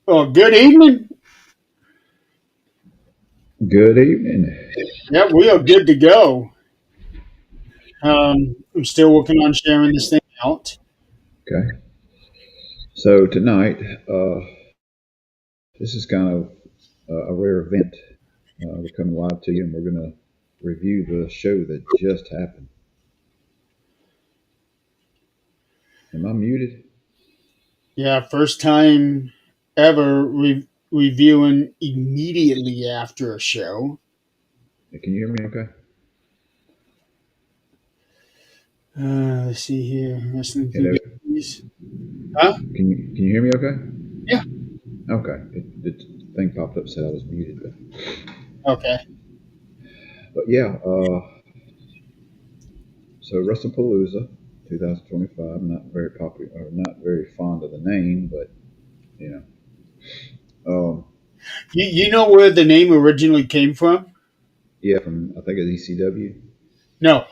Oh, good evening. Good evening. Yeah, we are good to go. I'm still working on sharing this thing out. Okay. So tonight, uh, this is kind of a rare event. We're coming live to you, and we're going to review the show that just happened. Am I muted? Yeah, first time ever reviewing immediately after a show. Can you hear me? Okay. Let's see here. Listening through Hello. these. Huh? Can you hear me? Okay. Yeah. Okay. The thing popped up said I was muted, Okay. but yeah. So Wrestlepalooza, 2025. Not very popular, or not very fond of the name, but you know. Um, You know where the name originally came from? yeah, from I think it's ECW. No,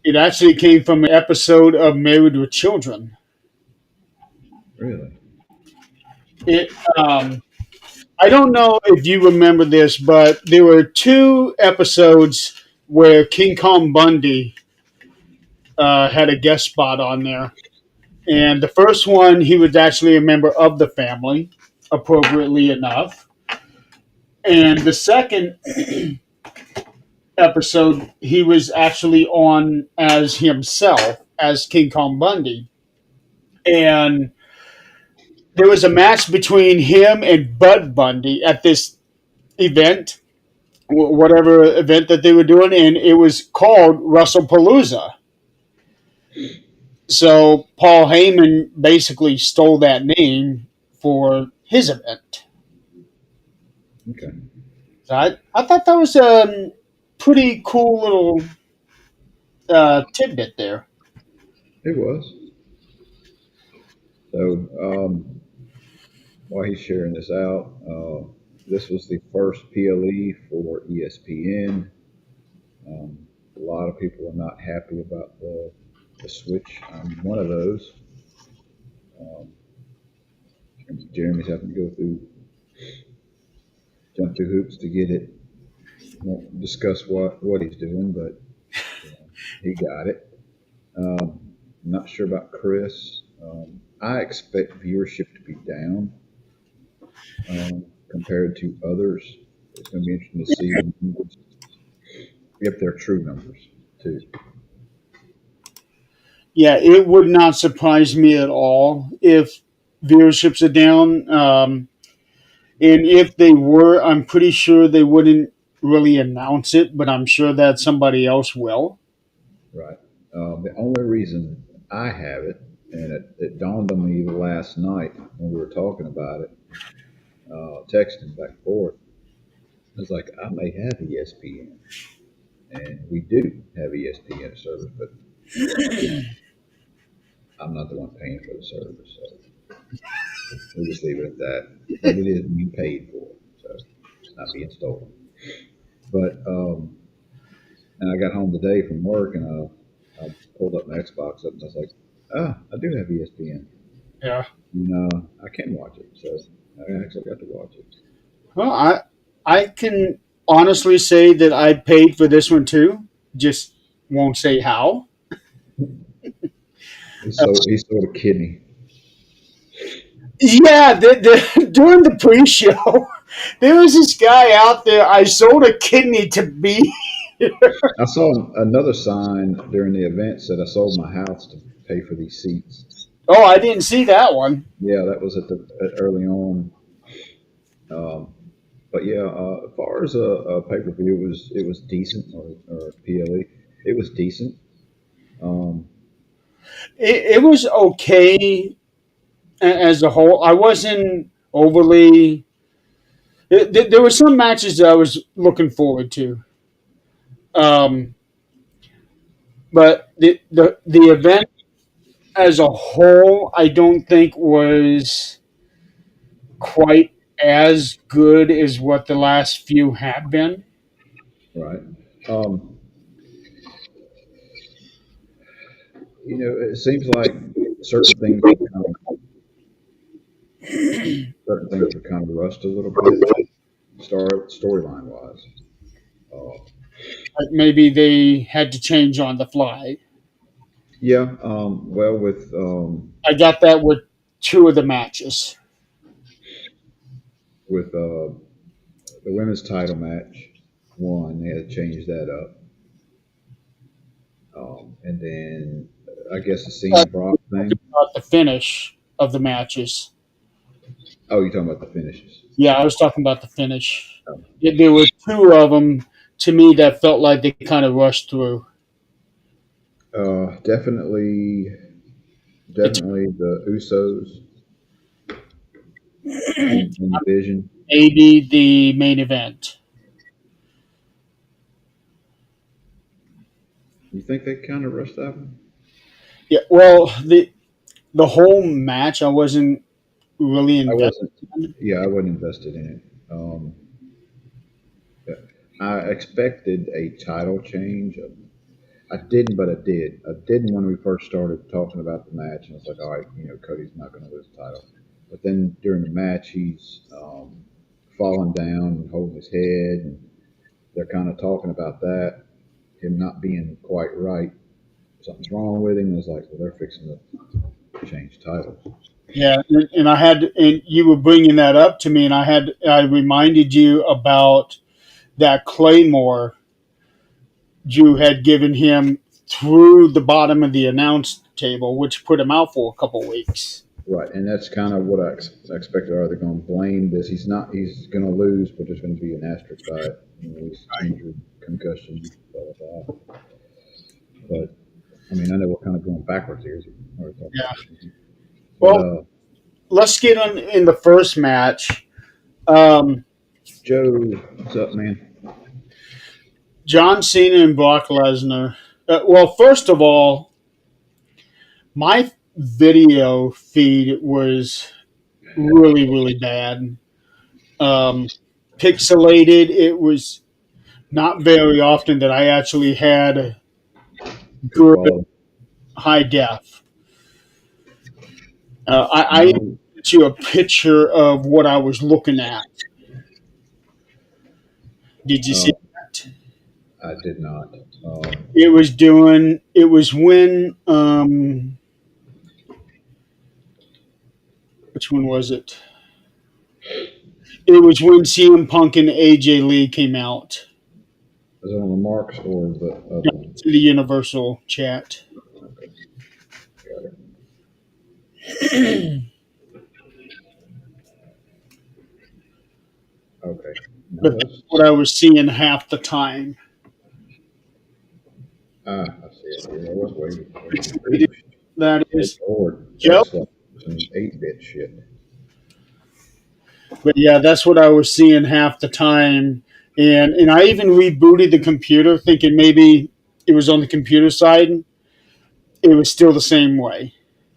it actually came from an episode of Married with Children. Really? It I don't know if you remember this, but there were two episodes where King Kong Bundy had a guest spot on there. And the first one, he was actually a member of the family, appropriately enough. And the second episode, he was actually on as himself, as King Kong Bundy. And there was a match between him and Bud Bundy at this event, whatever event that they were doing, and it was called Wrestlepalooza. So Paul Heyman basically stole that name for his event. Okay. So I thought that was a pretty cool little tidbit there. It was. So while he's sharing this out, this was the first PLE for ESPN. Um, a lot of people are not happy about the switch. I'm one of those. Um, Jeremy's having to go through, jump through hoops to get it. Won't discuss what he's doing, but you know, he got it. I'm not sure about Chris. I expect viewership to be down compared to others. It's going to be interesting to see the numbers, if they're true numbers too. Yeah, it would not surprise me at all if viewerships are down. And if they were, I'm pretty sure they wouldn't really announce it, but I'm sure that somebody else will. Right. The only reason I have it, and it dawned on me last night when we were talking about it, texting back and forth. I was like, I may have ESPN, and we do have ESPN service, but you know, I'm not the one paying for the service, so we'll just leave it at that. But it is being paid for, so it's not being stolen. But and I got home today from work, and I pulled up my Xbox up, and I was like, I do have ESPN. Yeah. And I can watch it, so I actually got to watch it. Well, I can honestly say that I paid for this one too. Just won't say how. He sold a kidney. Yeah, during the pre-show, there was this guy out there. I sold a kidney to be. I saw another sign during the event said I sold my house to pay for these seats. Oh, I didn't see that one. Yeah, that was at early on. Um, but yeah, as far as a pay per view, it was decent, or PLE, it was decent. Um, It was okay as a whole. I wasn't overly. There were some matches that I was looking forward to, um, but the event as a whole, I don't think was quite as good as what the last few have been. right. Um, it seems like certain things are kind of Certain things were kind of rushed a little bit, storyline wise. Uh, Like maybe they had to change on the fly. yeah, well, I got that with two of the matches. with the women's title match, one they had to change that up, and then I guess the Cena Brock thing. About the finish of the matches. Oh, you're talking about the finishes. Yeah, I was talking about the finish. There were two of them to me that felt like they kind of rushed through. Definitely, It's definitely the Usos in the Vision. maybe the main event. You think they kind of rushed that one? Yeah, well, the whole match I wasn't really I invested wasn't. in. Yeah, I wasn't invested in it. I expected a title change. I didn't, but I did. I didn't when we first started talking about the match, and I was like, all right, Cody's not going to lose the title. But then during the match, he's falling down and holding his head, and they're kind of talking about that, him not being quite right. Something's wrong with him. I was like, well, they're fixing to change titles. Yeah, and I had, and you were bringing that up to me, and I reminded you about that Claymore Drew had given him through the bottom of the announce table, which put him out for a couple weeks. Right, and that's kind of what I expected. Are they going to blame this? He's not. He's going to lose, but there's going to be an asterisk by it. He's injured, concussion, blah blah blah. But I mean, I know we're kind of going backwards here. Yeah. But Well, let's get on in the first match. Joe, what's up, man? John Cena and Brock Lesnar. Well, first of all, my video feed was really, really bad. Um, Pixelated. It was not very often that I actually had Good good quality. high def. I No, sent you a picture of what I was looking at. Did you see uh, that? I did not. It was doing. It was when. Which one was it? It was when CM Punk and AJ Lee came out Is it on the marks or the other one? to the Universal chat. Okay, got it. Okay. No, But that's what I was seeing half the time. I see it here. I was waiting. That Good is Lord, Joe. that's like some 8-bit shit. But yeah, that's what I was seeing half the time. And I even rebooted the computer thinking maybe it was on the computer side. It was still the same way.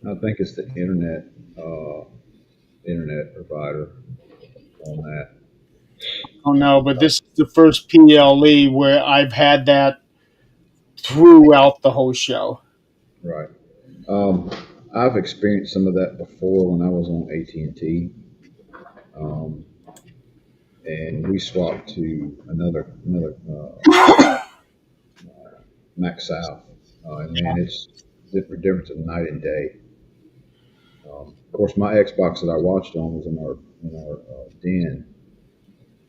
I think it's the uh, internet provider on that. Oh no, but this is the first PLE where I've had that throughout the whole show. Right. Um, I've experienced some of that before when I was on AT&T, um, and we swapped to another Max South, and man, it's difference of night and day. Of course, my Xbox that I watched on was in our den,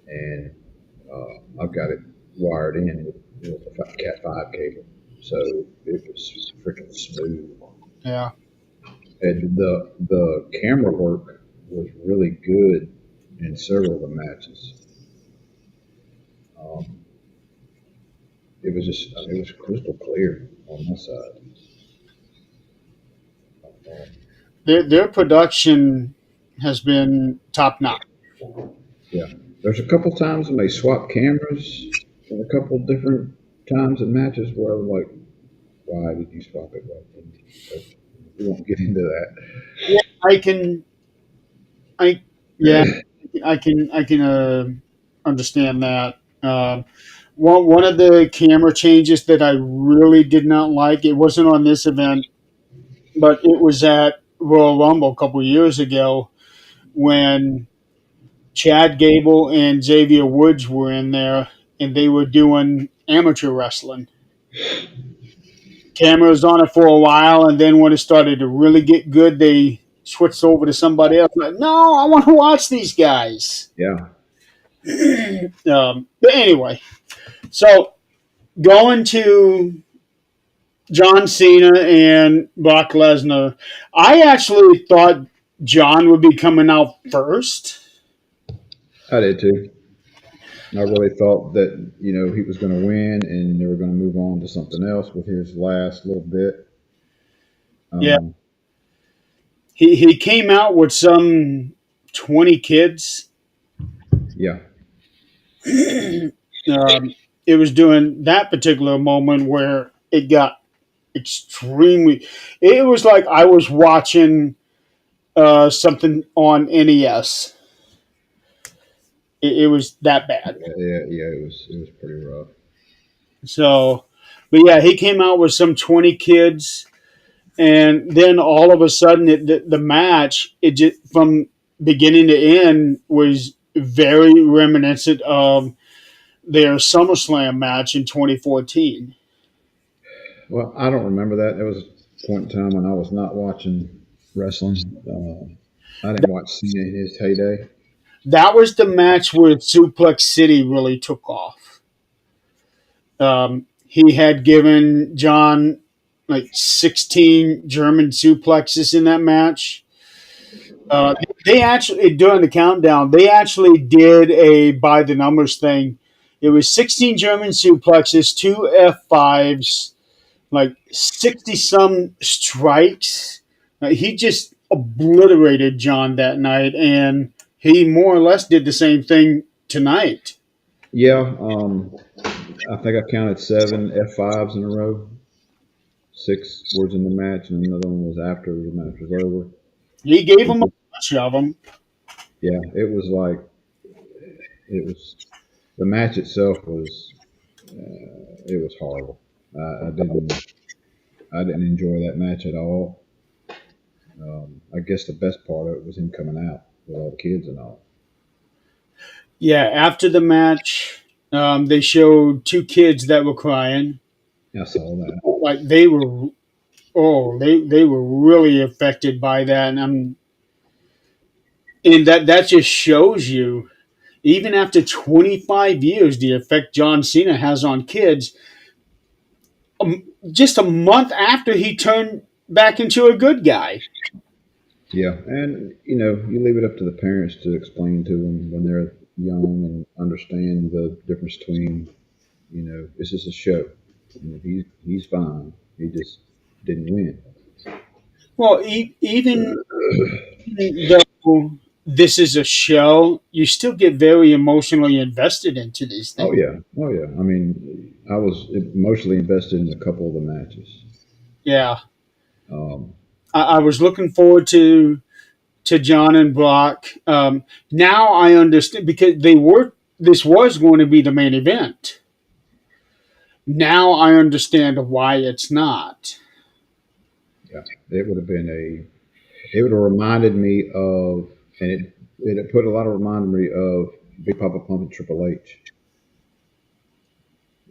and I've got it wired in with a Cat 5 cable, so it was freaking smooth. Yeah. And the camera work was really good in several of the matches. Um, it was crystal clear on my side. Their production has been top notch. Yeah, there's a couple times when they swap cameras, and a couple different times in matches where I was like, "Why did you swap it?" But we won't get into Yeah, I can. I yeah, that. I can understand that. One of the camera changes that I really did not like. It wasn't on this event, but it was at Royal Rumble a couple years ago. when Chad Gable and Xavier Woods were in there, and they were doing amateur wrestling. Camera was on it for a while, and then when it started to really get good, they switched over to somebody else. Like, no, I want to watch these guys. Yeah. But anyway, so going to John Cena and Brock Lesnar, I actually thought John would be coming out first. I did too. I really thought that he was going to win, and they were going to move on to something else with his last little bit. Yeah, Um, he came out with some 20 kids. yeah, um, it was during that particular moment where it got extremely. It was like I was watching something on NES. It was that bad. yeah. It was pretty rough. So, but yeah, he came out with some 20 kids, and then all of a sudden, the match it just from beginning to end was very reminiscent of their SummerSlam match in 2014. Well, I don't remember that. There was a point in time when I was not watching wrestling. I didn't watch Cena in his heyday. That was the match where Suplex City really took off. He had given John like 16 German suplexes in that match. They actually, during the countdown, they actually did a by the numbers thing. It was 16 German suplexes, two F5s, like 60 some strikes. He just obliterated John that night, and he more or less did the same thing tonight. Yeah, I think I counted 7 F5s in a row. 6 was in the match, and another one was after the match was over. He gave him a bunch of them. Yeah, it was the match itself was it was horrible. I didn't enjoy that match at all. I guess the best part of it was him coming out with all the kids and all. Yeah, after the match, they showed two kids that were crying. I saw that. Like they were really affected by that, and that just shows you, even after 25 years, the effect John Cena has on kids. Just a month after he turned back into a good guy. Yeah, and you leave it up to the parents to explain to them when they're young and understand the difference between this is a show. He's fine. He just didn't win. Well, even though this is a show, you still get very emotionally invested into these Oh things. yeah, oh yeah. I mean, I was emotionally invested in a couple of the matches. Yeah, Um, I was looking forward to John and Brock. Now I understand because they were. This was going to be the main event. Now I understand why it's not. yeah, it would have been a. It would have reminded me of, and it put a lot of reminded me of Big Papa Pump and Triple H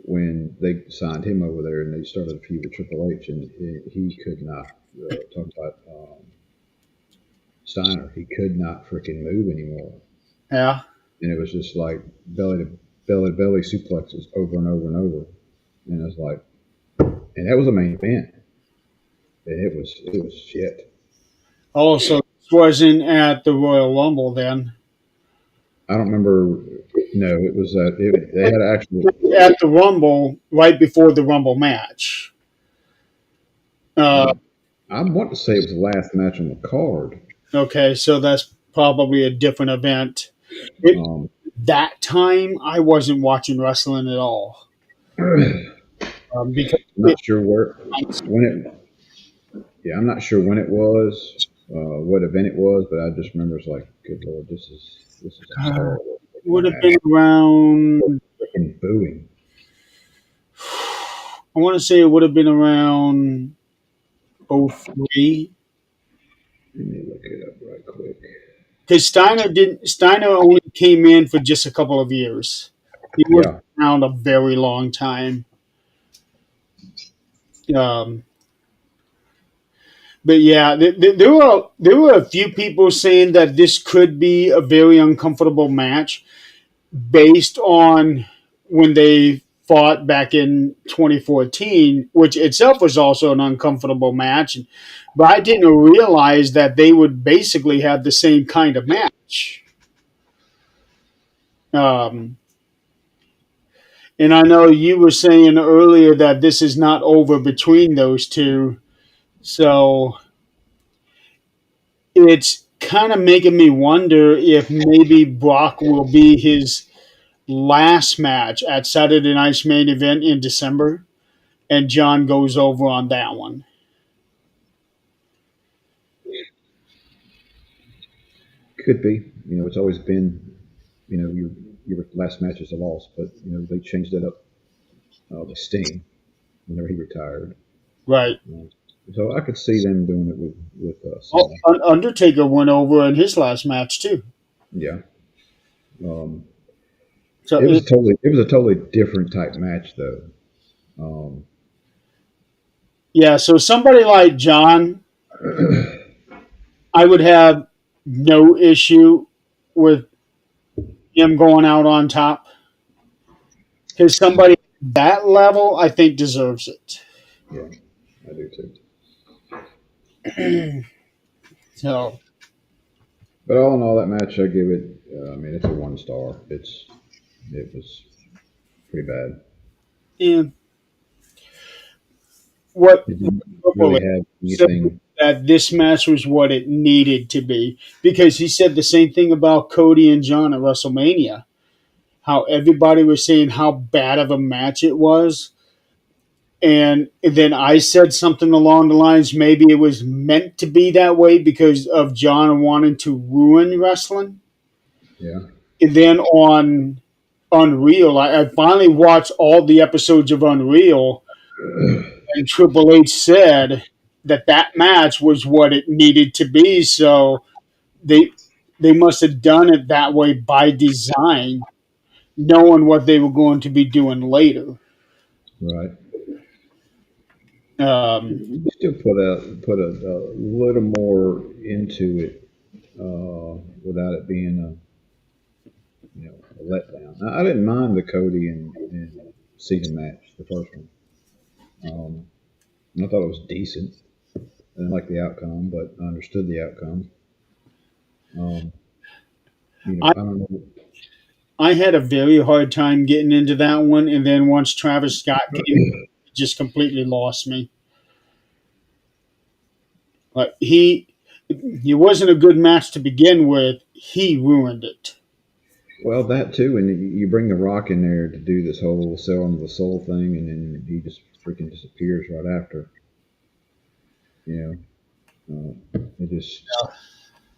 when they signed him over there and they started a feud with Triple H, and he could not talk about Steiner. He could not freaking move anymore, Yeah. and it was just like belly to belly suplexes over and over and over, and it was like, and that was a main event, and it was shit. Also, this wasn't at the Royal Rumble then. I don't remember. No, it was that they had actually. At the Rumble, right before the Rumble match. Uh, I want to say it was the last match on the card. okay, so that's probably a different event. It, Um, that time, I wasn't watching wrestling at all I'm because not sure when it. Yeah, I'm not sure when it was, what event it was, but I just remember it's like, good lord, this is a horrible would have match. been around. Freaking booing. I want to say it would have been around '03 Let me look it up right quick. because Steiner only came in for just a couple of years. He was Yeah, around a very long time. Um, but yeah, there were a few people saying that this could be a very uncomfortable match based on when they fought back in 2014, which itself was also an uncomfortable match. But I didn't realize that they would basically have the same kind of match. Um, and I know you were saying earlier that this is not over between those two. So it's kind of making me wonder if maybe Brock will be his last match at Saturday Night's main event in December, and John goes over on that one. could be. It's always been, your last match is a loss, but they changed it up with Sting whenever he retired. Right. So I could see them doing it with Oh, Sting. Undertaker went over in his last match too. Yeah. Um, So it was a totally different type match though. Um, yeah, so somebody like John, I would have no issue with him going out on top because somebody at that level, I think, deserves it. yeah, I do too. So But all in all, that match I give it. I mean, it's a 1 star. It was pretty bad. yeah, what It didn't Triple really H have said anything. that this match was what it needed to be because he said the same thing about Cody and John at WrestleMania. How everybody was saying how bad of a match it was. And then I said something along the lines maybe it was meant to be that way because of John wanting to ruin wrestling. Yeah, And then on Unreal, I finally watched all the episodes of Unreal, and Triple H said that that match was what it needed to be. So they they must have done it that way by design, knowing what they were going to be doing later. right. Um, You still put a little more into it without it being a letdown. I didn't mind the Cody and Cena match, the first one. I thought it was decent. I didn't like the outcome, but I understood the outcome. Um, I I don't know. I had a very hard time getting into that one, and then once Travis Scott came, it just completely lost me. Like he wasn't a good match to begin with. He ruined it. Well, that too, and you bring The Rock in there to do this whole selling of the soul thing, and then he just freaking disappears right after. You it just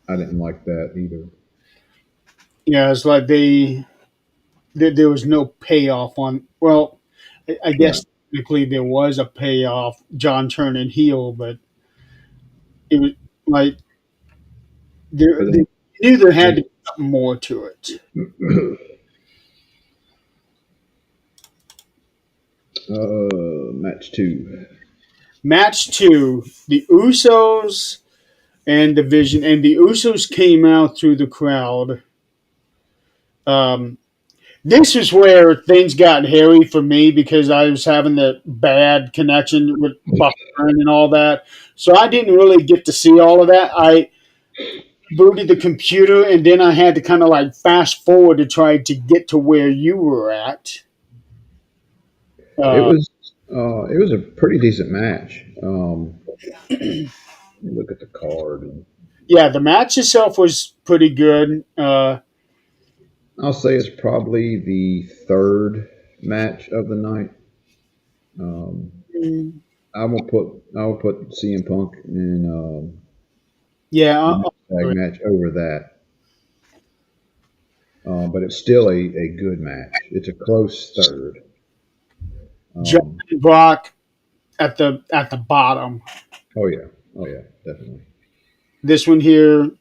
I didn't like that either. Yeah, it's like there was no payoff on. Well, I Right, guess technically there was a payoff, John turning heel, but it was like but there then knew there had to be something more to it. match two. Match two, the Usos and Division, and the Usos came out through the crowd. Um, this is where things got hairy for me because I was having the bad connection with Buckburn and all that. So I didn't really get to see all of that. I booted the computer and then I had to kind of like fast forward to try to get to where you were at. It Uh, was it was a pretty decent match. Look at the card, and yeah, the match itself was pretty good. I'll say it's probably the third match of the night. Um, I will put CM Punk in yeah, the next tag match over that. But it's still a good match. It's a close third. John Um, Brock at the bottom. oh yeah, oh yeah, definitely. This one here,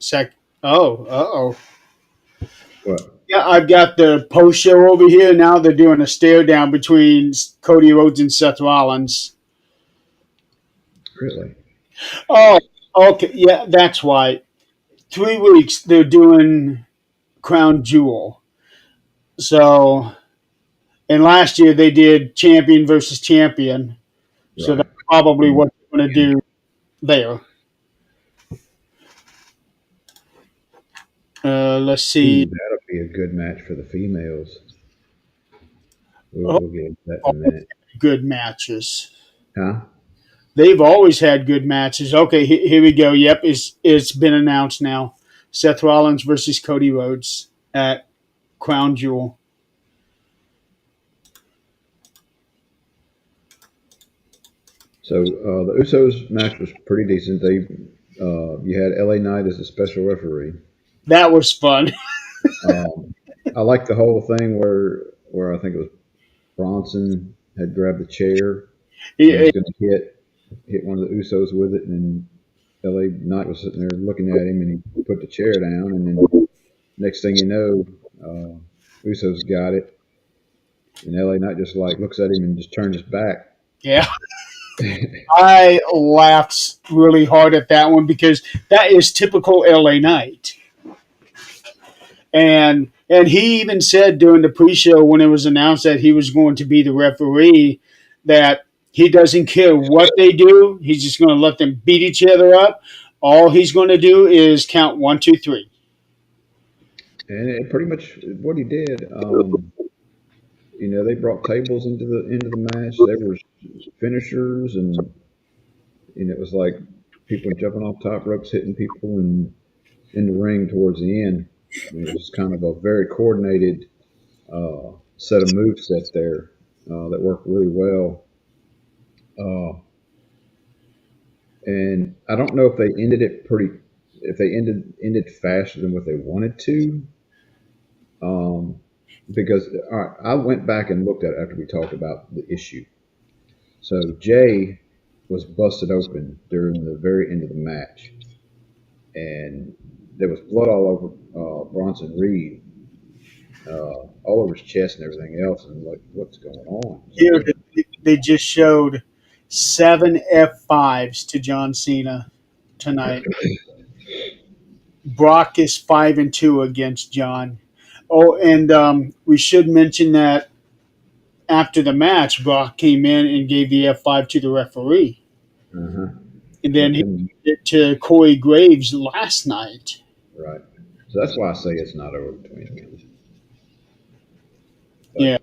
Sec. Oh, oh. What? Yeah, I've got the post show over here. Now they're doing a stare down between Cody Rhodes and Seth Rollins. Really? Oh, okay. Yeah, that's why. 3 weeks they're doing Crown Jewel. So, and last year they did champion versus champion. So Right. that's probably what they're going to do there. Let's see. Ooh, that'll be a good match for the females. We'll, Oh, we'll get into that in a minute. good matches. Huh? They've always had good matches. Okay, here we go. Yep, it's been announced now. Seth Rollins versus Cody Rhodes at Crown Jewel. So the Usos match was pretty decent. You had LA Knight as a special referee. That was fun. Um, I like the whole thing where I think it was Bronson had grabbed the chair and was going to hit one of the Usos with it, and LA Knight was sitting there looking at him, and he put the chair down, and then next thing you know, Usos got it, and LA Knight just like looks at him and just turns his back. Yeah, I laughed really hard at that one because that is typical LA Knight. And he even said during the pre-show when it was announced that he was going to be the referee that he doesn't care what they do. He's just going to let them beat each other up. All he's going to do is count 1, 2, 3. And it pretty much what he did. They brought tables into the match. There were finishers, and it was like people jumping off top ropes, hitting people, and in the ring towards the end. It was kind of a very coordinated set of moves set there that worked really well. Uh, and I don't know if they ended it if they ended faster than what they wanted to. Um, because all right, I went back and looked at it after we talked about the issue. So Jay was busted open during the very end of the match, and there was blood all over Bronson Reed, all over his chest and everything else, and like, what's going on? Here they just showed 7 F5s to John Cena tonight. Brock is 5-2 against John. Oh, and we should mention that after the match, Brock came in and gave the F5 to the referee. Uh-huh. And then he And, did it to Corey Graves last night. right. So that's why I say it's not over between them. Yeah.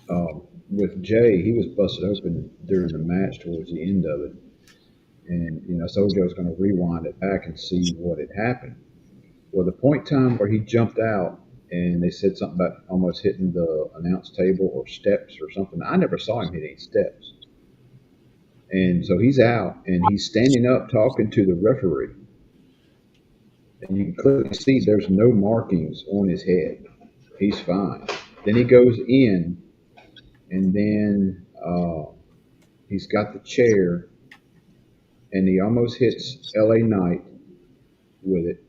But with Jay, he was busted open during the match towards the end of it. And, Sojo's going to rewind it back and see what had happened. Well, the point time where he jumped out and they said something about almost hitting the announce table or steps or something. I never saw him hit any steps. And so he's out and he's standing up talking to the referee. And you can clearly see there's no markings on his head. He's fine. Then he goes in and then he's got the chair and he almost hits LA Knight with it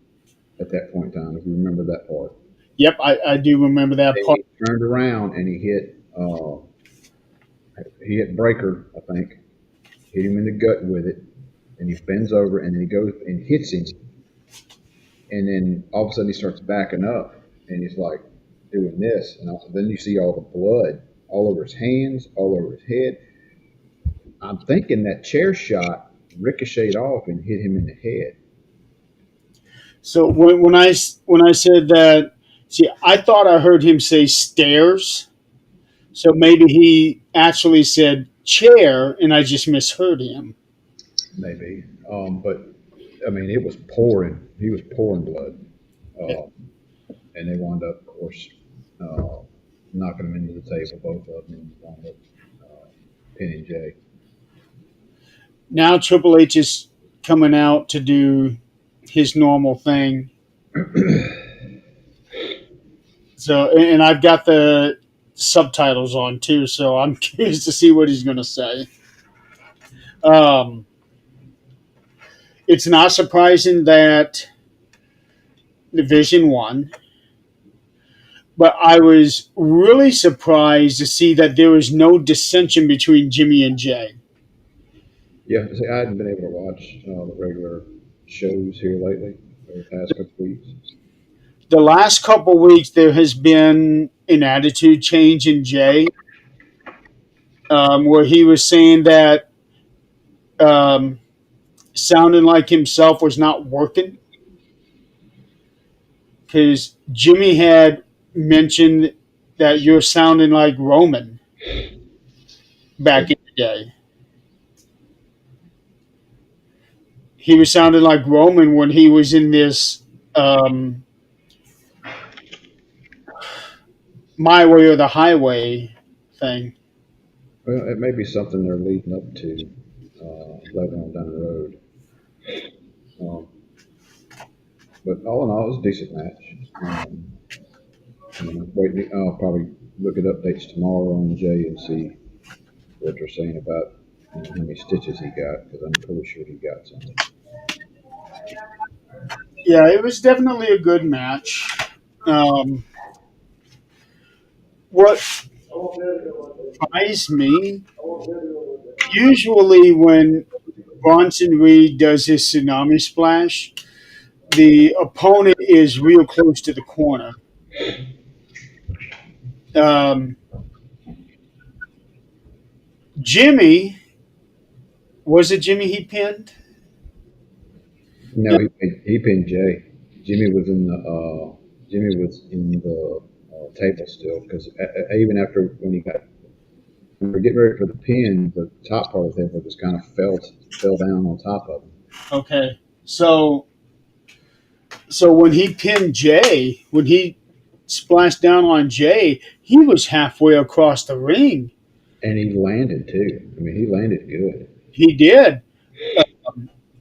at that point in time, if you remember that part. Yep, I do remember that And part. he turned around and he hit Breaker, I think, hit him in the gut with it, and he bends over and then he goes and hits him, and then all of a sudden he starts backing up and he's like doing this, and then you see all the blood all over his hands, all over his head. I'm thinking that chair shot ricocheted off and hit him in the head. So when I said that, see, I thought I heard him say stairs. So maybe he actually said chair, and I just misheard him. Maybe, but I mean, it was pouring. He was pouring blood, and they wound up, of course, uh, knocking him into the table, both of them, and wound up pinning Jay. Now Triple H is coming out to do his normal thing. So, and I've got the subtitles on too, so I'm curious to see what he's going to say. Um, it's not surprising that Division One, but I was really surprised to see that there was no dissension between Jimmy and Jay. Yeah, see, I hadn't been able to watch the regular shows here lately over the past couple weeks. The last couple weeks, there has been an attitude change in Jay, where he was saying that um, sounding like himself was not working because Jimmy had mentioned that you're sounding like Roman back in the day. He was sounding like Roman when he was in this um, My Way or the Highway thing. Well, it may be something they're leading up to later on down the road. Um, but all in all, it was a decent match. Waiting, I'll probably look at updates tomorrow on Jay and see what they're saying about how many stitches he got because I'm pretty sure he got some. Yeah, it was definitely a good match. Um, what surprised me, usually when Bronson Reed does his tsunami splash, the opponent is real close to the corner. Um, Jimmy, was it Jimmy he pinned? No, Yeah, he pinned Jay. Jimmy was in the table still because even after when he got when we were getting ready for the pin, the top part of the table just kind of fell down on top of him. okay. So when he pinned Jay, when he splashed down on Jay, he was halfway across the ring. And he landed too. I mean, he landed good. He did.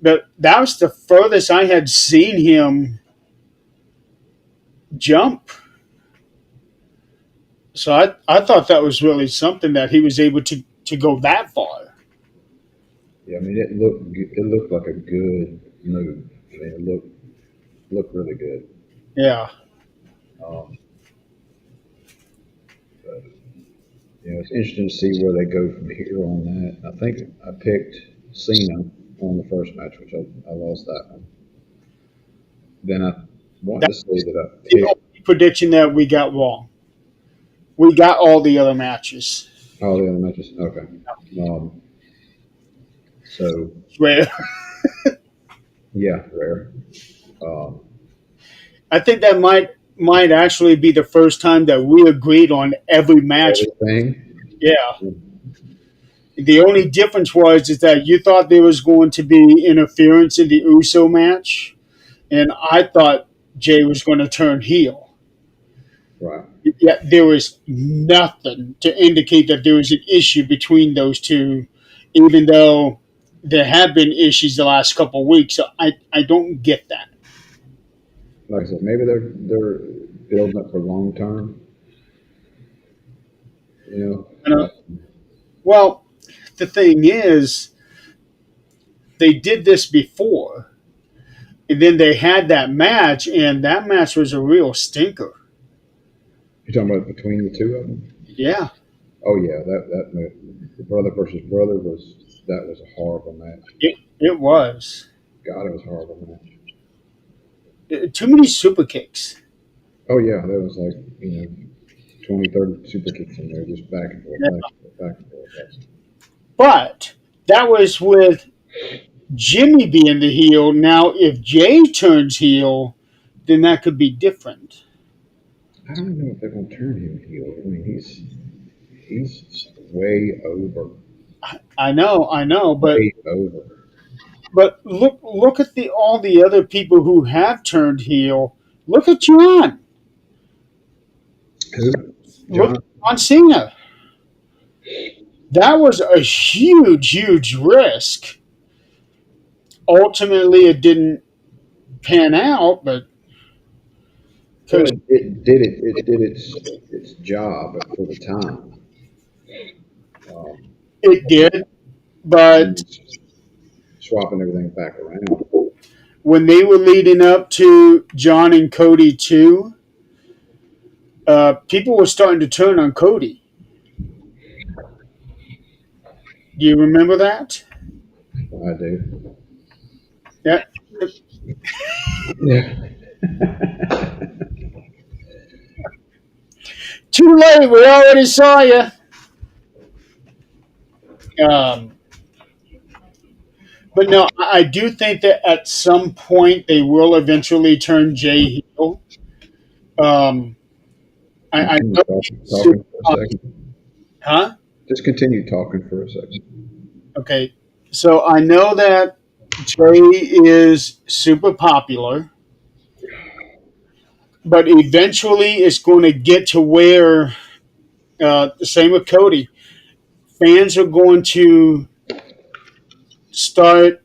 But that was the furthest I had seen him jump. So I thought that was really something that he was able to go that far. Yeah, I mean, it looked like a good move. I mean, it looked really good. Yeah. Um, but it's interesting to see where they go from here on that. I think I picked Cena on the first match, which I lost that one. Then I wanted to That's say that I the picked only prediction that we got wrong. We got all the other matches. all the other matches. Okay. Um, so Where yeah, rare. Um, I think that might actually be the first time that we agreed on every match. everything. Yeah. The only difference was is that you thought there was going to be interference in the USO match, and I thought Jay was going to turn heel. Right. Yet there was nothing to indicate that there was an issue between those two, even though there have been issues the last couple of weeks. So I don't get that. Like I said, maybe they're building up for long term. You know, well, the thing is, they did this before, and then they had that match, and that match was a real stinker. You're talking about between the two of them? Yeah, Oh yeah, the brother versus brother was a horrible match. it was. God, it was a horrible match. Too many super kicks. Oh yeah, there was like 20, 30 super kicks in there, just back and forth, Yeah. back and forth, back and forth. But that was with Jimmy being the heel. Now, if Jay turns heel, then that could be different. I don't even know if they're gonna turn him heel. I mean, he's way over, I know, way over. but look at the all the other people who have turned heel. Look at John. Who? Look John? at John Cena. That was a huge risk. Ultimately, it didn't pan out, but Well, because it did its job for the time. Um, it did, but and swapping everything back around. when they were leading up to John and Cody too, people were starting to turn on Cody. Do you remember that? I do. Yeah. Yeah. Too late. We already saw you. Um, but no, I do think that at some point they will eventually turn Jay heel. Um, I Continue know he's super talking for a popular. second. Huh? Just continue talking for a second. Okay. So I know that Jay is super popular, but eventually it's going to get to where the same with Cody. Fans are going to start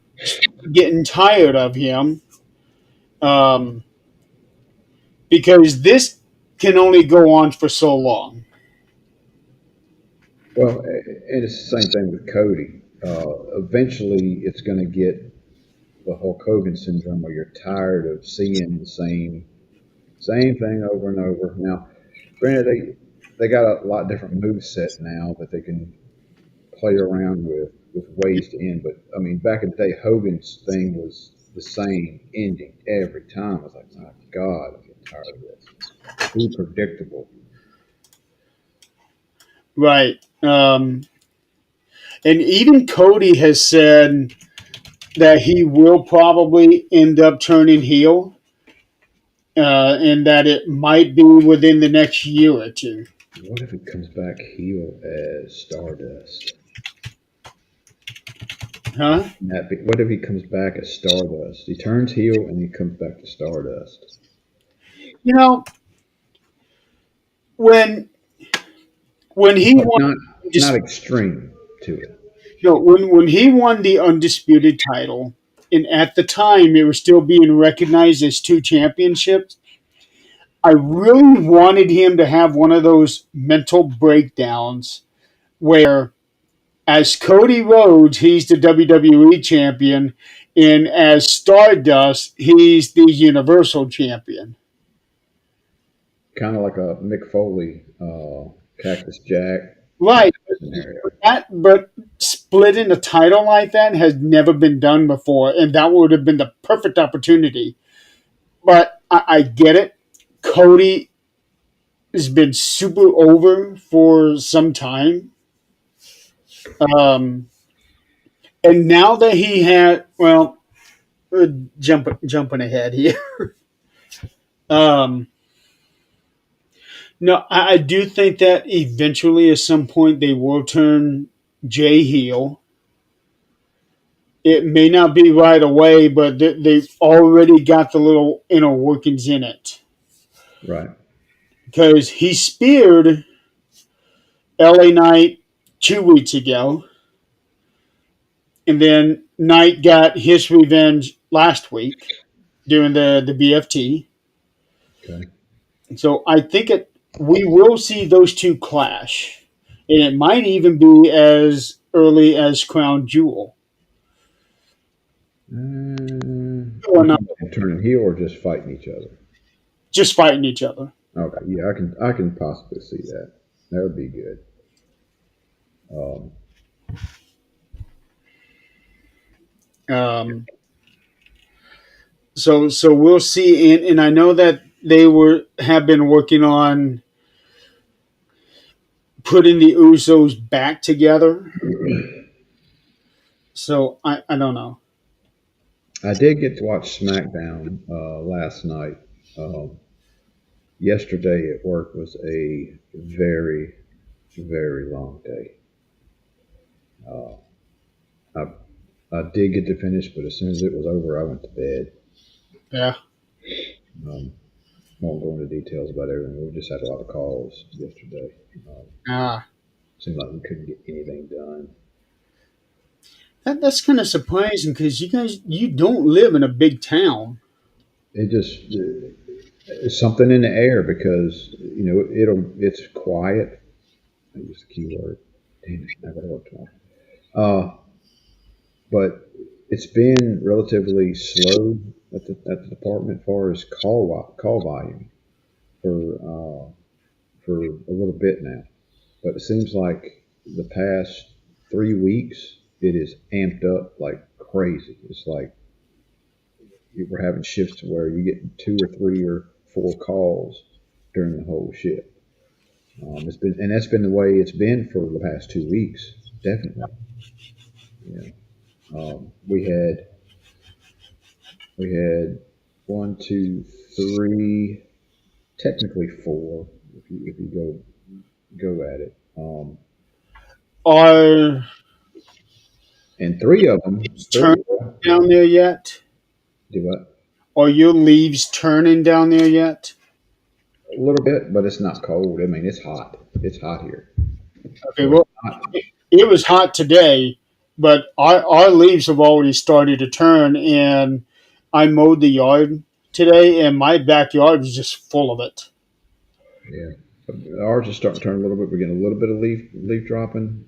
getting tired of him, um, because this can only go on for so long. Well, and it's the same thing with Cody. Eventually, it's going to get the Hulk Hogan syndrome, where you're tired of seeing the same thing over and over. Now, granted, they got a lot different move set now that they can play around with ways to end. But I mean, back in the day, Hogan's thing was the same ending every time. I was like, my God, I'm getting tired of this. Too predictable. Right. And even Cody has said that he will probably end up turning heel, and that it might be within the next year or two. What if it comes back heel as Stardust? Huh? What if he comes back as Stardust? He turns heel and he comes back to Stardust. You know, when when he But won, not extreme to it. no, when he won the undisputed title, and at the time it was still being recognized as two championships, I really wanted him to have one of those mental breakdowns where, as Cody Rhodes, he's the WWE champion, and as Stardust, he's the Universal champion. Kind of like a Mick Foley, Cactus Jack kind Right. of scenario. But splitting a title like that has never been done before, and that would have been the perfect opportunity. But I get it. Cody has been super over for some time. Um, and now that he had, well, jumping ahead here. Um, no, I do think that eventually, at some point, they will turn Jay heel. It may not be right away, but they've already got the little inner workings in it. Right. Because he speared LA Knight 2 weeks ago, and then Knight got his revenge last week during the BFT. Okay. So I think we will see those two clash, and it might even be as early as Crown Jewel. Or You not, think they're turning heel or just fighting each other? just fighting each other. Okay. Yeah, I can possibly see that. That would be good. Um, Um, so we'll see, and I know that they have been working on putting the Usos back together. So I don't know. I did get to watch SmackDown last night. Yesterday at work was a very, very long day. Uh, I, I did get to finish, but as soon as it was over, I went to bed. Yeah. Um, won't go into details about everything. We just had a lot of calls yesterday. Ah, Seemed like we couldn't get anything done. that's kind of surprising because you don't live in a big town. It just it's something in the air because it's quiet. I use the keyword. Damn it! I gotta work tomorrow. But it's been relatively slow at the department as far as call volume for a little bit now. But it seems like the past 3 weeks it is amped up like crazy. It's like we're having shifts where you get 2 or 3 or 4 calls during the whole shift. It's been and that's been the way it's been for the past 2 weeks. Definitely. Yeah. We had one, two, three, technically four if you go at it. Are And three of them, leaves three turning down there yet? do what? Are your leaves turning down there yet? A little bit, but it's not cold. I mean, it's hot. It's hot here, Okay, so it's well, not. it was hot today, but our leaves have already started to turn, and I mowed the yard today, and my backyard was just full of it. Yeah, ours is starting to turn a little bit. We're getting a little bit of leaf dropping,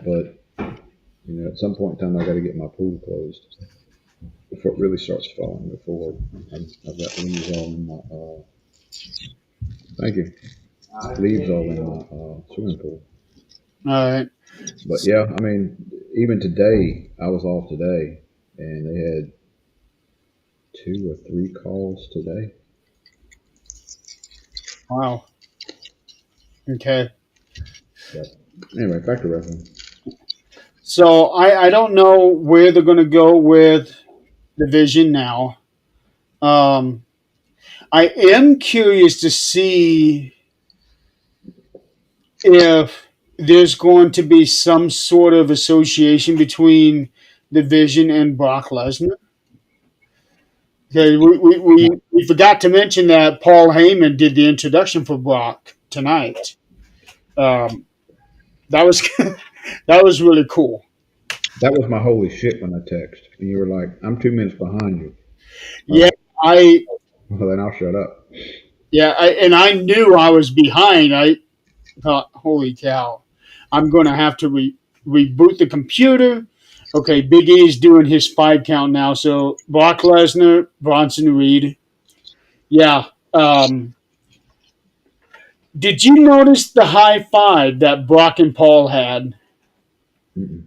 but at some point in time, I got to get my pool closed before it really starts falling. Before I've got leaves all in my thank you, leaves all in my swimming pool. All right. But yeah, I mean, even today, I was off today, and they had 2 or 3 calls today. Wow. Okay. But anyway, back to wrestling. So I don't know where they're going to go with the vision now. Um, I am curious to see if there's going to be some sort of association between the Vision and Brock Lesnar. Okay, we forgot to mention that Paul Heyman did the introduction for Brock tonight. Um, that was that was really cool. That was my holy shit when I text, and you were like, "I'm 2 minutes behind you." I was Yeah, like, I "Well, then I'll shut up." and I knew I was behind. I thought, holy cow, I'm going to have to reboot the computer. Okay, Big E's doing his 5 count now. So Brock Lesnar, Bronson Reed. Yeah. Did you notice the high five that Brock and Paul had? Mm-mm.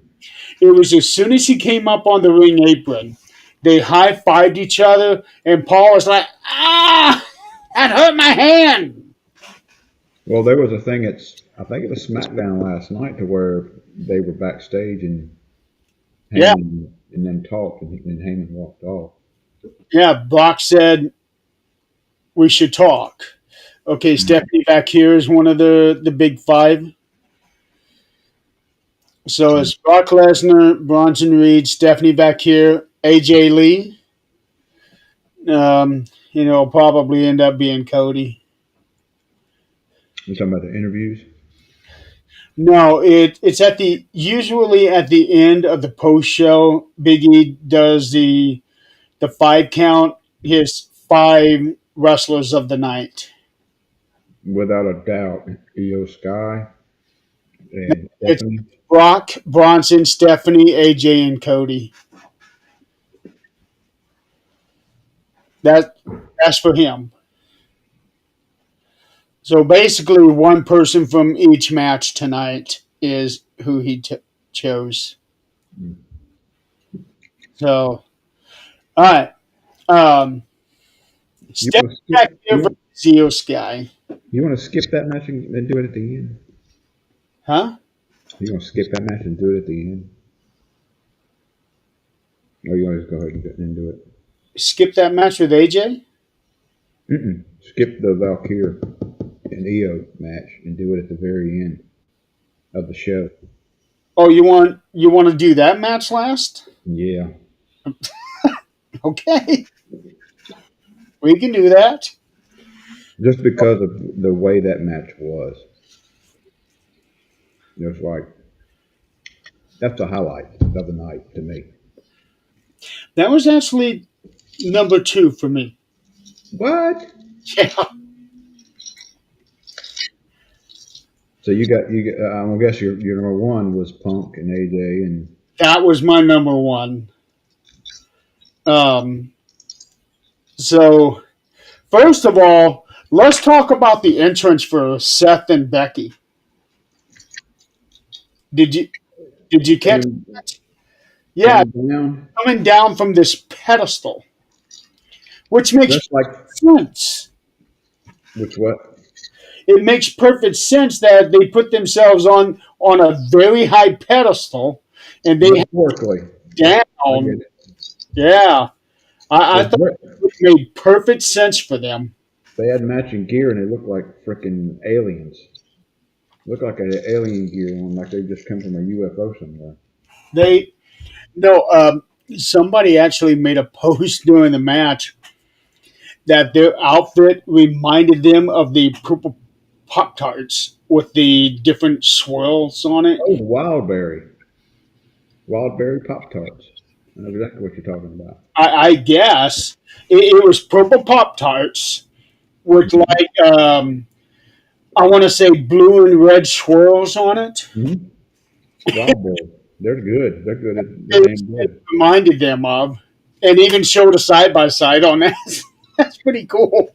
It was as soon as he came up on the ring apron, they high fived each other, and Paul was like, "Ah, that hurt my hand." Well, there was a thing. I think it was SmackDown last night to where they were backstage and Yeah, Heyman and them talked, and Heyman walked off. yeah. Brock said we should talk. Okay, Mm. Stephanie back here is one of the big five. So it's Brock Lesnar, Bronson Reed, Stephanie back here, AJ Lee. Probably end up being Cody. You talking about the interviews? No, it's at the usually at the end of the post show. Big E does the 5 count. His five wrestlers of the night. Without a doubt, Io Sky and It's Stephanie. Brock, Bronson, Stephanie, AJ, and Cody. That that's for him. So basically, one person from each match tonight is who he chose. Mm. So, all right. Um, You Step want to skip? back here for Zio Sky. You want to skip that match and do it at the end? Huh? You want to skip that match and do it at the end? Or you want to just go ahead and do it? Skip that match with AJ? Mm-mm. Skip the Valkyrie and Io match and do it at the very end of the show. Oh, you want to do that match last? Yeah. Okay. We can do that. Just because of the way that match was. It was like, that's the highlight of the night to me. That was actually number 2 for me. What? Yeah. So I guess your number one was Punk and AJ and That was my number 1. Um, so first of all, let's talk about the entrance for Seth and Becky. Did you did you catch Coming, that? Yeah, coming down. coming down from this pedestal, which makes That's like sense. which what It makes perfect sense that they put themselves on a very high pedestal and they have metaphorically. I get down. it. Yeah, I Well, thought it made perfect sense for them. they had matching gear and they looked like freaking aliens. Look like an alien gear on, like they just come from a UFO somewhere. They no, somebody actually made a post during the match that their outfit reminded them of the purple Pop Tarts with the different swirls on it. Oh, the wildberry Pop Tarts. I know exactly what you're talking about. I guess it was purple Pop Tarts with Mm-hmm. like I want to say blue and red swirls on it. Mm-hmm. Wildberry. They're good. They're It, damn it good. reminded them of, and even showed a side by side on that. That's pretty cool.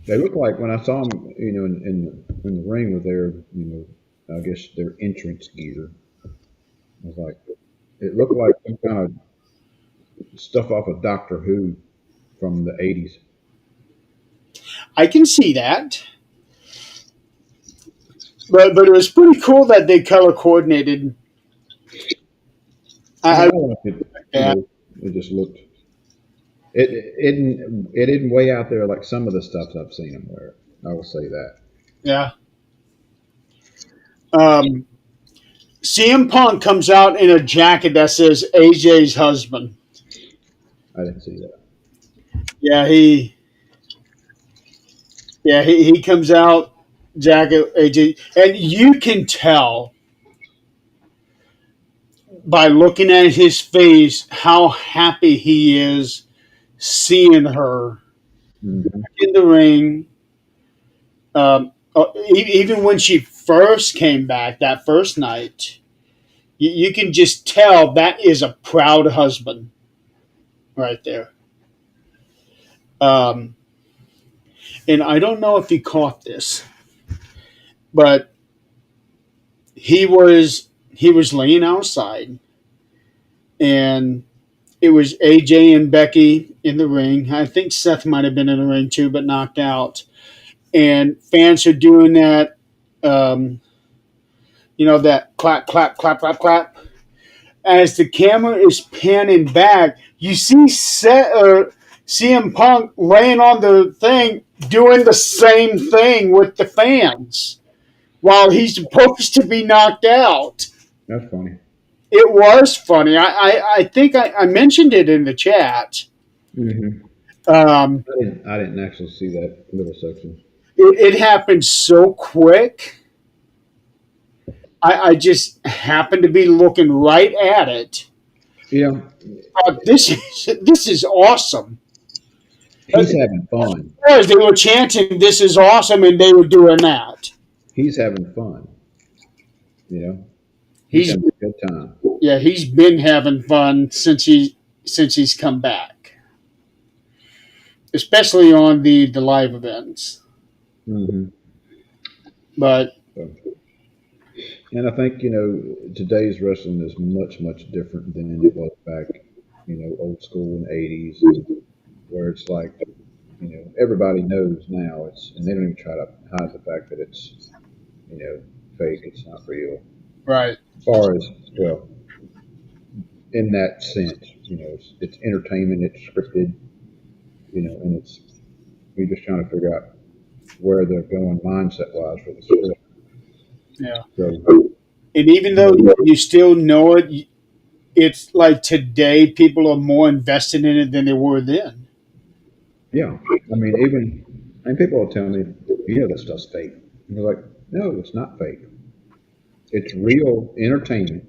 They look like when I saw them, in the ring with their, I guess their entrance gear. I was like, it looked like some kind of stuff off of Doctor Who from the '80s. I can see that, but it was pretty cool that they color coordinated. Yeah, I I liked it. like that. It just looked. It didn't way out there like some of the stuff I've seen them wear. I will say that. Yeah. Um, CM Punk comes out in a jacket that says AJ's husband. I didn't see that. Yeah, he comes out jacket AJ, and you can tell by looking at his face how happy he is seeing her Hmm. in the ring. Even when she first came back that first night, you can just tell that is a proud husband right there. Um, and I don't know if he caught this, but he was laying outside, and it was AJ and Becky in the ring. I think Seth might have been in the ring too, but knocked out. And fans are doing that, um, that clap, clap, clap, clap, clap. As the camera is panning back, you see CM Punk laying on the thing, doing the same thing with the fans while he's supposed to be knocked out. That's funny. It was funny. I think I mentioned it in the chat. Hmm. Um, I didn't actually see that little section. it happened so quick. I just happened to be looking right at it. You know, This is awesome. he's having fun. As they were chanting, "This is awesome," and they were doing that. He's having fun. You know, he's He's having a good time. yeah, he's been having fun since he's come back, especially on the live events. Hmm. But So, and I think today's wrestling is much much different than it was back, old school in the '80s, and where it's like everybody knows now and they don't even try to hide the fact that it's you know fake. It's not real. right, As far as well, in that sense, it's entertainment. It's scripted. And it's we're just trying to figure out where they're going mindset wise for the script. yeah. So And even though you still know it, it's like today people are more invested in it than they were then. yeah, I mean, people will tell me, that stuff's fake. And they're like, no, it's not fake. It's real entertainment.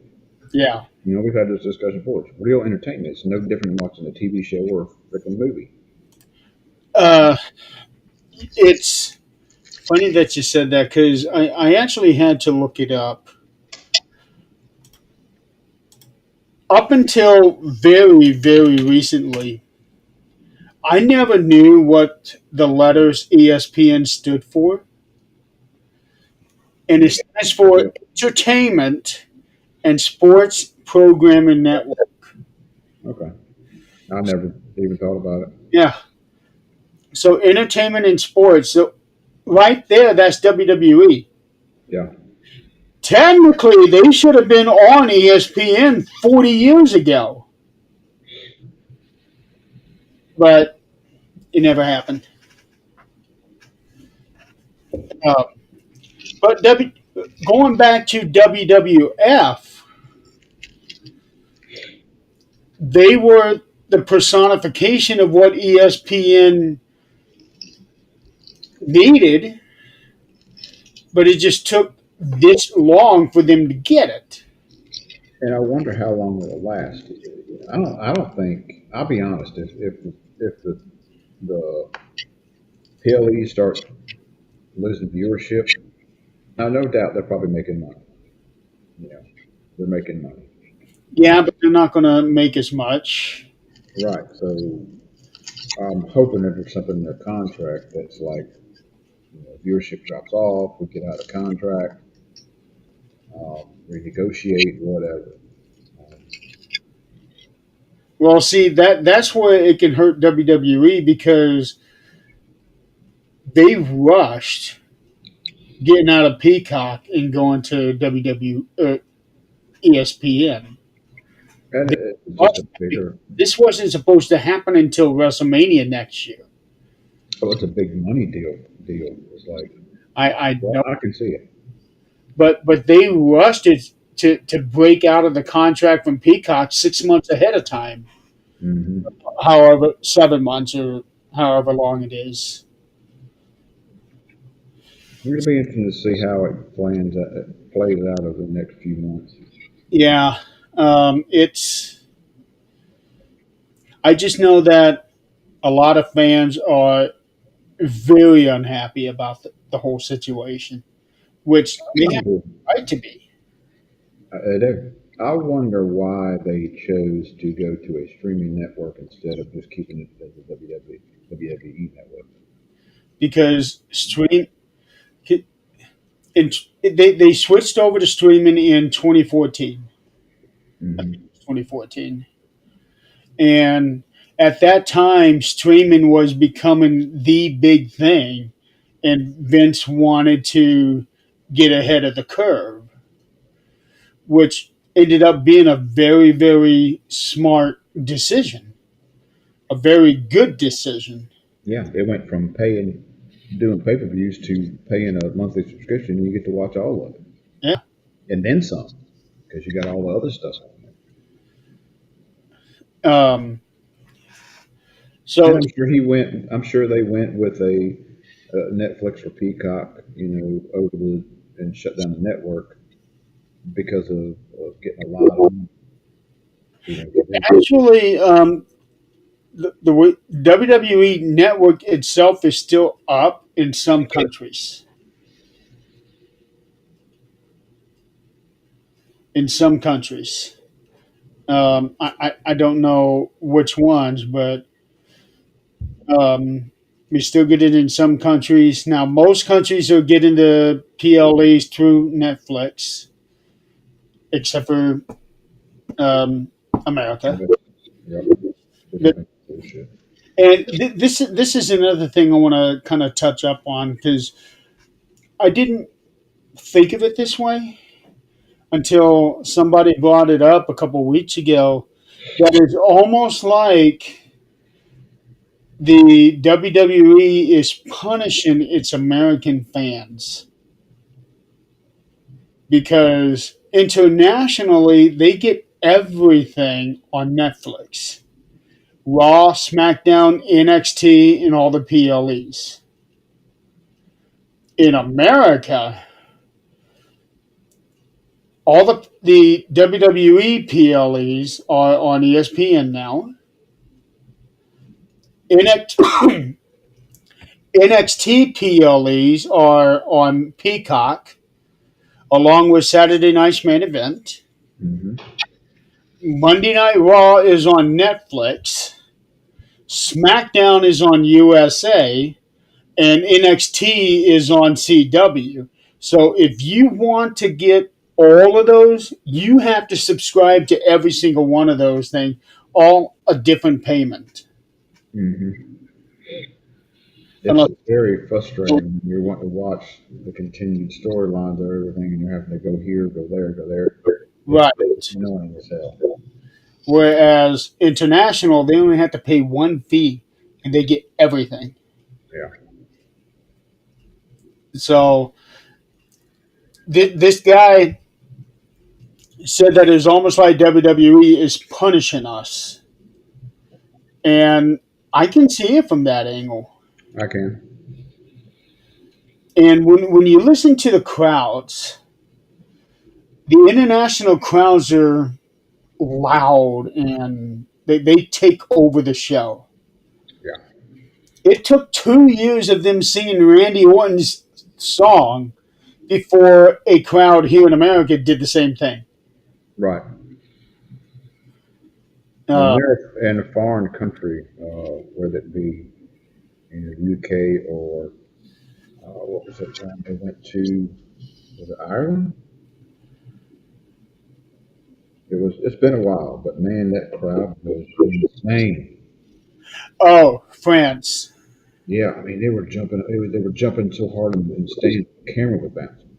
Yeah. We've had this discussion before. It's real entertainment. It's no different than watching a TV show or a freaking movie. Uh, it's funny that you said that because I actually had to look it up. Up until very, very recently, I never knew what the letters ESPN stood for, and it stands for Yeah. Entertainment and Sports Programming Network. Okay. I never even thought about it. Yeah. So entertainment and sports. So right there, that's WWE. Yeah. Technically, they should have been on ESPN 40 years ago, but it never happened. Uh, but going back to WWF, they were the personification of what ESPN needed, but it just took this long for them to get it. And I wonder how long it'll last. I don't think. I'll be honest. If the PLE start losing viewership, I no doubt they're probably making money. You know, they're making money. Yeah, but they're not going to make as much. Right. So I'm hoping that there's something in their contract that's like, viewership drops off, we get out of contract, renegotiate, whatever. Um, Well, see that's where it can hurt WWE because they rushed getting out of Peacock and going to ESPN. and They it's just rushed a bigger, This wasn't supposed to happen until WrestleMania next year. oh, it's a big money deal. It's like, I well, know, I can see it. but they rushed it to break out of the contract from Peacock 6 months ahead of time, Hmm. however 7 months or however long it is. It'll be interesting to see how it plays out over the next few months. Yeah, it's. I just know that a lot of fans are very unhappy about the whole situation, which I they have wonder, a right to be. I wonder why they chose to go to a streaming network instead of just keeping it as a WWE network. Because in, they switched over to streaming in 2014. I think Hmm. it was 2014, and at that time, streaming was becoming the big thing, and Vince wanted to get ahead of the curve, which ended up being a very, very smart decision, a very good decision. Yeah, they went from paying doing pay per views to paying a monthly subscription, and you get to watch all of it, Yeah. and then some, because you got all the other stuff on there. Um, And so I'm sure they went with a Netflix for Peacock, over the and shut down the network because of getting a lot of money. actually, the WWE network itself is still up in some countries. In some countries, I don't know which ones, but we still get it in some countries. Now, most countries are getting the PLEs through Netflix, except for um, America. Yep, which I But, think is bullshit. and this is another thing I want to kind of touch up on because I didn't think of it this way until somebody brought it up a couple weeks ago. That is almost like the WWE is punishing its American fans because internationally they get everything on Netflix. Raw, SmackDown, NXT, and all the PLEs. In America, all the WWE PLEs are on ESPN now. NXT PLEs are on Peacock, along with Saturday Night's Main Event. Hmm. Monday Night Raw is on Netflix. SmackDown is on USA, and NXT is on CW. So if you want to get all of those, you have to subscribe to every single one of those things, all a different payment. Hmm. It's Unless, very frustrating when you want to watch the continued storylines of everything, and you're having to go here, go there, go there. It's right. annoying as hell. Whereas international, they only have to pay one fee and they get everything. Yeah, So this guy said that it's almost like WWE is punishing us, and I can see it from that angle. I can. And when you listen to the crowds, the international crowds are loud and they take over the show. Yeah, It took 2 years of them singing Randy Orton's song before a crowd here in America did the same thing. right. When Uh, they're in a foreign country, whether it be in the UK or what was it? They went to was it Ireland? It was. It's been a while, but man, that crowd was insane. oh, France. Yeah, I mean they were jumping. They were jumping so hard and staying. The camera was bouncing.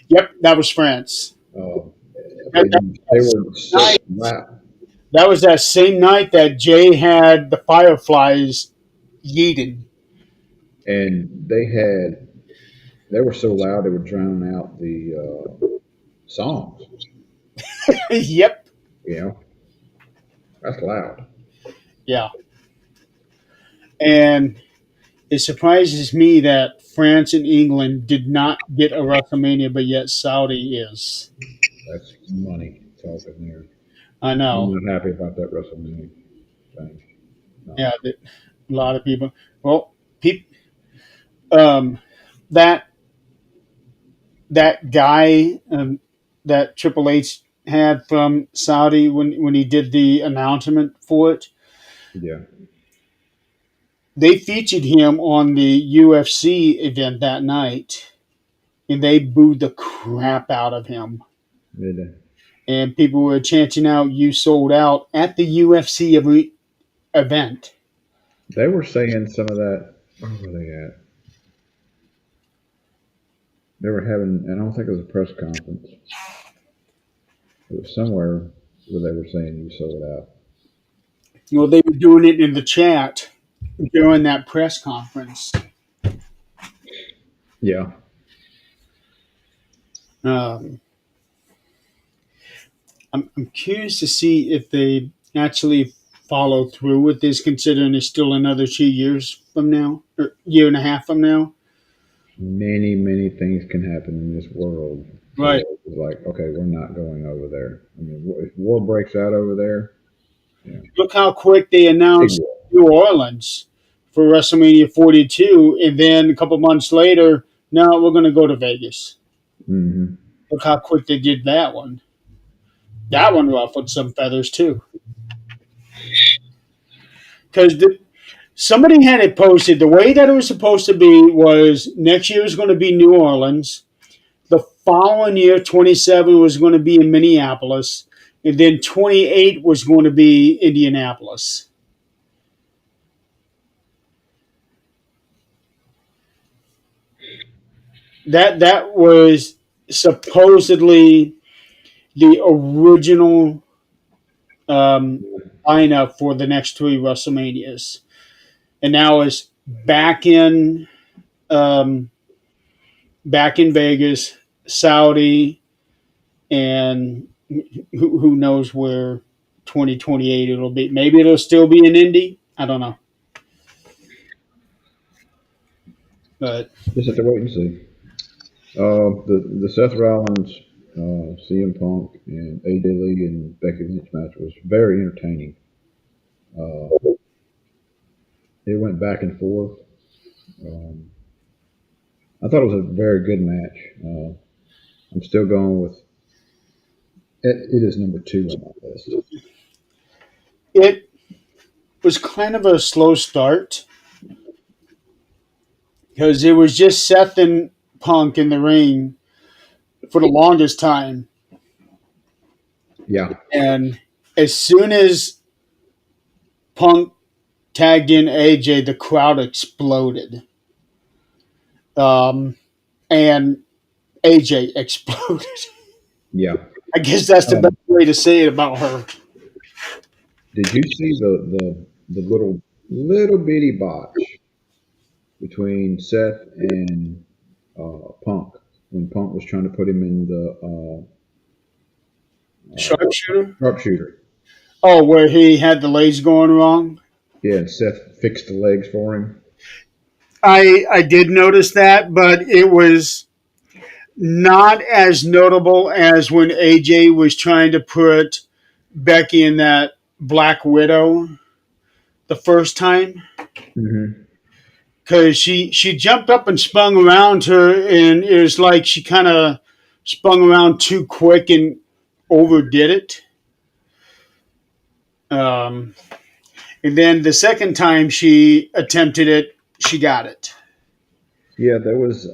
Yep, that was France. Uh, That, but that, they were so night, loud, that was that same night that Jay had the Fireflies yeeting. and they were so loud they were drowning out the songs. Yep. You know, that's loud. Yeah. And it surprises me that France and England did not get a WrestleMania, but yet Saudi is. That's money talking there. I I'm know. not happy about that WrestleMania thing. No. Yeah, a lot of people. Well, um, that that guy that Triple H had from Saudi when he did the announcement for it, Yeah, they featured him on the UFC event that night, and they booed the crap out of him. it, And people were chanting out "You sold out" at the UFC event. they were saying some of that. Where were they at? They were having, and I don't think it was a press conference. It was somewhere where they were saying you sold out. You know, they were doing it in the chat during that press conference. Yeah, Um, I'm curious to see if they actually follow through with this, considering it's still another 2 years from now, or year and a half from now. many things can happen in this world. So Right. it's like, okay, we're not going over there. I mean, if war breaks out over there, yeah, Look how quick they big announced war. New Orleans for WrestleMania 42, and then a couple months later, no, we're going to go to Vegas. Hmm. Look how quick they did that one. That one ruffled some feathers too, because somebody had it posted. The way that it was supposed to be was next year was going to be New Orleans. The following year, 27 was going to be in Minneapolis, and then 28 was going to be Indianapolis. That was supposedly the original um, lineup for the next three WrestleManias, and now it's um, back in Vegas, Saudi, and who knows where 2028 it'll be. Maybe it'll still be in Indy. I don't know, but Just have to wait and see. The Seth Rollins, CM Punk, and AJ Lee and Becky Lynch match was very entertaining. Uh, it went back and forth. Um, I thought it was a very good match. I'm still going with It is number two on my list. It was kind of a slow start because it was just Seth and Punk in the ring for the longest time. Yeah, And as soon as Punk tagged in AJ, the crowd exploded. Um, and AJ exploded. yeah. I guess that's the best Um, way to say it about her. did you see the little bitty botch between Seth and Punk when Punk was trying to put him in the Sharpshooter? sharpshooter? Oh, where he had the legs going wrong? Yeah, and Seth fixed the legs for him. I did notice that, but it was not as notable as when AJ was trying to put Becky in that Black Widow the first time. Hmm. Because she jumped up and spun around her, and it was like she kind of spun around too quick and overdid it. Um, and then the second time she attempted it, she got it. Yeah, there was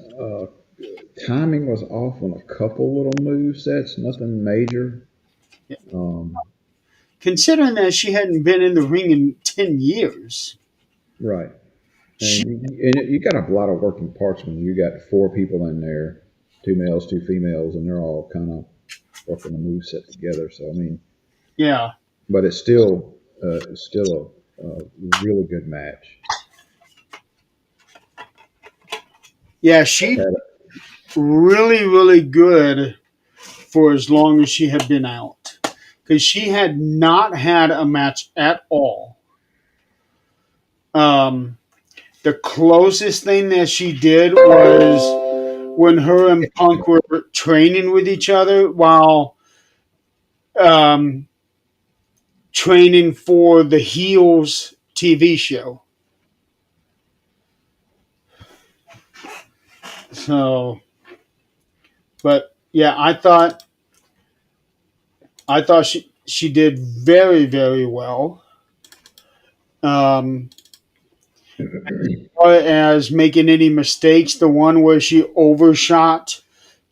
timing was off on a couple little move sets, nothing major. Um, Considering that she hadn't been in the ring in 10 years. right, She, and you got a lot of working parts when you got four people in there, two males, two females, and they're all kind of working the move set together. So I mean, yeah. but it's still a really good match. Yeah, she Had really, really good for as long as she had been out. Because she had not had a match at all. Um, the closest thing that she did was when her and Punk were training with each other while um, training for the Heels TV show. So, but yeah, I thought she did very, very well. Um, as making any mistakes, the one where she overshot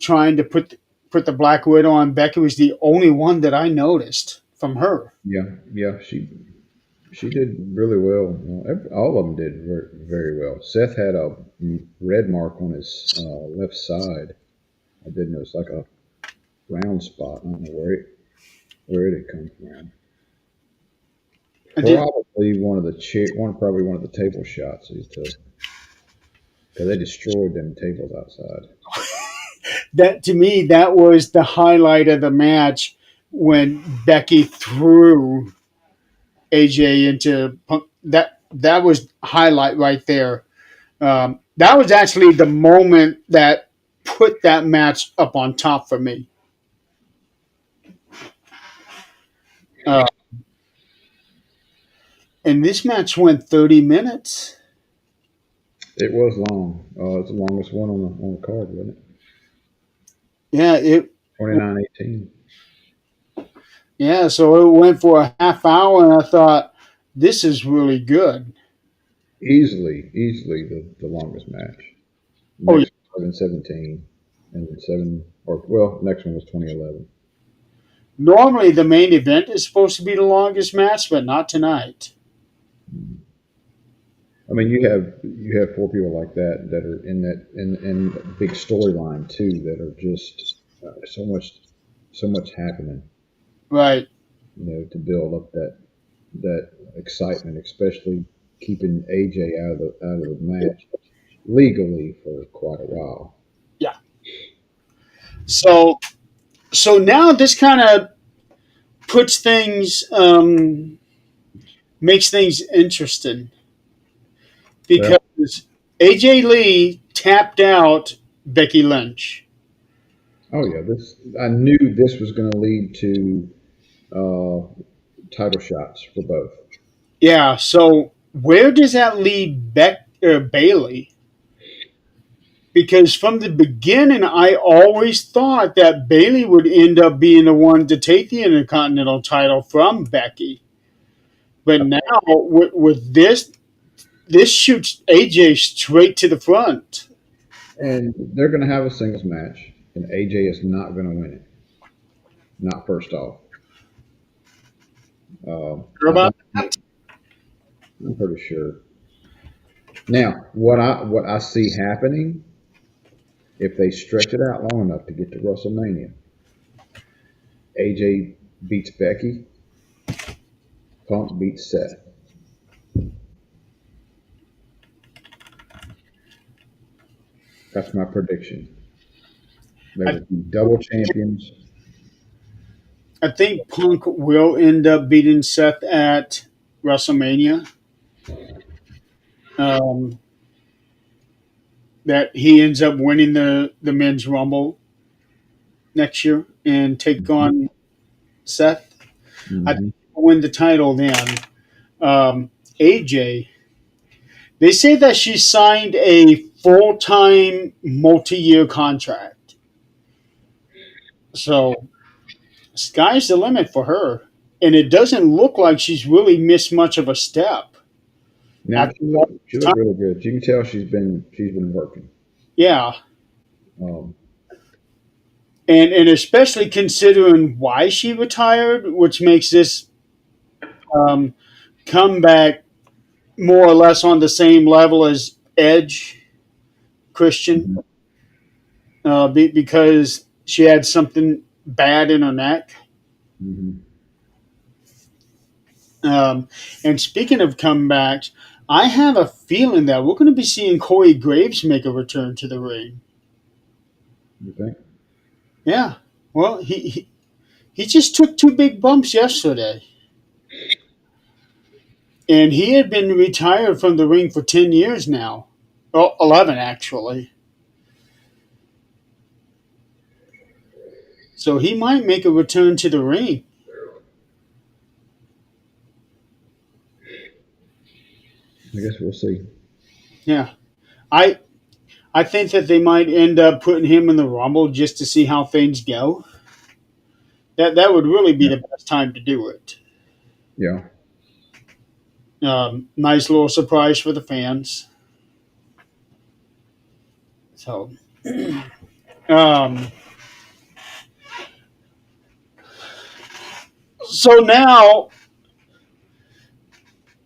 trying to put the Black Widow on Becky was the only one that I noticed from her. yeah, yeah, she did really well. All of them did very well. Seth had a red mark on his left side. I did notice like a round spot. I don't know where it had come from. I did Probably probably one of the table shots he took because they destroyed them tables outside. that to me that was the highlight of the match when Becky threw AJ into Punk. That was highlight right there. That was actually the moment that put that match up on top for me. Uh, and this match went 30 minutes. It was long. It's the longest one on the card, wasn't it? Yeah, it 29:18. yeah, so it went for a half hour and I thought this is really good. Easily the longest match. Oh yeah. Next one was 17, and then seven or well, next one was 2011. Normally the main event is supposed to be the longest match, but not tonight. I mean, you have four people like that are in that in a big storyline too that are just so much happening, Right. to build up that excitement, especially keeping AJ out of the match legally for quite a while. Yeah. So so now this kind of puts things makes things interesting Well, because AJ Lee tapped out Becky Lynch. oh yeah, this I knew this was going to lead to uh, title shots for both. Yeah, so where does that leave Bailey? because from the beginning, I always thought that Bailey would end up being the one to take the Intercontinental title from Becky. But now with this shoots AJ straight to the front. And they're going to have a singles match, and AJ is not going to win it. Not first off. Sure I about don't. that? I'm pretty sure. Now, what I see happening if they stretch it out long enough to get to WrestleMania, AJ beats Becky, Punk beats Seth. That's my prediction. They I, will be double champions. I think Punk will end up beating Seth at WrestleMania. Um, that he ends up winning the men's rumble next year and take on Seth. I think Mm-hmm. he'll win the title then. AJ, they say that she signed a full time multi year contract. So sky's the limit for her. And it doesn't look like she's really missed much of a step Now after all she this looked time. really good. You can tell she's been working. Yeah. Um, And especially considering why she retired, which makes this um, comeback more or less on the same level as Edge Christian, mhm, because she had something bad in her neck. mhm. Um, and speaking of comebacks, I have a feeling that we're going to be seeing Corey Graves make a return to the ring. You think? Yeah. Well, he just took two big bumps yesterday. And he had been retired from the ring for 10 years now. Well, 11, actually. So he might make a return to the ring. I guess we'll see. Yeah. I I think that they might end up putting him in the Rumble just to see how things go. That would really be Yeah. the best time to do it. Yeah. Nice little surprise for the fans. So, um, so now,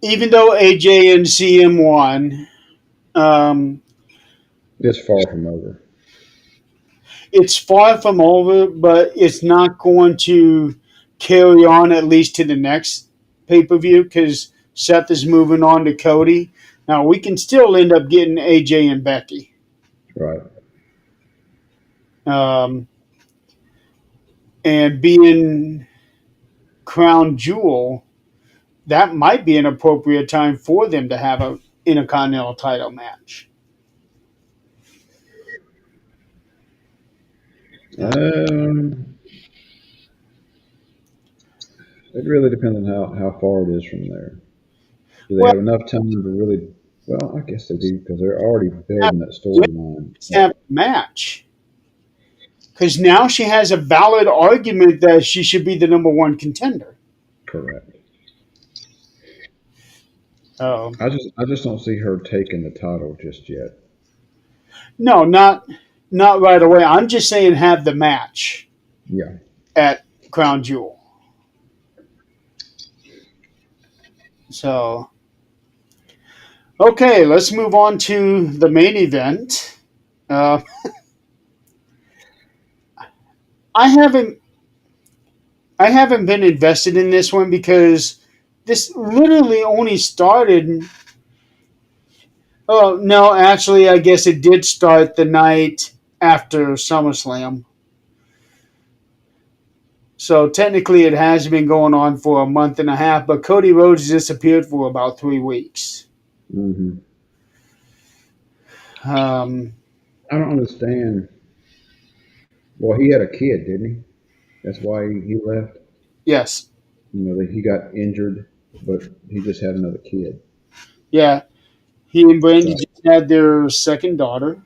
even though AJ and CM won, um, It's far from over. it's far from over, but it's not going to carry on at least to the next pay per view because Seth is moving on to Cody. Now we can still end up getting AJ and Becky. Right. Um, and being Crown Jewel, that might be an appropriate time for them to have a Intercontinental title match. Uh, Um, it really depends on how far it is from there. Do they well, have enough time to really? Well, I guess they do because they're already building that storyline just up. have a match because now she has a valid argument that she should be the number one contender. Correct. Um, I just don't see her taking the title just yet. no, not right away. I'm just saying have the match Yeah. at Crown Jewel. So okay, let's move on to the main event. Uh, I haven't I haven't been invested in this one because this literally only started. Oh no, actually, I guess it did start the night after SummerSlam. So technically, it has been going on for a month and a half, but Cody Rhodes disappeared for about 3 weeks. Hmm. Um, I don't understand. Well, he had a kid, didn't he? That's why he left. yes, That he got injured, but he just had another kid. yeah, he and Brandy So, just had their second daughter.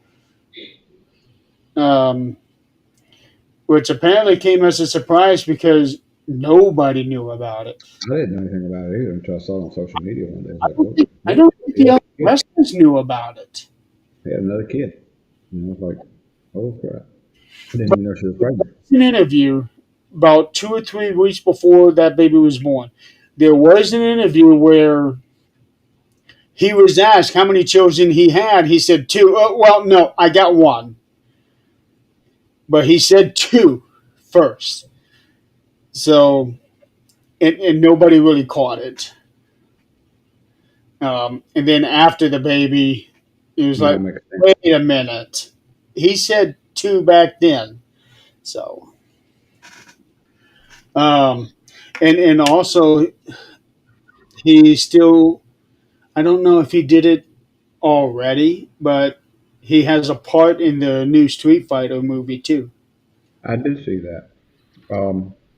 which apparently came as a surprise because nobody knew about it. I didn't know anything about it either until I saw it on social media one day. I was I like, don't oh, think, I look, don't think he the had other a kid. wrestlers knew about it. He had another kid. You know, it's like, oh crap. I didn't But even know she was there pregnant. was an interview about 2 or 3 weeks before that baby was born. There was an interview where he was asked how many children he had. He said two. Well, no, I got one. But he said two first. So, and nobody really caught it. And then after the baby, he was Now like, it makes sense. wait a minute. He said two back then. So, um, and also, he still, I don't know if he did it already, but he has a part in the new Street Fighter movie too. I did see that.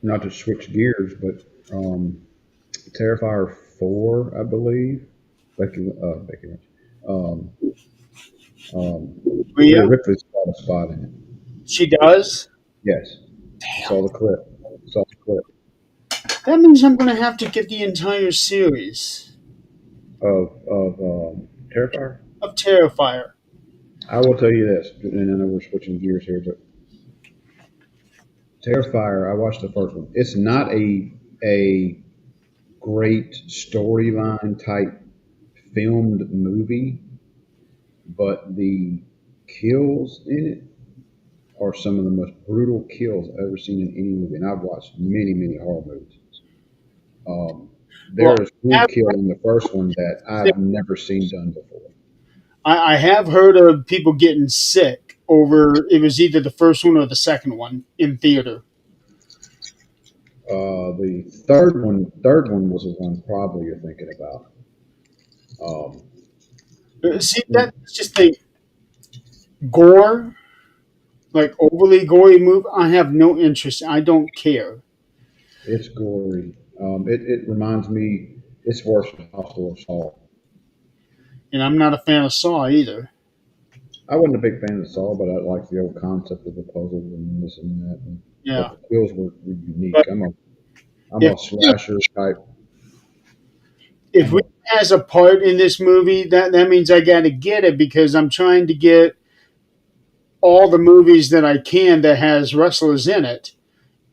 Not to switch gears, but Terrifier 4, I believe. Becky Lynch. Um, Rhea Rhea, Ripley's got a spot in it. she does. Yes. Saw the clip. Saw the clip That means I'm going to have to get the entire series of Terrifier. of Terrifier. I will tell you this, and I know we're switching gears here, but Terrifier, I watched the first one. It's not a great storyline type filmed movie, but the kills in it are some of the most brutal kills I've ever seen in any movie. And I've watched many, many horror movies. Um, Well, there is one kill in the first one that I've never seen done before. I have heard of people getting sick over it was either the first one or the second one in theater. The third one was the one probably you're thinking about. Um, See, that's just the gore, like overly gory move. I have no interest. I don't care. it's gory. It reminds me. It's worse than Hostile Assault. And I'm not a fan of Saw either. I wasn't a big fan of Saw, but I liked the old concept of the puzzles and this and that. But Yeah. the kills were unique. But I'm if a slasher type. if I'm we a has a part in this movie, that means I got to get it because I'm trying to get all the movies that I can that has wrestlers in it.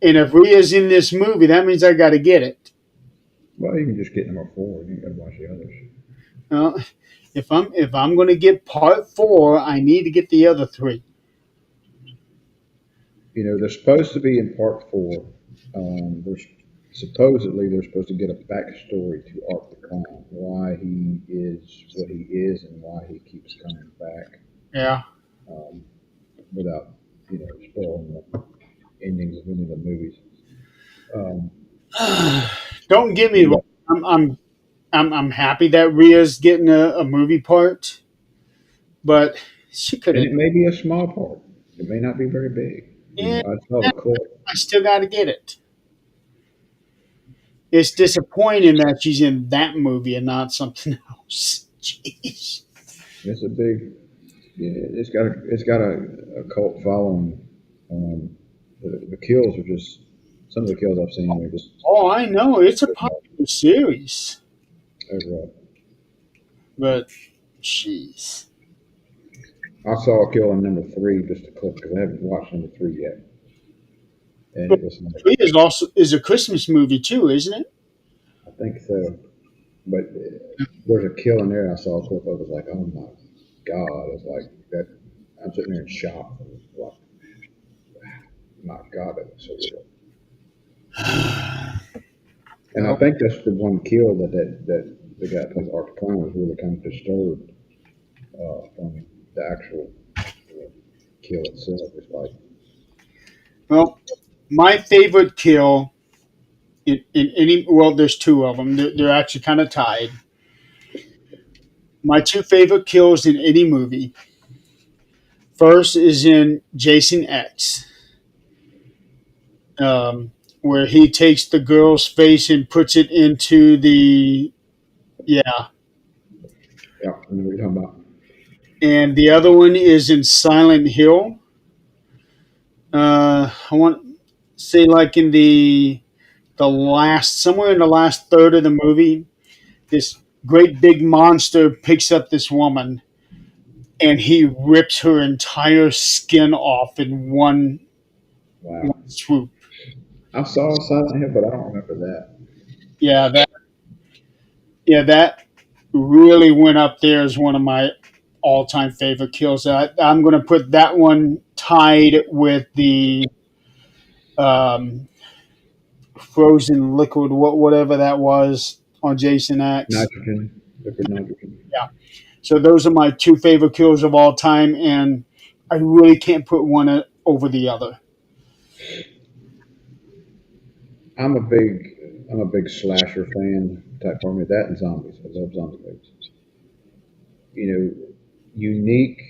And if Rhea's in this movie, that means I got to get it. well. You can just get number four. You got to watch the others. Uh, if I'm going to get part four, I need to get the other three. You know, they're supposed to be in part four. There's supposedly they're supposed to get a backstory to Art the Clown, why he is what he is, and why he keeps coming back. Yeah. Um, without spoiling the endings of any of the movies. Um, Don't get me wrong. yeah, I'm happy that Rhea's getting a movie part, but she could and have. it may be a small part. It may not be very big. Yeah, I saw the clip. I still got to get it. It's disappointing that she's in that movie and not something else. Jeez. It's a big. Yeah, it's got a cult following. Um, the kills are just some of the kills I've seen are just Oh, I know it's a popular series, over. but jeez. I saw a kill in number three just a clip because I haven't watched number three yet, and But it was like, Rhea is also is a Christmas movie too, isn't it? I think so. But there's a kill in there. And I saw a clip of it. Was like, oh my god! It's like that. I'm sitting there in shock. Like, my god, that was so real. And I Well, think that's the one kill that the guy that plays Art the Clown was really kind of disturbed from the actual kill itself. It's like, well, my favorite kill in any well, there's two of them. They're actually kind of tied. My two favorite kills in any movie. First is in Jason X, um, where he takes the girl's face and puts it into the yeah, yeah, I know what you're talking about. and the other one is in Silent Hill, I want to say like in the last somewhere in the last third of the movie, this great big monster picks up this woman and he rips her entire skin off in one Wow. swoop. I saw Silent Hill, but I don't remember that. Yeah, that really went up there as one of my all-time favorite kills. I'm going to put that one tied with the um, frozen liquid, whatever that was on Jason X. Nitrogen, liquid nitrogen. Yeah. So those are my two favorite kills of all time, and I really can't put one over the other. I'm a big slasher fan type for me. That and zombies. I love zombie movies. You know, unique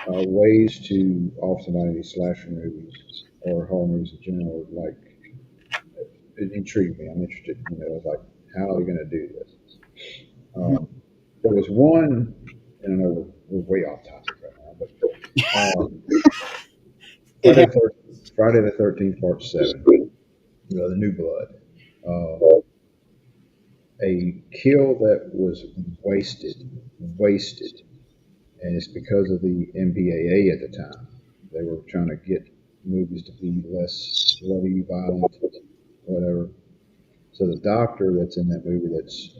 ways to off somebody these slasher movies or horror movies in general. Like it intrigued me. I'm interested. You know, I was like, how are we going to do this? Um, there was one, and I know we're way off topic right now, but It Friday has, the Friday the 13th Part 7, the New Blood. Uh, a kill that was wasted, and it's because of the MPAA at the time. They were trying to get movies to be less bloody, violent, whatever. So the doctor that's in that movie that's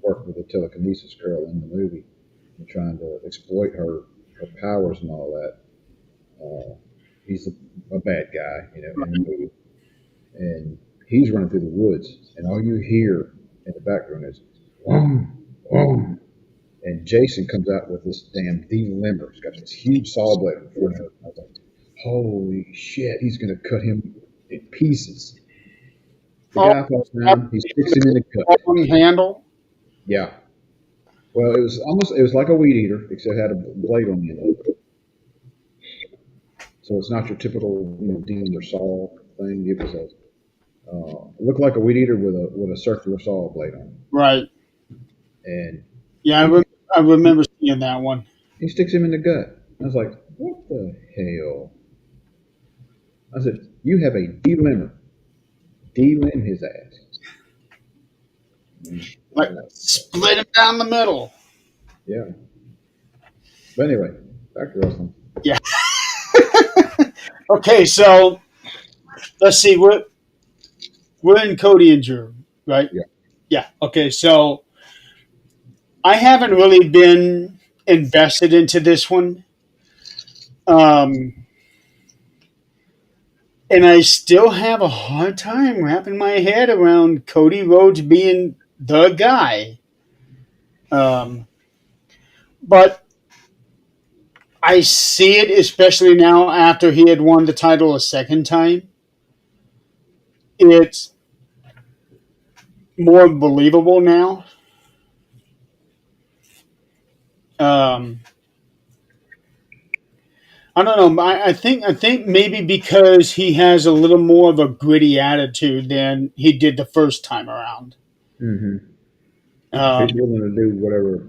working with the telekinesis girl in the movie and trying to exploit her powers and all that. He's a bad guy, you know, in the movie, and he's running through the woods, and all you hear in the background is "whom, whom," and Jason comes out with this damn demon limber. He's got this huge saw blade in front of him. I was like, "Holy shit! He's gonna cut him in pieces." The oh, guy falls down. He sticks him in the gut. long handle. Yeah. Well, it was like a weed eater, except it had a blade on the end of it. So it's not your typical, you know, demon or saw thing. It looked like a weed eater with a circular saw blade on it, Right. and Yeah, he I remember seeing that one. he sticks him in the gut. I was like, what the hell? I said, you have a delimber. Delim his ass. And Like, I'm like, split him down the middle. yeah. But anyway, back to wrestling. Yeah. Okay, so let's see. We're in Cody and Drew, right? Yeah. Yeah. Okay, so I haven't really been invested into this one. Um, and I still have a hard time wrapping my head around Cody Rhodes being the guy. Um, but I see it, especially now after he had won the title a second time. It's more believable now. Um, I don't know. I think maybe because he has a little more of a gritty attitude than he did the first time around. Mm-hmm. Um, He's willing to do whatever,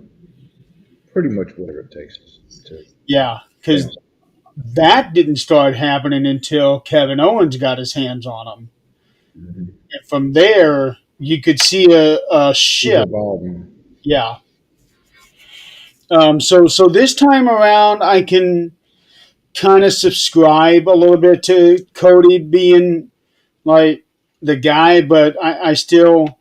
pretty much whatever it takes to yeah, stay because on. that didn't start happening until Kevin Owens got his hands on him, Mm-hmm. and from there you could see a He's shift. evolving. Yeah. So this time around, I can kind of subscribe a little bit to Cody being like the guy, but I still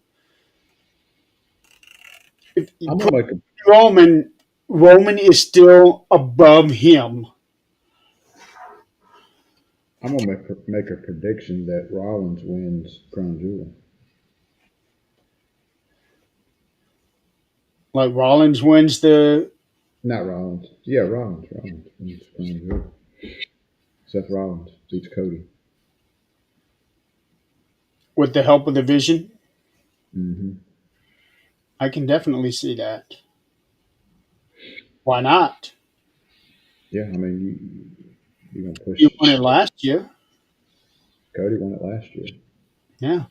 if you I'm put gonna make a Roman is still above him. I'm gonna make a prediction that Rollins wins Crown Jewel. Like Rollins wins the Not Rollins. Yeah, Rollins. Rollins wins Crown Jewel. Seth Rollins beats Cody. with the help of the Vision. Mm-hmm. I can definitely see that. Why not? Yeah, I mean, you're gonna You push. won it last year. Cody won it last year, Yeah.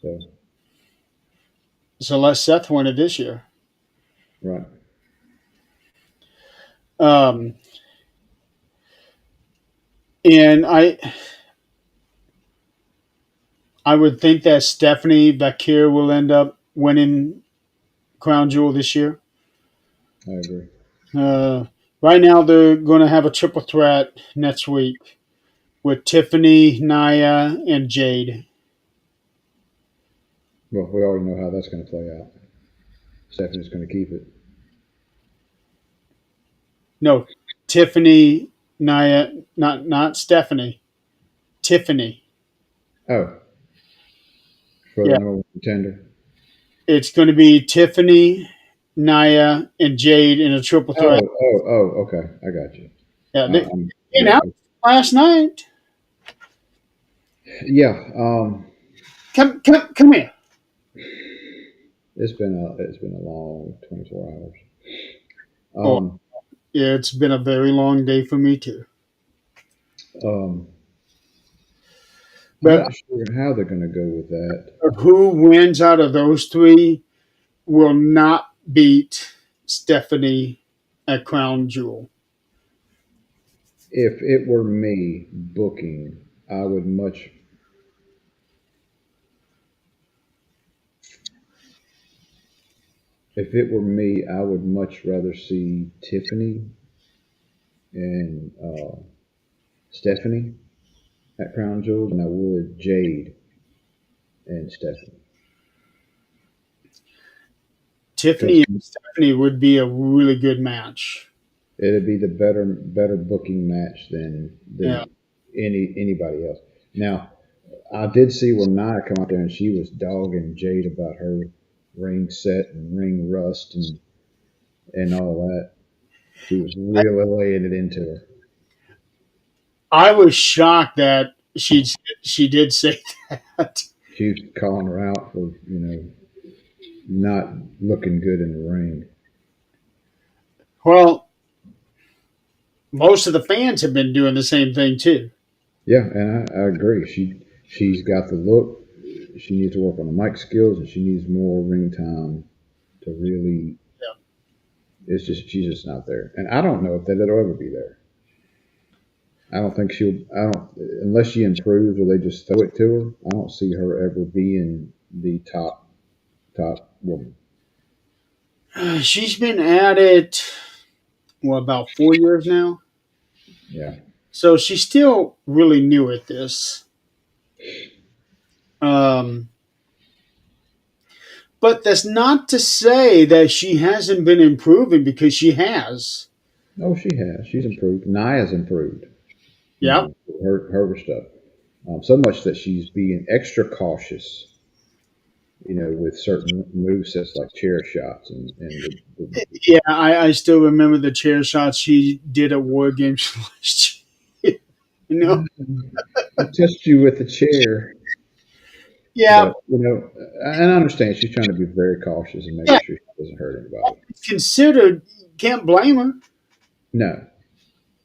so So let Seth win it this year. right. Um, And I would think that Stephanie Bakir will end up winning Crown Jewel this year. I agree. Uh, right now, they're going to have a triple threat next week with Tiffany, Naya, and Jade. Well, we already know how that's going to play out. Stephanie's going to keep it. No, Tiffany, Naya, not Stephanie. Tiffany. Oh, for the Yeah, number one contender. it's going to be Tiffany, Naya, and Jade in a triple threat. Okay. I got you. Yeah, they Yeah, announced last night. yeah. Come here. It's been a long 24 hours. Oh, Um, yeah, it's been a very long day for me too. um, I'm But not sure how they're going to go with that. who wins out of those three will not beat Stephanie at Crown Jewel. If it were me booking, I would much. If it were me, I would much rather see Tiffany and Stephanie at Crown Jewel than I would Jade and Stephanie. Because Tiffany and Stephanie would be a really good match. it'd be the better booking match than Yeah. anybody else. Now, I did see where Nia come out there and she was dogging Jade about her ring set and ring rust and all that. She was really laying it into her. I was shocked that she did say that. She was calling her out for not looking good in the ring. Well, most of the fans have been doing the same thing too. Yeah, and I agree. She's got the look. She needs to work on the mic skills and she needs more ring time to really. It's just she's just not there, and I don't know if that'll ever be there. I don't think she'll. I don't unless she improves or they just throw it to her. I don't see her ever being the top woman. She's been at it, well, about 4 years now. Yeah. So she's still really new at this. Um, but that's not to say that she hasn't been improving because she has. Oh, she has. She's improved. Naya's improved. Yeah. Her stuff. So much that she's being extra cautious. With certain move sets like chair shots and Yeah, I still remember the chair shots she did at War Games last year. You know? I touched you with the chair. Yeah, But and I understand she's trying to be very cautious and yeah. making sure she doesn't hurt anybody. Considered, can't blame her. No.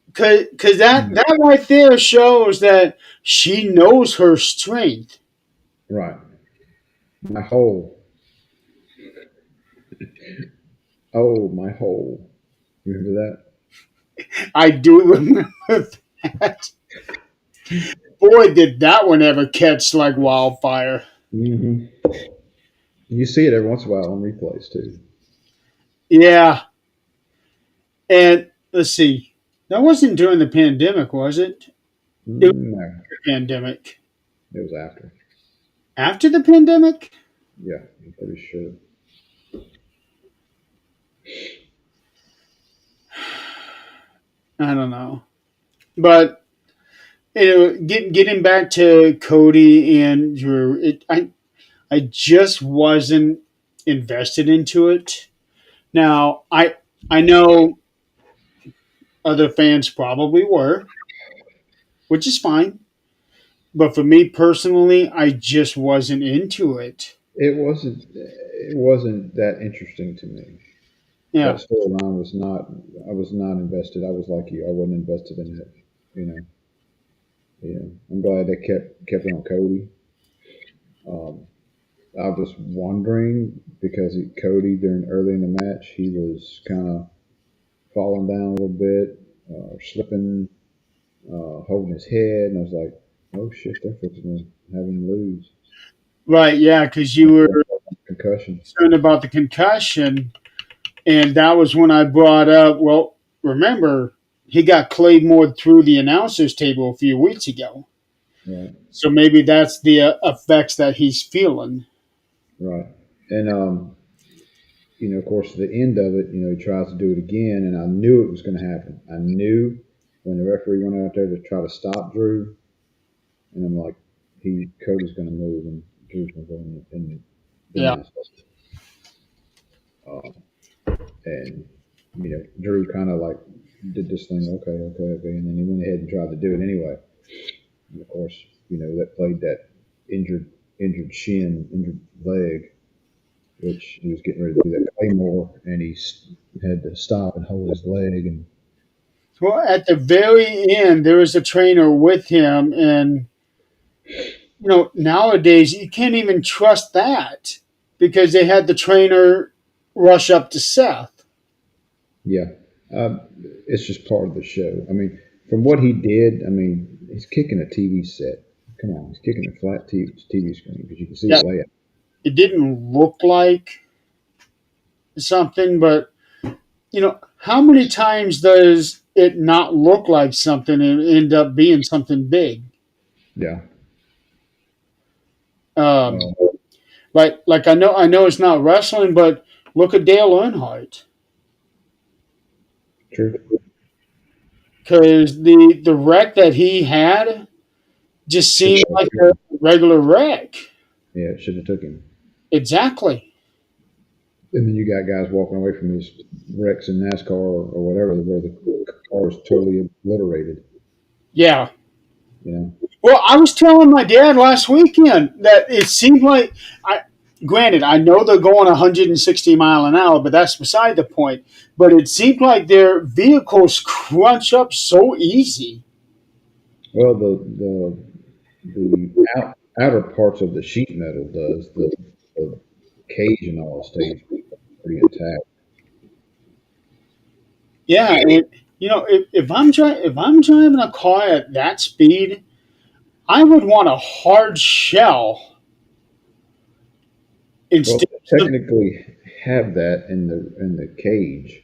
Because that right there shows that she knows her strength. Right. My whole. Oh, my whole. You remember that? I do remember that. Boy, did that one ever catch like wildfire. Hmm. You see it every once in a while on replays too. Yeah. And let's see. That wasn't during the pandemic, was it? It was No, the pandemic. it was after. After the pandemic? Yeah, I'm pretty sure. I don't know. But getting back to Cody and Drew, I just wasn't invested into it. Now I know other fans probably were, which is fine. But for me personally, I just wasn't into it. It wasn't. It wasn't that interesting to me. That Yeah. storyline was not. I was not invested. I was like you. I wasn't invested in it. You know. I'm glad they kept it on Cody. Um, I was wondering because Cody during early in the match he was kind of falling down a little bit, slipping. holding his head, and I was like, "Oh shit, they're fixing to have him lose." Right, yeah, because you were Concussion. concerned about the concussion, and that was when I brought up. Well, remember he got claymored through the announcers table a few weeks ago, Right, so maybe that's the effects that he's feeling. right. And of course, the end of it, he tries to do it again, and I knew it was going to happen. I knew when the referee went out there to try to stop Drew, and I'm like, Cody's going to move, and Drew's going to go in, and then Yeah. that's and Drew kind of like did this thing, okay, okay, okay, and then he went ahead and tried to do it anyway. And of course, that played that injured shin, injured leg, which he was getting ready to do that claymore, and had to stop and hold his leg, and Well, at the very end, there was a trainer with him, and nowadays you can't even trust that because they had the trainer rush up to Seth. yeah, um, it's just part of the show. I mean, from what he did, I mean, he's kicking a TV set. Come on, he's kicking a flat TV screen because you can see Yeah, the layout. it didn't look like something, but how many times does it not look like something and end up being something big? Yeah, Um, uh, like I know it's not wrestling, but look at Dale Earnhardt true. because the wreck that he had just Should seemed have like took a him. regular wreck. Yeah, it should have took him. Exactly. And then you got guys walking away from these wrecks in NASCAR or whatever, where the car is totally obliterated. Yeah. You know, Well, I was telling my dad last weekend that it seemed like I. Granted, I know they're going 160 miles an hour, but that's beside the point. But it seemed like their vehicles crunch up so easy. well, the outer parts of the sheet metal does the cage and all stays pretty intact. Yeah, and if I'm driving a car at that speed, I would want a hard shell Well, instead they of. technically have that in the cage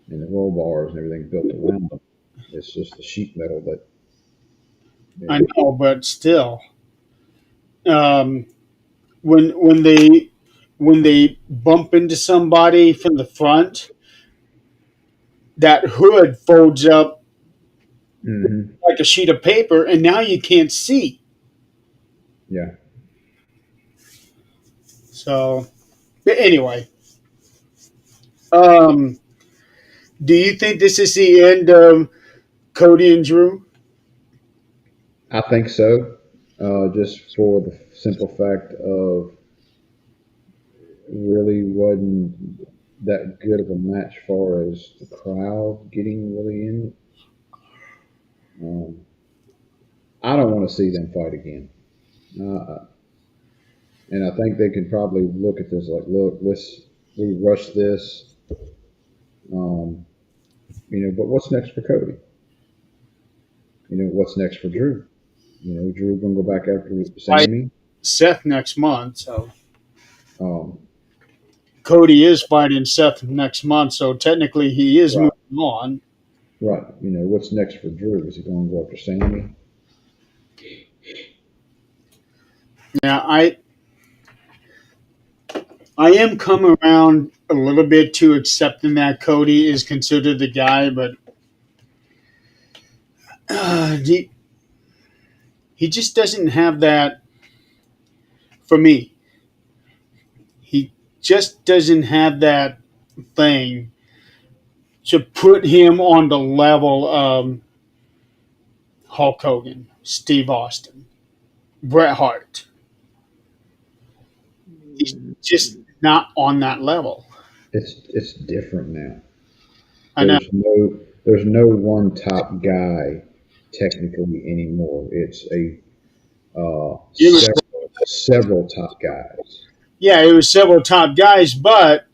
and the roll bars and everything built around them. It's just the sheet metal that you I know. know, but still, um, when they bump into somebody from the front, that hood folds up Hmm. like a sheet of paper, and now you can't see. Yeah, So, but anyway, um, do you think this is the end of Cody and Drew? I think so. Just for the simple fact of really wasn't that good of a match far as the crowd getting really in it. I don't want to see them fight again. Uh, and I think they can probably look at this like, look, we rushed this. Um, but what's next for Cody? What's next for Drew? Drew gonna go back after Fight Sammy. Seth next month. So Um, Cody is fighting Seth next month. So technically, he is right, moving on. right. What's next for Drew? Is he going to go after Sammy? Now, I am coming around a little bit to accepting that Cody is considered the guy, but he just doesn't have that for me. He just doesn't have that thing to put him on the level of Hulk Hogan, Steve Austin, Bret Hart. He's just not on that level. It's different now. I know. There's no one top guy technically anymore. It's a It was, several top guys. yeah, it was several top guys, but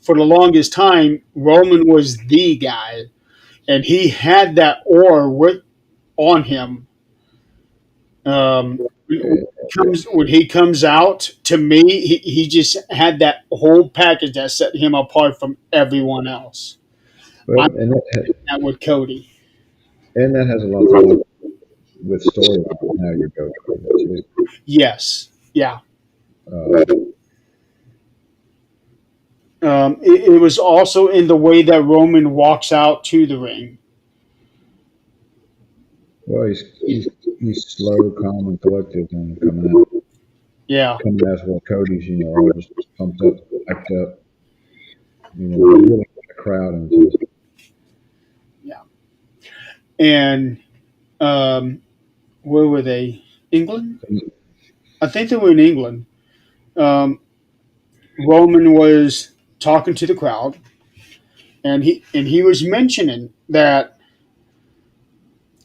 for the longest time, Roman was the guy, and he had that aura on him. When Uh, when he comes out, to me, he just had that whole package that set him apart from everyone else. Well, I'm that with Cody. that has a lot to do with storyline and how you go through it too. Yes, yeah. Uh, It was also in the way that Roman walks out to the ring. well, he's slow, calm, and collected, and Yeah, coming out as well. Cody's, all just pumped up, hyped up. He really got the crowd into it. yeah. And where were they? England? I think they were in England. Um, Roman was talking to the crowd, and he was mentioning that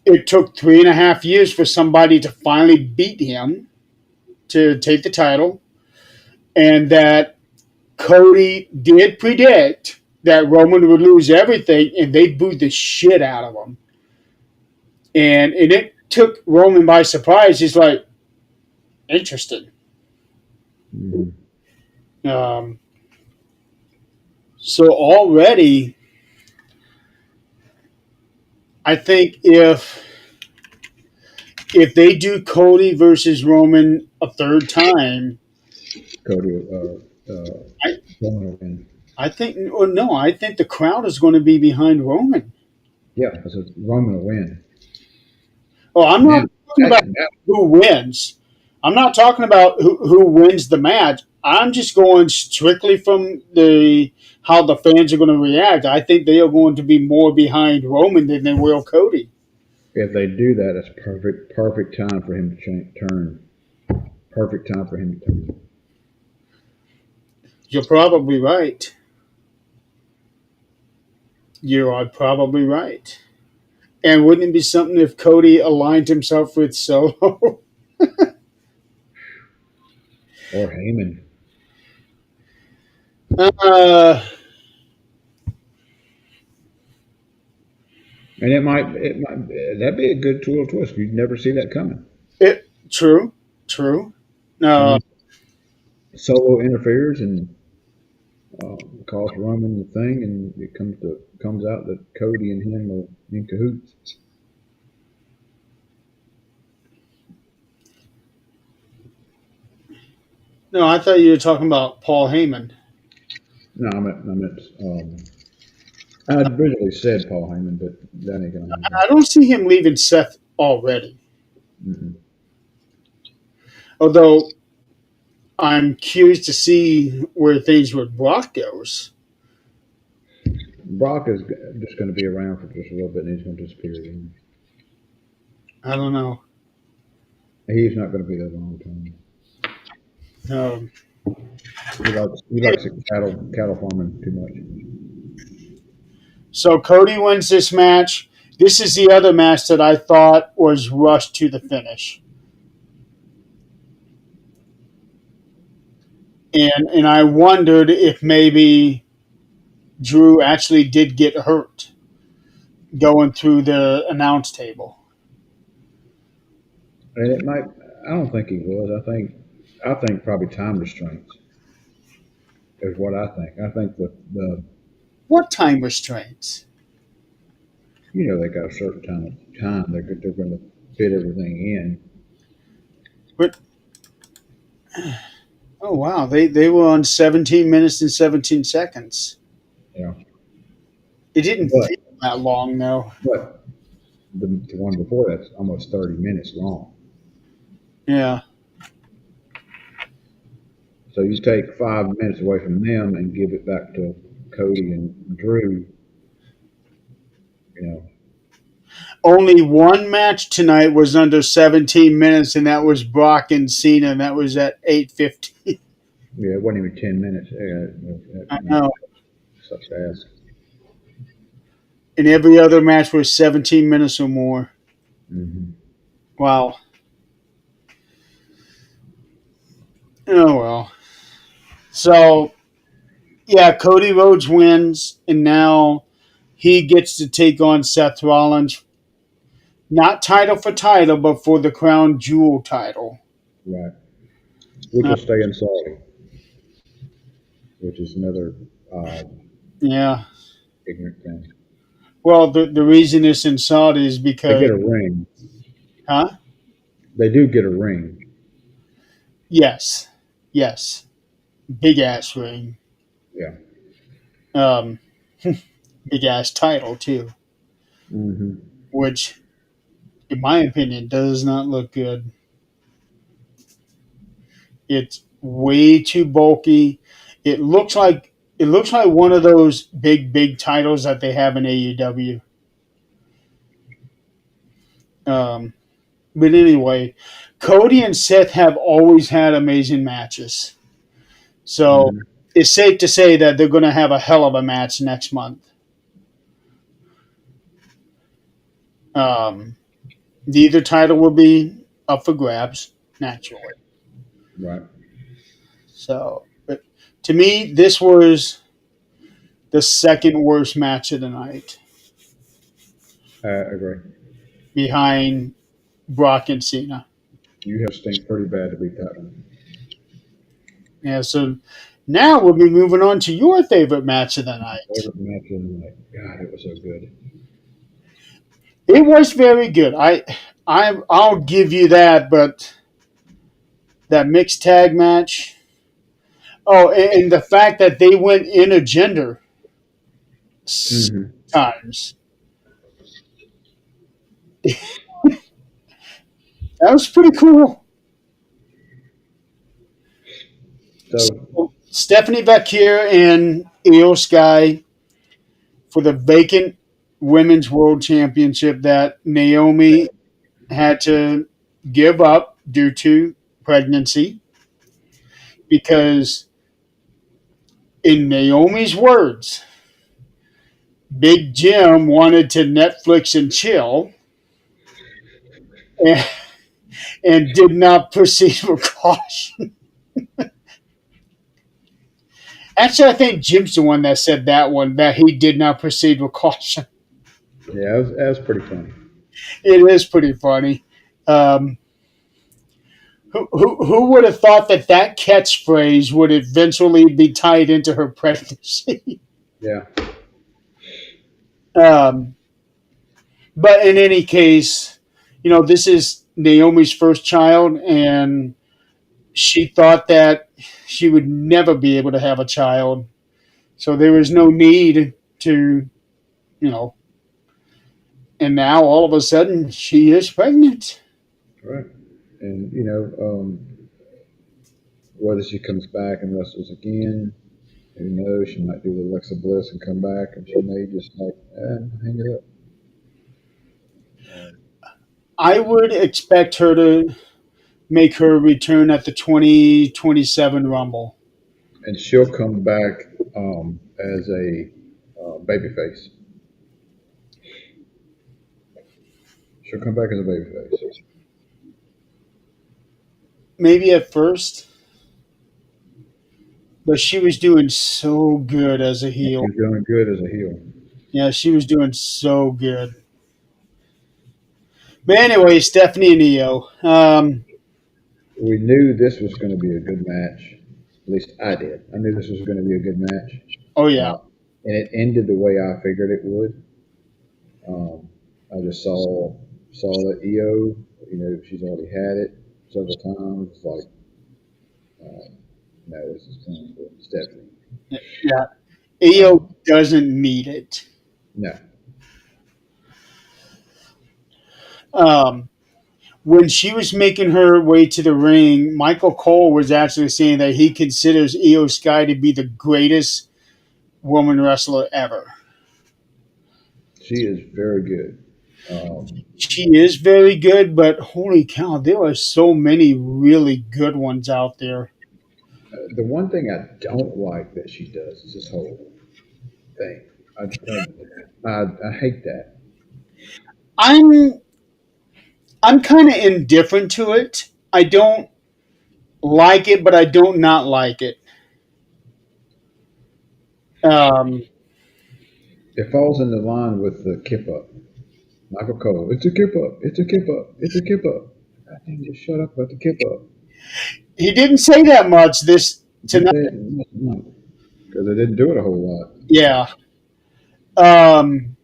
it took 3.5 years for somebody to finally beat him to take the title, and that Cody did predict that Roman would lose everything, and they booed the shit out of him. And it took Roman by surprise. He's like, interesting. Hmm. Um, so already, I think if they do Cody versus Roman a third time, Cody, I Roman will win. I think or no, I think the crowd is going to be behind Roman. Yeah, I said Roman will win. Oh, I'm Now, not talking about now, who wins. I'm not talking about who wins the match. I'm just going strictly from the how the fans are going to react. I think they are going to be more behind Roman than they will Cody. if they do that, it's perfect time for him to turn. Perfect time for him to turn. You're probably right. You are probably right. And wouldn't it be something if Cody aligned himself with Solo? Or Heyman. uh, And it might that'd be a good little twist. You'd never see that coming. true, true. I Uh, mean, Solo interferes and calls Roman the thing, and it comes out that Cody and him are in cahoots. no, I thought you were talking about Paul Heyman. No, I originally said Paul Heyman, but that ain't gonna happen. I don't see him leaving Seth already. Mm-mm. Although I'm curious to see where things with Brock goes. Brock is just going to be around for just a little bit, and he's going to disappear again. I don't know. He's not going to be there long term. Um, He likes cattle farming too much. so Cody wins this match. This is the other match that I thought was rushed to the finish. And I wondered if maybe Drew actually did get hurt going through the announce table. And it might. I don't think he was. I think probably time restraints is what I think. I think the What time restraints? they got a certain time they're going to fit everything in. But oh wow, they were on 17 minutes and 17 seconds. You know, It didn't but feel that long though. but the one before that's almost 30 minutes long. Yeah. So you take 5 minutes away from them and give it back to Cody and Drew. You know, Only one match tonight was under 17 minutes, and that was Brock and Cena, and that was at 8:50. yeah, it wasn't even 10 minutes. I know. Sucks to ask. And every other match was 17 minutes or more. Hmm. Wow. Oh well. So yeah, Cody Rhodes wins, and now he gets to take on Seth Rollins. not title for title, but for the crown jewel title. Right. Which Uh, will stay in Saudi, which is another uh, yeah. ignorant thing. Well, the reason it's in Saudi is They because, get a ring. huh? They do get a ring. Yes, yes, big ass ring, Yeah. um, big ass title too, Hmm. which, in my opinion, does not look good. It's way too bulky. It looks like one of those big titles that they have in AEW. Um, but anyway, Cody and Seth have always had amazing matches. So Hmm. it's safe to say that they're going to have a hell of a match next month. Um, Neither title will be up for grabs, naturally. Right. So, but to me, this was the second worst match of the night, I agree. behind Brock and Cena. You have stink pretty bad to beat that one. Yeah, so now we'll be moving on to your favorite match of the night. Favorite match of the night. God, it was so good. It was very good. I'll give you that, but that mixed tag match. Oh, and the fact that they went intergender Hmm. times. That was pretty cool. So, So, Stephanie Bakir and Io Sky for the vacant women's world championship that Naomi had to give up due to pregnancy because, in Naomi's words, Big Jim wanted to Netflix and chill and, and did not proceed with caution. Actually, I think Jim's the one that said that one, that he did not proceed with caution. yeah, it was pretty funny. It is pretty funny. Um, who would have thought that that catchphrase would eventually be tied into her pregnancy? Yeah. um, but in any case, this is Naomi's first child, and she thought that she would never be able to have a child. So there was no need to, you know, and now all of a sudden she is pregnant. Right. And, whether she comes back and wrestles again, who knows? She might do the Alexa Bliss and come back, and she may just like, hang it up. Um, I would expect her to make her return at the 2027 Rumble. and she'll come back as a babyface. She'll come back as a babyface. Maybe at first, but she was doing so good as a heel. She's doing good as a heel. Yeah, she was doing so good. But anyway, Stephanie and Io. We knew this was going to be a good match. At least I did. I knew this was going to be a good match, Oh yeah, uh, and it ended the way I figured it would. I just saw that EO. She's already had it several times. It's like, no, this is going for Stephanie. yeah. Io Um, doesn't need it. no, Um, when she was making her way to the ring, Michael Cole was actually saying that he considers Io Sky to be the greatest woman wrestler ever. she is very good. Um, She is very good, but holy cow, there are so many really good ones out there. the one thing I don't like that she does is this whole thing. I hate that. I'm I'm kind of indifferent to it. I don't like it, but I don't not like it. Um, It falls into line with the kip up. Michael Cole. It's a kip up. It's a kip up. It's a kip up. God dang, just shut up about the kip up. He didn't say that much this Didn't tonight. say it because they didn't do it a whole lot. Yeah. Um,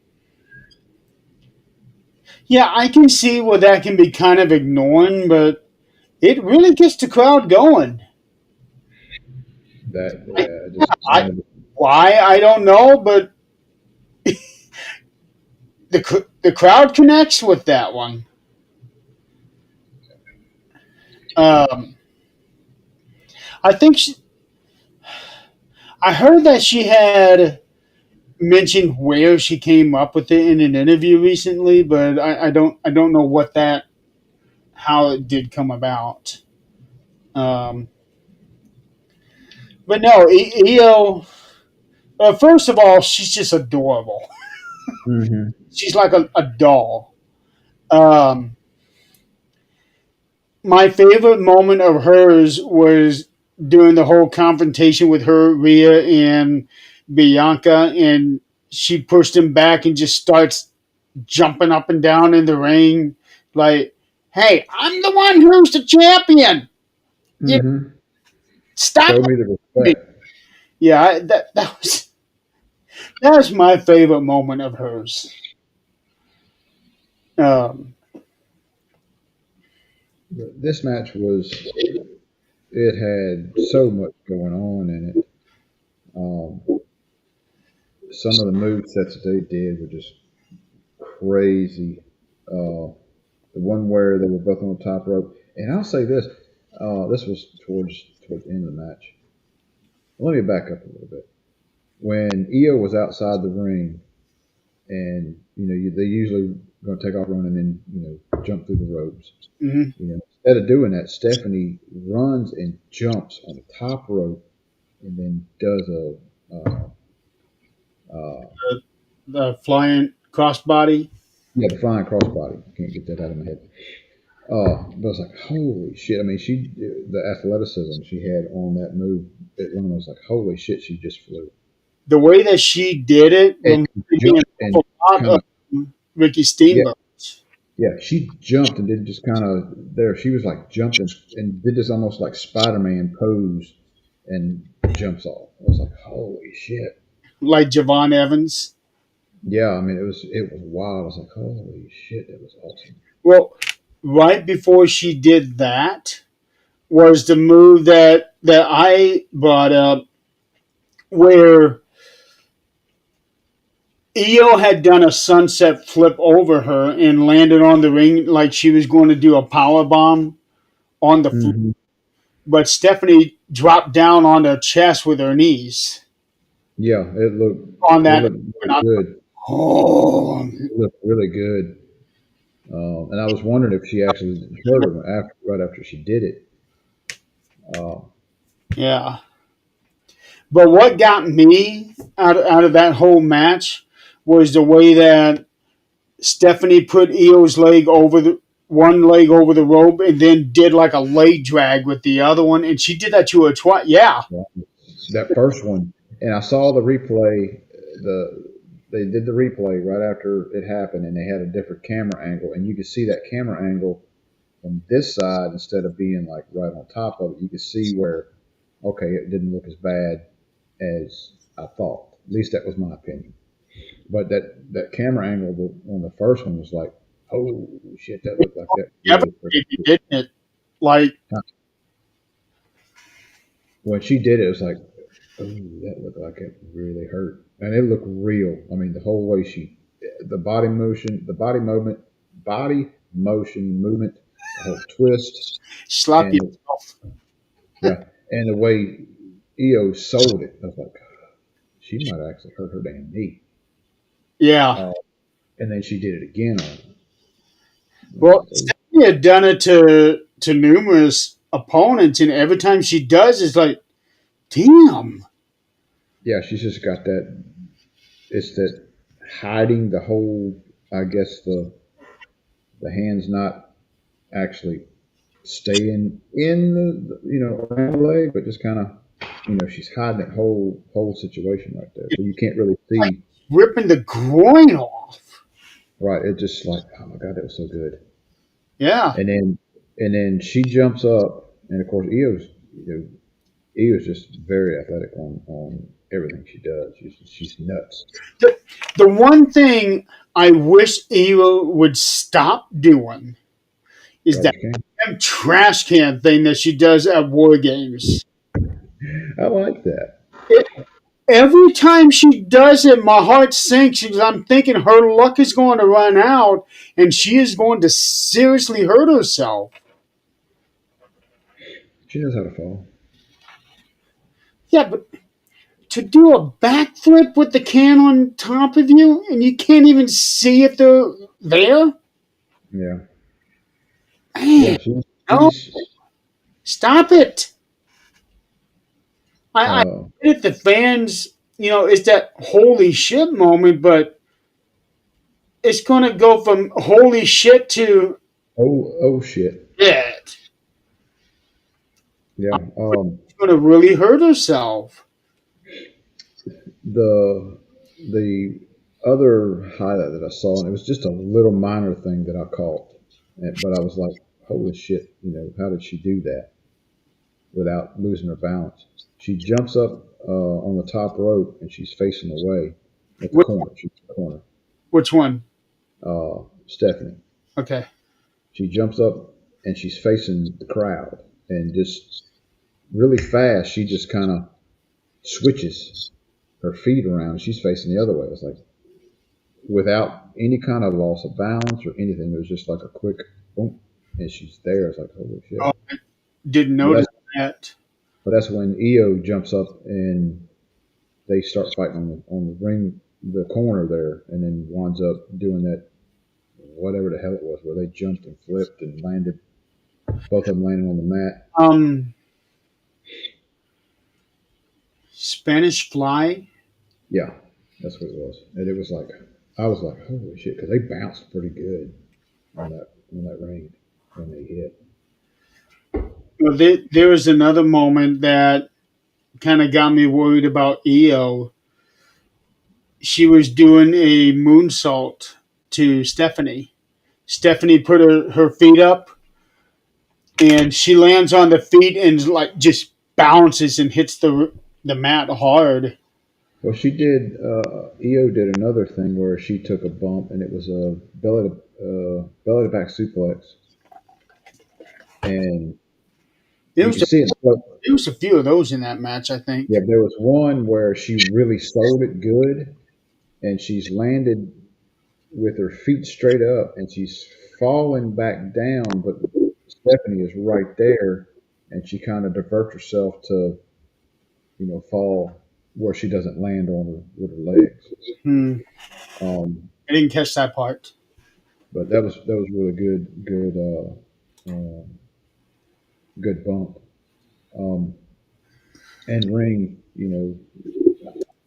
yeah, I can see where that can be kind of ignoring, but it really gets the crowd going. That I, yeah, just I wanted. why I don't know, but the crowd connects with that one. Um, I think I heard that she had mentioned where she came up with it in an interview recently, but I don't know what that how it did come about. Um, but no, Io. First of all, she's just adorable. Mm-hmm. She's like a doll. Um, my favorite moment of hers was during the whole confrontation with her, Rhea, and Bianca, and she pushed him back and just starts jumping up and down in the ring, like, "Hey, I'm the one who's the champion. You Mm-hmm. stop Show me the me." respect. Yeah, that was my favorite moment of hers. Um, But this match was. It had so much going on in it. Um, some of the move sets that they did were just crazy. The one where they were both on the top rope, and I'll say this: this was towards the end of the match. Let me back up a little bit. When Io was outside the ring, and they usually going to take off running and then jump through the ropes. mhm. Instead of doing that, Stephanie runs and jumps on the top rope and then does a uh, The flying crossbody. yeah, the flying crossbody. Can't get that out of my head. But I was like, holy shit! I mean, the athleticism she had on that move. I was like, holy shit! She just flew The way that she did it and reminded me an jumped and awful lot kind of of Ricky yeah, Steamboat. yeah. She jumped and did just kind of there. She was like jumping and did this almost like Spider-Man pose and jumps off. I was like, holy shit! Like Javon Evans. Yeah, I mean, it was wild. I was like, holy shit, that was awesome. Well, right before she did that was the move that I brought up where Io had done a sunset flip over her and landed on the ring like she was going to do a power bomb on the floor. Hmm. But Stephanie dropped down on her chest with her knees Yeah, it looked on it that. looked And really good. oh, It looked really good. And I was wondering if she actually hurt her right after she did it. Uh, yeah. But what got me out of that whole match was the way that Stephanie put Io's leg over the one leg over the rope and then did like a leg drag with the other one, and she did that to her twice. Yeah, that first one, and I saw the replay. They did the replay right after it happened, and they had a different camera angle, and you could see that camera angle from this side instead of being like right on top of it. You could see where okay, it didn't look as bad as I thought. At least that was my opinion. But that camera angle on the first one was like, oh shit, that looked like that really freaking devastated, cool. didn't it? Like, When she did it, it was like, oh, that looked like it really hurt, and it looked real. I mean, the whole way the body motion, the body motion movement, the whole twist, slap and yourself. yeah, and the way Io sold it, I was like, she might actually hurt her damn knee. Yeah. Uh, and then she did it again on it. I was Well, like, oh, Stephanie had done it to numerous opponents, and every time she does, it's like, damn. yeah, she's just got that. It's that hiding the whole. I guess the hands not actually staying in around the leg, but just kind of she's hiding that whole situation right there, so you can't really Like see. ripping the groin off. right. It just like, oh my god, that was so good. Yeah. And then she jumps up, and of course Io's just very athletic on everything she does. She's nuts. The one thing I wish Eva would stop doing is that Garbage can. damn trash can thing that she does at war games. I like that. Every time she does it, my heart sinks because I'm thinking her luck is going to run out and she is going to seriously hurt herself. She knows how to fall. Yeah, but to do a backflip with the can on top of you and you can't even see if they're there? Yeah, Man, yeah. no, She's stop it. I uh, get it, the fans, it's that holy shit moment, but it's going to go from holy shit to oh shit. shit. Yeah. She's going to really hurt herself. The the other highlight that I saw, and it was just a little minor thing that I caught, but I was like, holy shit, how did she do that without losing her balance? She jumps up on the top rope and she's facing away at the Which, corner. She's at the corner. which one? Stephanie. Okay. She jumps up and she's facing the crowd, and just really fast, she just kind of switches her feet around. She's facing the other way. It's like without any kind of loss of balance or anything. It was just like a quick boom, and she's there. It's like holy Oh, shit. didn't But notice that's that. but that's when Io jumps up and they start fighting on the ring, the corner there, and then winds up doing that whatever the hell it was, where they jumped and flipped and landed, both of them landing on the mat. Um, Spanish Fly. Yeah, that's what it was, and it was like I was like holy shit, because they bounced pretty good on that ring when they hit. Well, there was another moment that kind of got me worried about EO. She was doing a moonsault to Stephanie. Stephanie put her feet up and she lands on the feet and like just bounces and hits the mat hard. Well, she did. Io did another thing where she took a bump, and it was a belly to back suplex, and There you was can see it. there was a few of those in that match, I think. Yeah, there was one where she really sold it good, and she's landed with her feet straight up, and she's falling back down, but Stephanie is right there, and she kind of diverts herself to fall where she doesn't land on her with her legs. Hmm. Um, I didn't catch that part. but that was really good bump. Um, and ring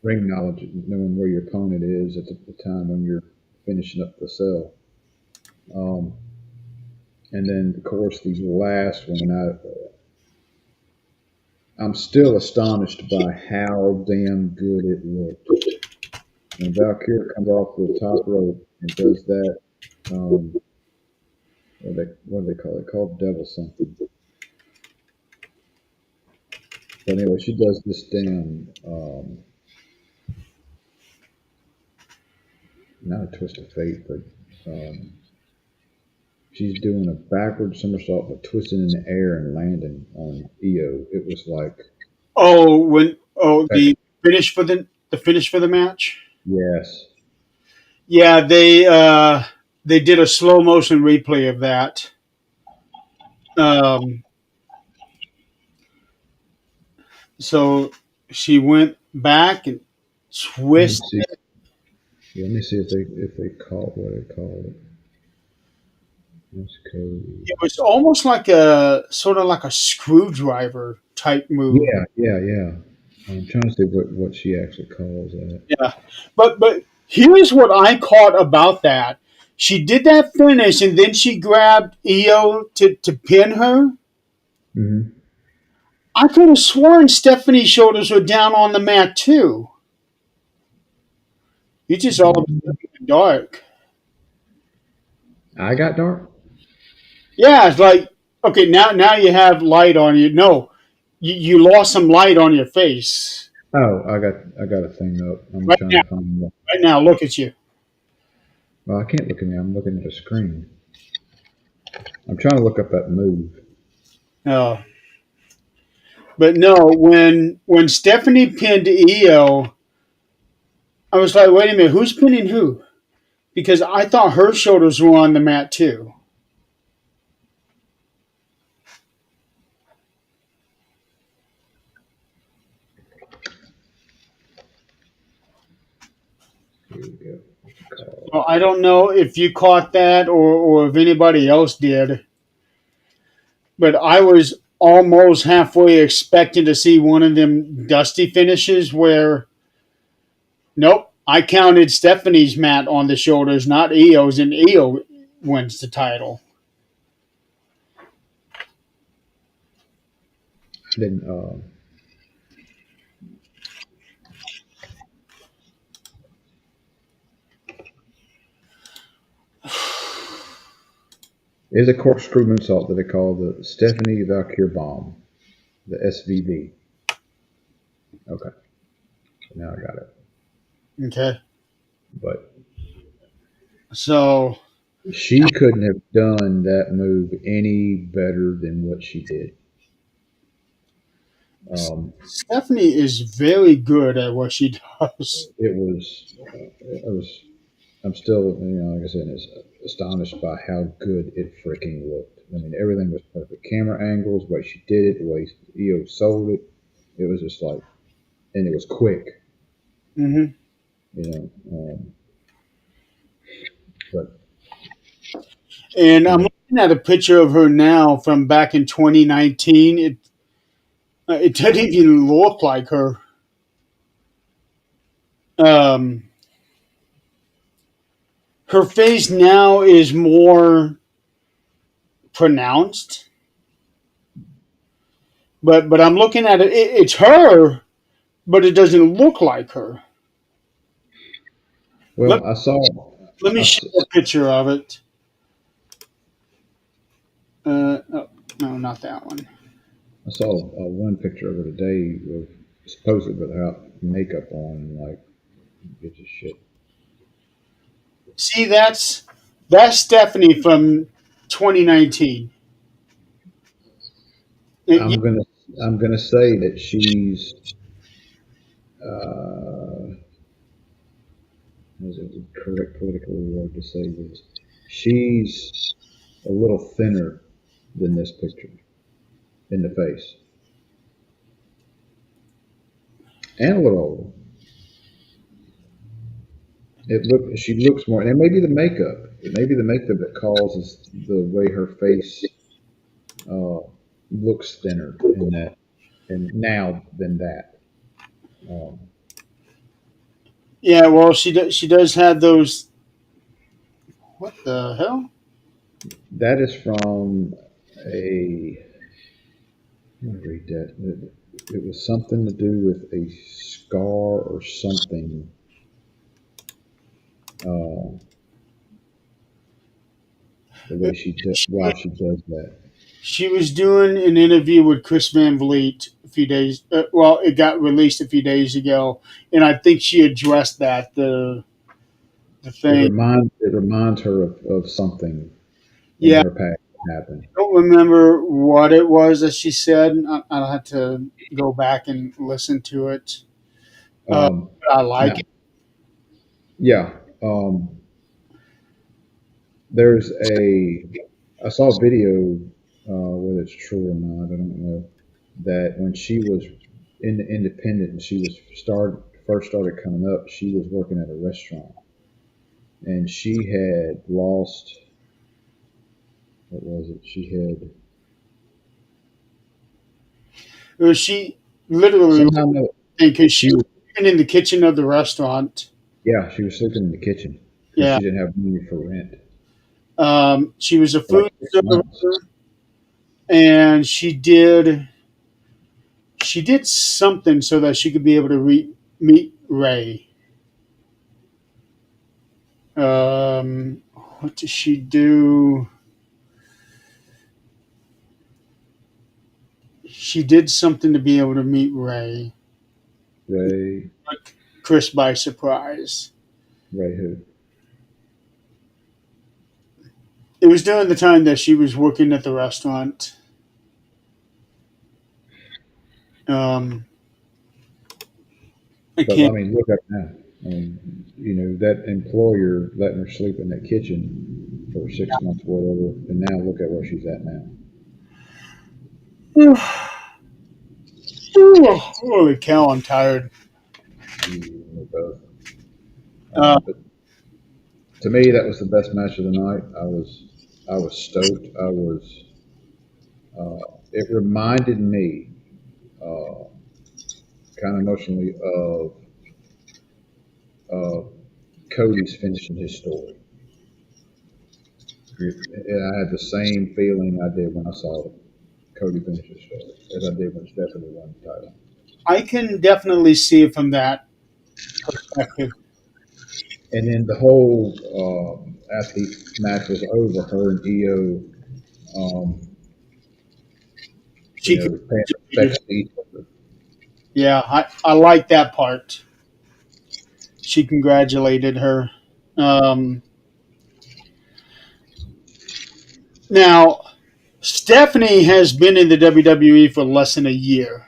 knowledge, knowing where your opponent is at the time when you're finishing up the cell. Um, and then of course the last one, I'm still astonished by how damn good it looked. When Valkyrie comes off the top rope and does that, what do they call it? Called devil something. But anyway, she does this damn not a twist of fate, but um, she's doing a backward somersault, but twisting in the air and landing on Io. It was like, The finish for the finish for the match. yes, Yeah, they did a slow motion replay of that. Um, so she went back and let me twisted. see. Yeah, let me see if they called what they called it. That's Cody. It was almost like a sort of like a screwdriver type move. Yeah. I'm trying to see what she actually calls that. Yeah, but here's what I caught about that. She did that finish, and then she grabbed Io to pin her. Hmm. I could have sworn Stephanie's shoulders were down on the mat too. You just all of a sudden went dark. I got dark. Yeah, it's like okay, now you have light on you. No, you lost some light on your face Oh, I got a thing up. I'm right trying now. to find. Right now, look at you. Well, I can't look at me. I'm looking at a screen. I'm trying to look up that move. No, but no. When Stephanie pinned Io, I was like, wait a minute, who's pinning who? Because I thought her shoulders were on the mat too. Here we go. Well, I don't know if you caught that or if anybody else did, but I was almost halfway expecting to see one of them dusty finishes where, nope, I counted Stephanie's mat on the shoulders, not Io's, and Io wins the title. I didn't. Is a corkscrew moonsault that they call the Stephanie Valkyrie Bomb, the SVB. Okay, now I got it. Okay. But So she couldn't have done that move any better than what she did. Um, Stephanie is very good at what she does. it was, it was. I'm still, like I said, astonished by how good it freaking looked. I mean, everything was perfect. Camera angles, the way she did it, the way EO sold it. It was just like, and it was quick. Hmm. You know, but And you I'm know, looking at a picture of her now from back in 2019. It doesn't even look like her. Um, her face now is more pronounced, but I'm looking at it. It's her, but it doesn't look like her. Let well, Let me I, show s- you a picture of it. Oh, no, not that one. I saw one picture of her today of supposedly without makeup on, and like, it's just shit. See, that's Stephanie from 2019. Yeah, I'm gonna, I'm gonna say that she's, uh, is it the correct political word to say this? She's a little thinner than this picture in the face, and a little older. She looks more, and it may be the makeup. It may be the makeup that causes the way her face uh, looks thinner in that, and now than that. Um, yeah. Well, she does have those. What the hell? that is from a. Let me read that. It was something to do with a scar or something. Uh, the way why she does that. She was doing an interview with Chris Van Vliet a few days. Well, it got released a few days ago, and I think she addressed that the thing. It reminds her of something in Yeah, her past that happened. I don't remember what it was that she said. I'll have to go back and listen to it. Um, But I like now, it. yeah, there's a. I saw a video, whether it's true or not, I don't know. That when she was in the independent and she was first started coming up, she was working at a restaurant and she had lost. What was it? She had She literally somehow no, because she she was was in the kitchen of the restaurant. yeah she was sleeping in the kitchen because Yeah, she didn't have money for rent she was a for like food 6 months. server, and she did something so that she could be able to meet Ray. Um, What does she do? She did something to be able to meet Ray. Ray, Like Chris by surprise. Ray who? It was during the time that she was working at the restaurant. Um, I But I can't. mean, look at now. I mean, that employer letting her sleep in that kitchen for 6 months, whatever, and now look at where she's at now. Holy cow! I'm tired. You know, both. Uh, But to me, that was the best match of the night. I was stoked. It reminded me, uh, kind of emotionally, of uh, Cody's finishing his story. And I had the same feeling I did when I saw Cody finish his story as I did when Stephanie won the title. I can definitely see it from that perspective. And then the whole after the match was over, her and Io, um, She paying congratulated. respects to each other. Yeah, I like that part. She congratulated her. Um, Now, Stephanie has been in the WWE for less than a year,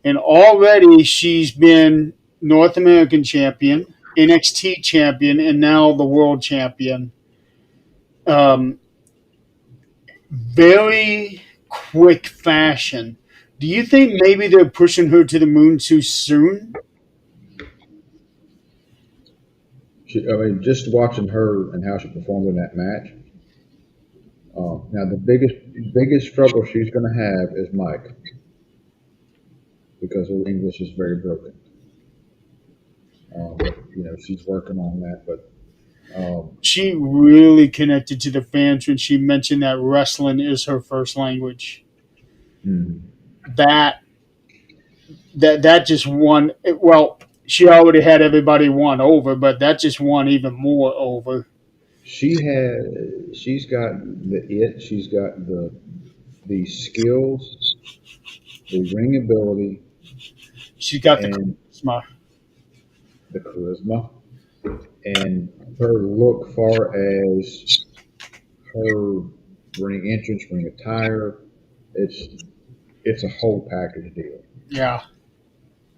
and already she's been North American champion, NXT champion, and now the world champion. Um, Very quick fashion. Do you think maybe they're pushing her to the moon too soon? I mean, just watching her and how she performed in that match. Now, the biggest struggle she's going to have is Mike because her English is very broken. But she's working on that. But She really connected to the fans when she mentioned that wrestling is her first language. hmm. That that just won. Well, she already had everybody won over, but that just won even more over. She's got the it. She's got the skills, the ring ability, She's got the and charisma. the charisma, and her look far as her ring entrance, ring attire. It's it's a whole package deal. Yeah.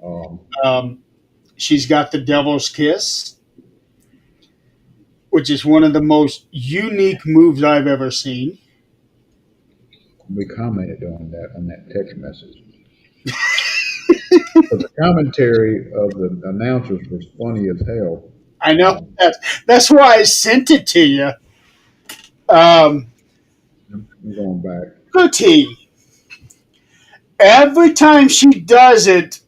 Um, Um, she's got the devil's kiss, which is one of the most unique moves I've ever seen. we commented on that text message. But the commentary of the announcers was funny as hell. I know Um, that's why I sent it to you. Um, I'm going back. Goody. Every time she does it,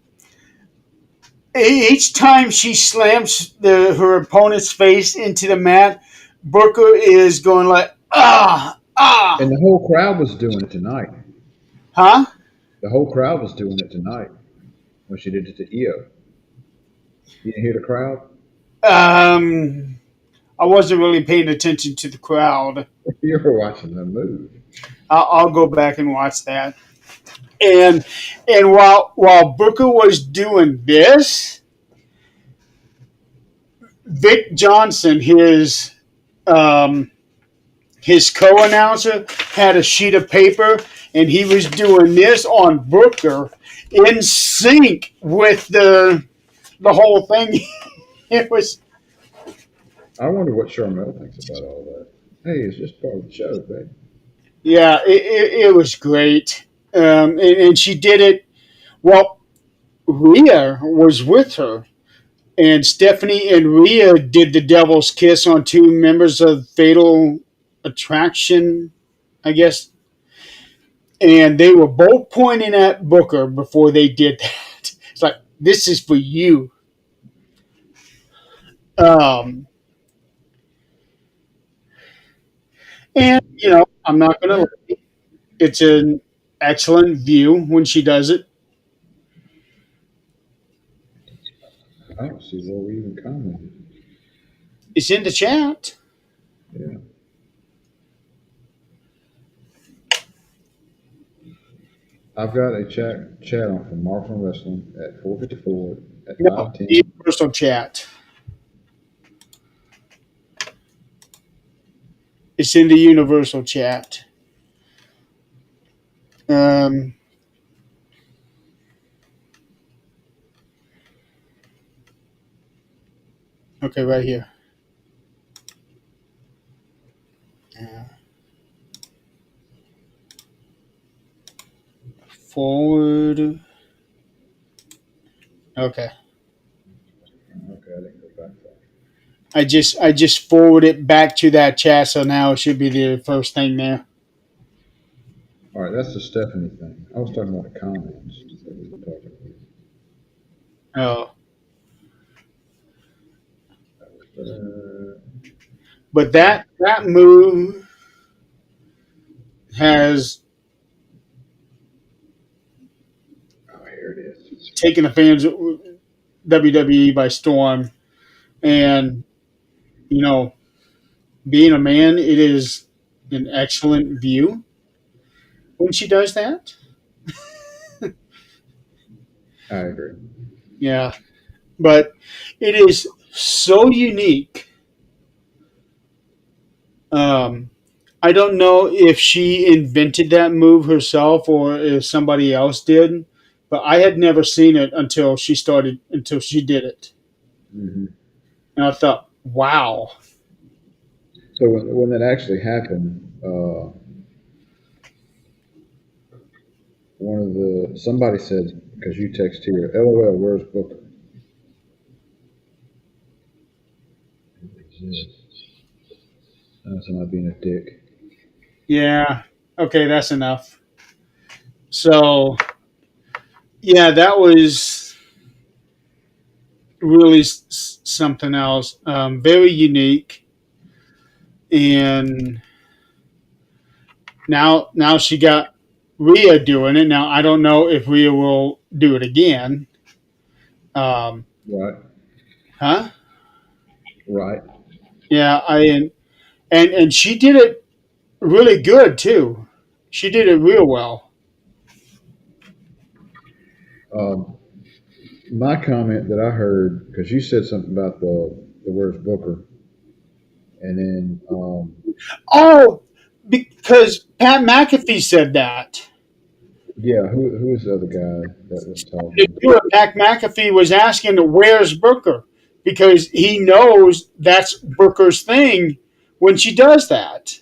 each time she slams her opponent's face into the mat, Booker is going like And the whole crowd was doing it tonight. huh? The whole crowd was doing it tonight when she did it to Io. You didn't hear the crowd? Um, I wasn't really paying attention to the crowd. You were watching them move. I'll go back and watch that. And while Booker was doing this, Vic Johnson, um, his co-announcer, had a sheet of paper, and he was doing this on Booker in sync with the whole thing. It was I wonder what Charmel thinks about all that. Hey, it's just part of the show, babe. yeah, it was great, and she did it. Well, Rhea was with her, and Stephanie and Rhea did the Devil's Kiss on two members of Fatal Attraction, I guess, and they were both pointing at Booker before they did that. It's like this is for you. Um, and I'm not gonna lie, it's an excellent view when she does it. I don't see where we even commented. It's in the chat. Yeah. I've got a chat on from Marvel Wrestling at 4:54 at No, 5:10. universal chat. It's in the universal chat. Um, okay, right here. Forward. Okay. Okay, I didn't go back far. I just forwarded it back to that chat, so now it should be the first thing there. All right, that's the Stephanie thing. I was talking about the comments that we were talking about. Oh, Uh, but that move has oh, here it is. taken the fans of WWE by storm, and you know, being a man, it is an excellent view when she does that. I agree. Yeah, but it is so unique. Um, I don't know if she invented that move herself or if somebody else did, but I had never seen it until she did it, Hmm. and I thought, wow. So when that actually happened, one of the somebody said because you text here, LOL, where's Booker? Somebody being a dick. Yeah, okay, that's enough. So yeah, that was really something else. Very unique, and now she got Rhea doing it. Now I don't know if Rhea will do it again. Um, Right, huh? right. Yeah, and she did it really good too. She did it real well. Um, my comment that I heard because you said something about the where's Booker, and then Oh, because Pat McAfee said that. yeah, who is the other guy that was To talking? do it, Pat McAfee was asking, "Where's Booker?" Because he knows that's Booker's thing when she does that.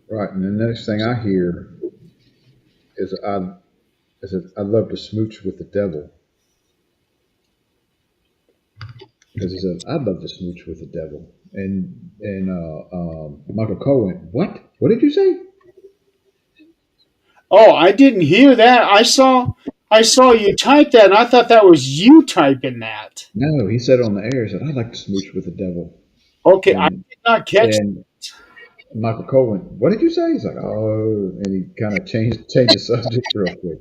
Right, and the next thing I hear is I love to smooch with the devil because he says I'd love to smooch with the devil, and Michael Cole went, what? What did you say? Oh, I didn't hear that. I saw you type that, and I thought that was you typing that. No, he said on the air. He said I'd like to smooch with the devil, Okay, I and did not catch. and Michael Cole went, what did you say? He's like, oh, and he kind of changed the subject real quick.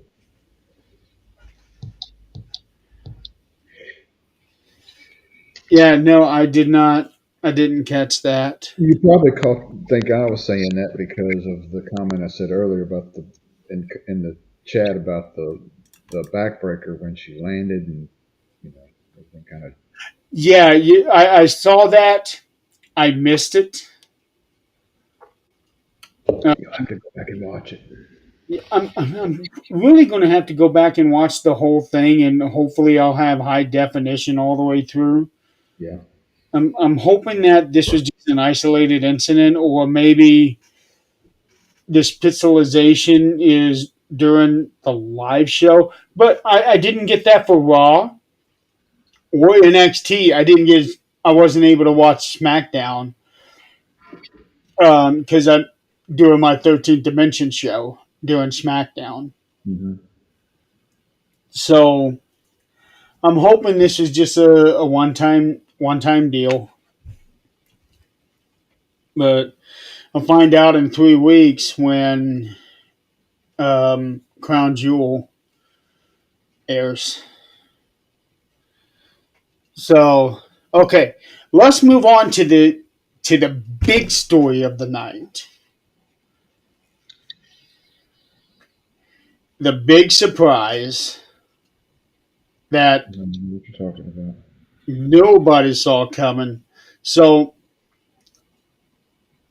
Yeah, no, I did not. I didn't catch that. You probably think I was saying that because of the comment I said earlier about in the chat about the backbreaker when she landed and everything kind of. Yeah, I saw that. I missed it. Uh, You'll have to go back and watch it. I'm really going to have to go back and watch the whole thing, and hopefully, I'll have high definition all the way through. Yeah. I'm hoping that this was just an isolated incident, or maybe this pixelization is during the live show. But I didn't get that for Raw or NXT. I wasn't able to watch SmackDown because I'm doing my 13th Dimension show doing SmackDown. Hmm. So I'm hoping this is just a one time deal. But I'll find out in 3 weeks when Crown Jewel airs. So okay, let's move on to to the big story of the night. The big surprise that I don't know what you're talking about. nobody saw coming. So,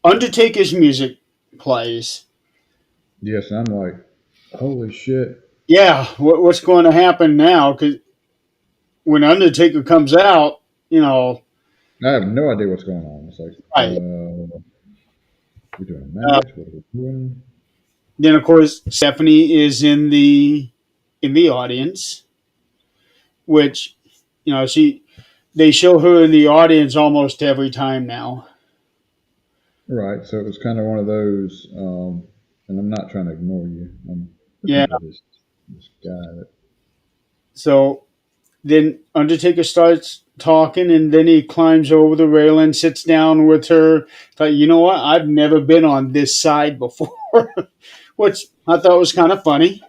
Undertaker's music plays. Yes, I'm like, holy shit. Yeah, what's going to happen now? Because when Undertaker comes out, you know, I have no idea what's going on. It's like, right. we're doing a Uh, match. What are we doing? then of course Stephanie is in the audience, which she they show her in the audience almost every time now. Right. So it was kind of one of those, and I'm not trying to ignore you. I'm Yeah. looking for this guy that. So then Undertaker starts talking, and then he climbs over the railing, sits down with her. Like, you know what? I've never been on this side before, which I thought was kind of funny.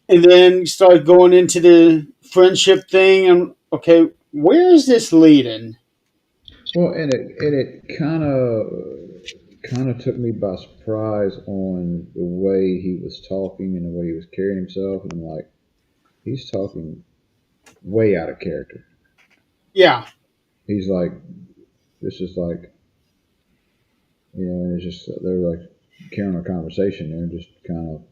And then start going into the friendship thing, and okay, where is this leading? Well, and it kind of took me by surprise on the way he was talking and the way he was carrying himself, and I'm like, he's talking way out of character. Yeah, He's like, this is like, and it's just they're like carrying a conversation there, and just kind of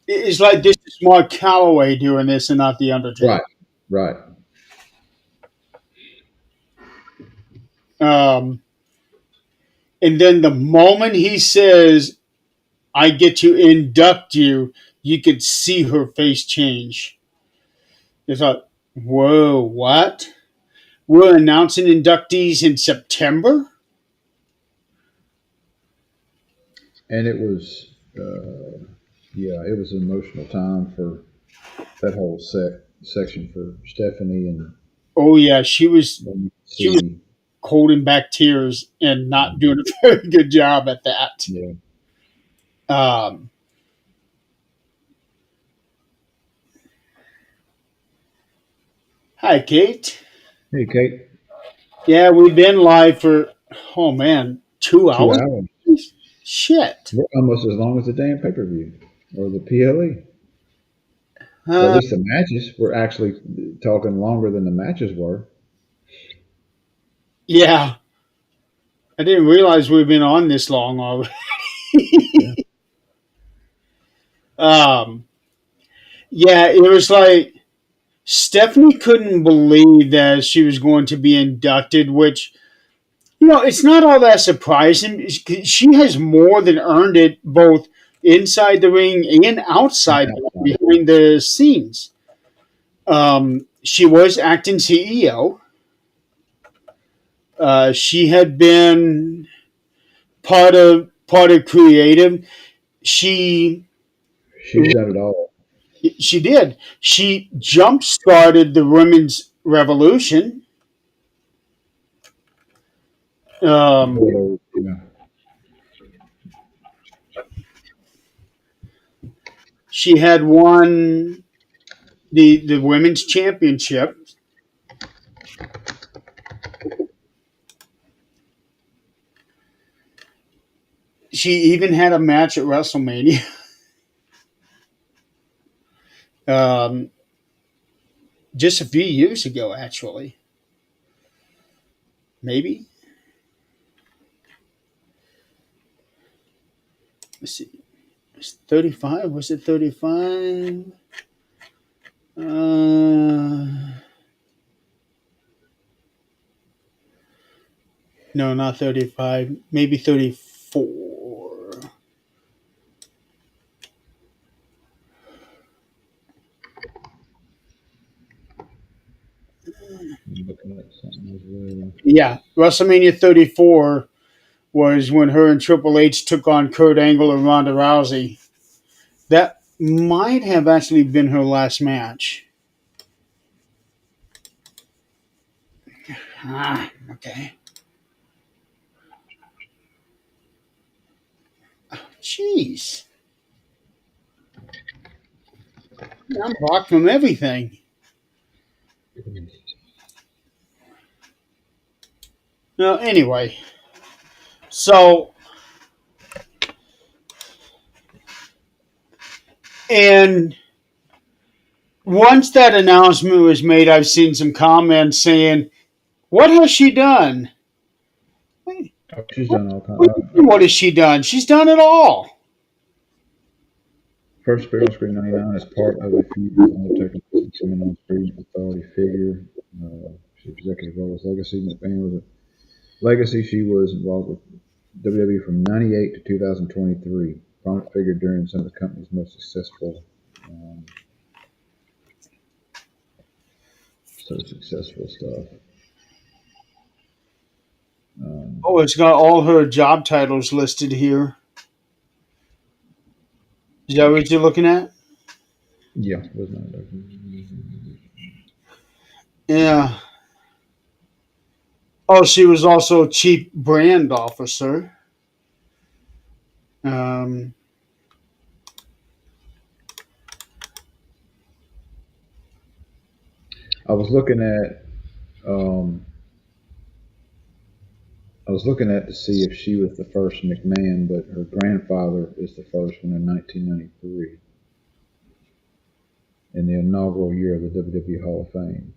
it's like this is Mark Calloway doing this, and not the Undertaker. right, right. Um, and then the moment he says, "I get to induct you," you could see her face change. It's like, whoa, what? We're announcing inductees in September? And it was, yeah, it was an emotional time for that whole section for Stephanie, and Oh yeah, she was then you she was see, holding back tears and not doing a very good job at that. yeah, Um, Hi, Kate. hey Kate, Yeah, we've been live for, oh man, 2 hours. 2 hours, Shit. we're almost as long as the damn pay per view or the PLE. Or at Uh, least the matches were actually talking longer than the matches were. yeah, I didn't realize we've been on this long already. Yeah, um, yeah, it was like Stephanie couldn't believe that she was going to be inducted, which, it's not all that surprising. She has more than earned it both inside the ring and outside the ring, outside. behind the scenes. She was acting CEO. She had been part of creative. She She's done it all. she did. She jump started the women's revolution. Um, Before those, she had won the women's championship. She even had a match at WrestleMania. Um, just a few years ago, actually. Maybe. Let's see. It's 35. Was it 35? No, not 35. Maybe 34. I'm looking at something as well. Yeah, WrestleMania 34 was when her and Triple H took on Kurt Angle and Ronda Rousey. That might have actually been her last match. Okay. Jeez. I'm blocked from everything. No, anyway. So, and once that announcement was made, I've seen some comments saying, "What has she done? Oh, she's What, done all what kinds. do you mean, what has she done? She's done it all." First appeared on screen in '99 as part of a feud with Undertaker, becoming an on-screen authority figure. She executive role was Legacy. McMahon was a legacy. She was involved with WWE from '98 to 2023. Prominent figure during some of the company's most successful, um, successful stuff. Um, Oh, it's got all her job titles listed here. Is that what you're looking at? yeah, was not. Yeah. Oh, she was also chief brand officer. Um, I was looking at. Um, I was looking at to see if she was the first McMahon, but her grandfather is the first one in 1993, in the inaugural year of the WWE Hall of Fame.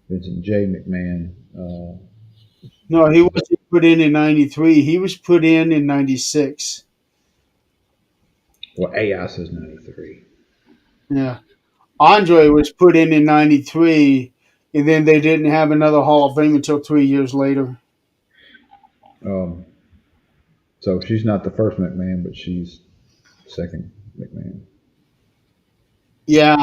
Vincent J. McMahon. no, he Is that, wasn't put in '93. He was put in '96. well, AI says 93. Yeah. Andre was put in '93, and then they didn't have another Hall of Fame until 3 years later. Um, so she's not the first McMahon, but she's second McMahon. Yeah.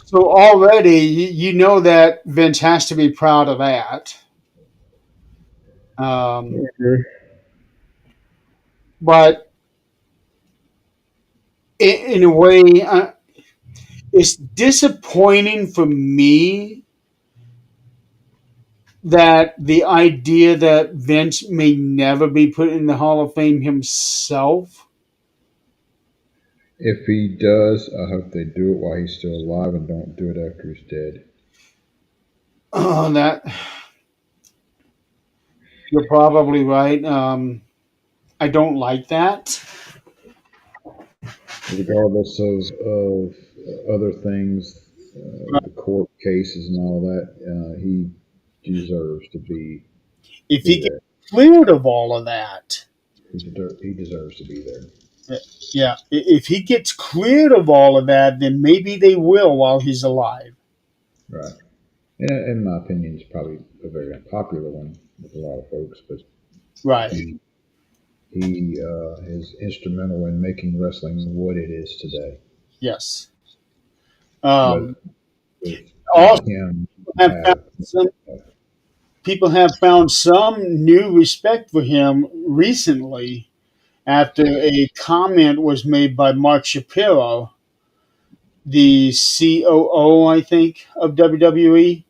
So already, you know that Vince has to be proud of that. Um, Okay. but in a way, it's disappointing for me that the idea that Vince may never be put in the Hall of Fame himself. If he does, I hope they do it while he's still alive and don't do it after he's dead. That you're probably right. I don't like that. Regardless of other things, the court cases and all that, he deserves to If be he gets there. cleared of all of that, He deserves to be there. yeah, if he gets cleared of all of that, then maybe they will while he's alive. Right. And in my opinion, it's probably a very unpopular one with a lot of folks, but Right. he is instrumental in making wrestling what it is today. Yes. But Um, without also, him, you have found have some people have found some new respect for him recently after a comment was made by Mark Shapiro, the COO, I think, of WWE.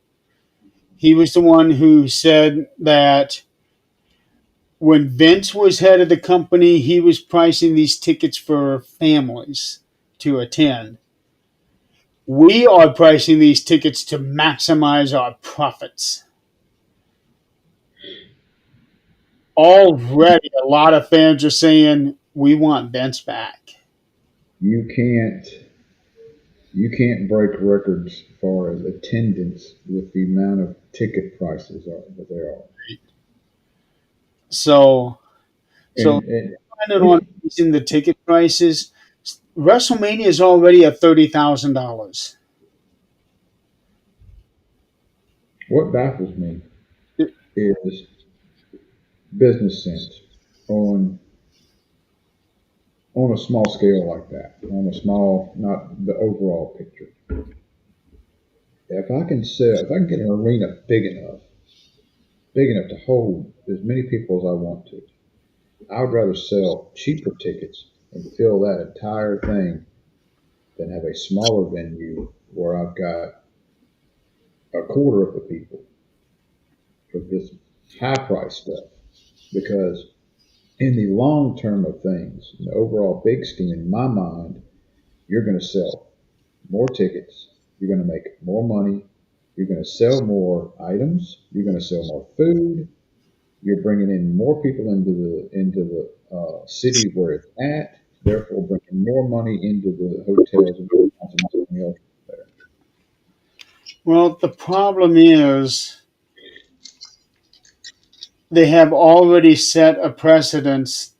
He was the one who said that when Vince was head of the company, he was pricing these tickets for families to attend. We are pricing these tickets to maximize our profits. Already, a lot of fans are saying we want Vince back. you can't you can't break records as far as attendance with the amount of ticket prices that there are. So, so And depending on raising the ticket prices, WrestleMania is already at $30,000. what baffles me is business sense on on a small scale like that, on a small, not the overall picture. If I can get an arena big enough to hold as many people as I want to, I would rather sell cheaper tickets and fill that entire thing than have a smaller venue where I've got a quarter of the people for this high price stuff. Because in the long term of things, in the overall big scheme, in my mind, you're going to sell more tickets, you're going to make more money, You're going to sell more items. You're going to sell more food. You're bringing in more people into the city where it's at. Therefore, bringing more money into the hotels and restaurants and everything else there. Well, the problem is they have already set a precedence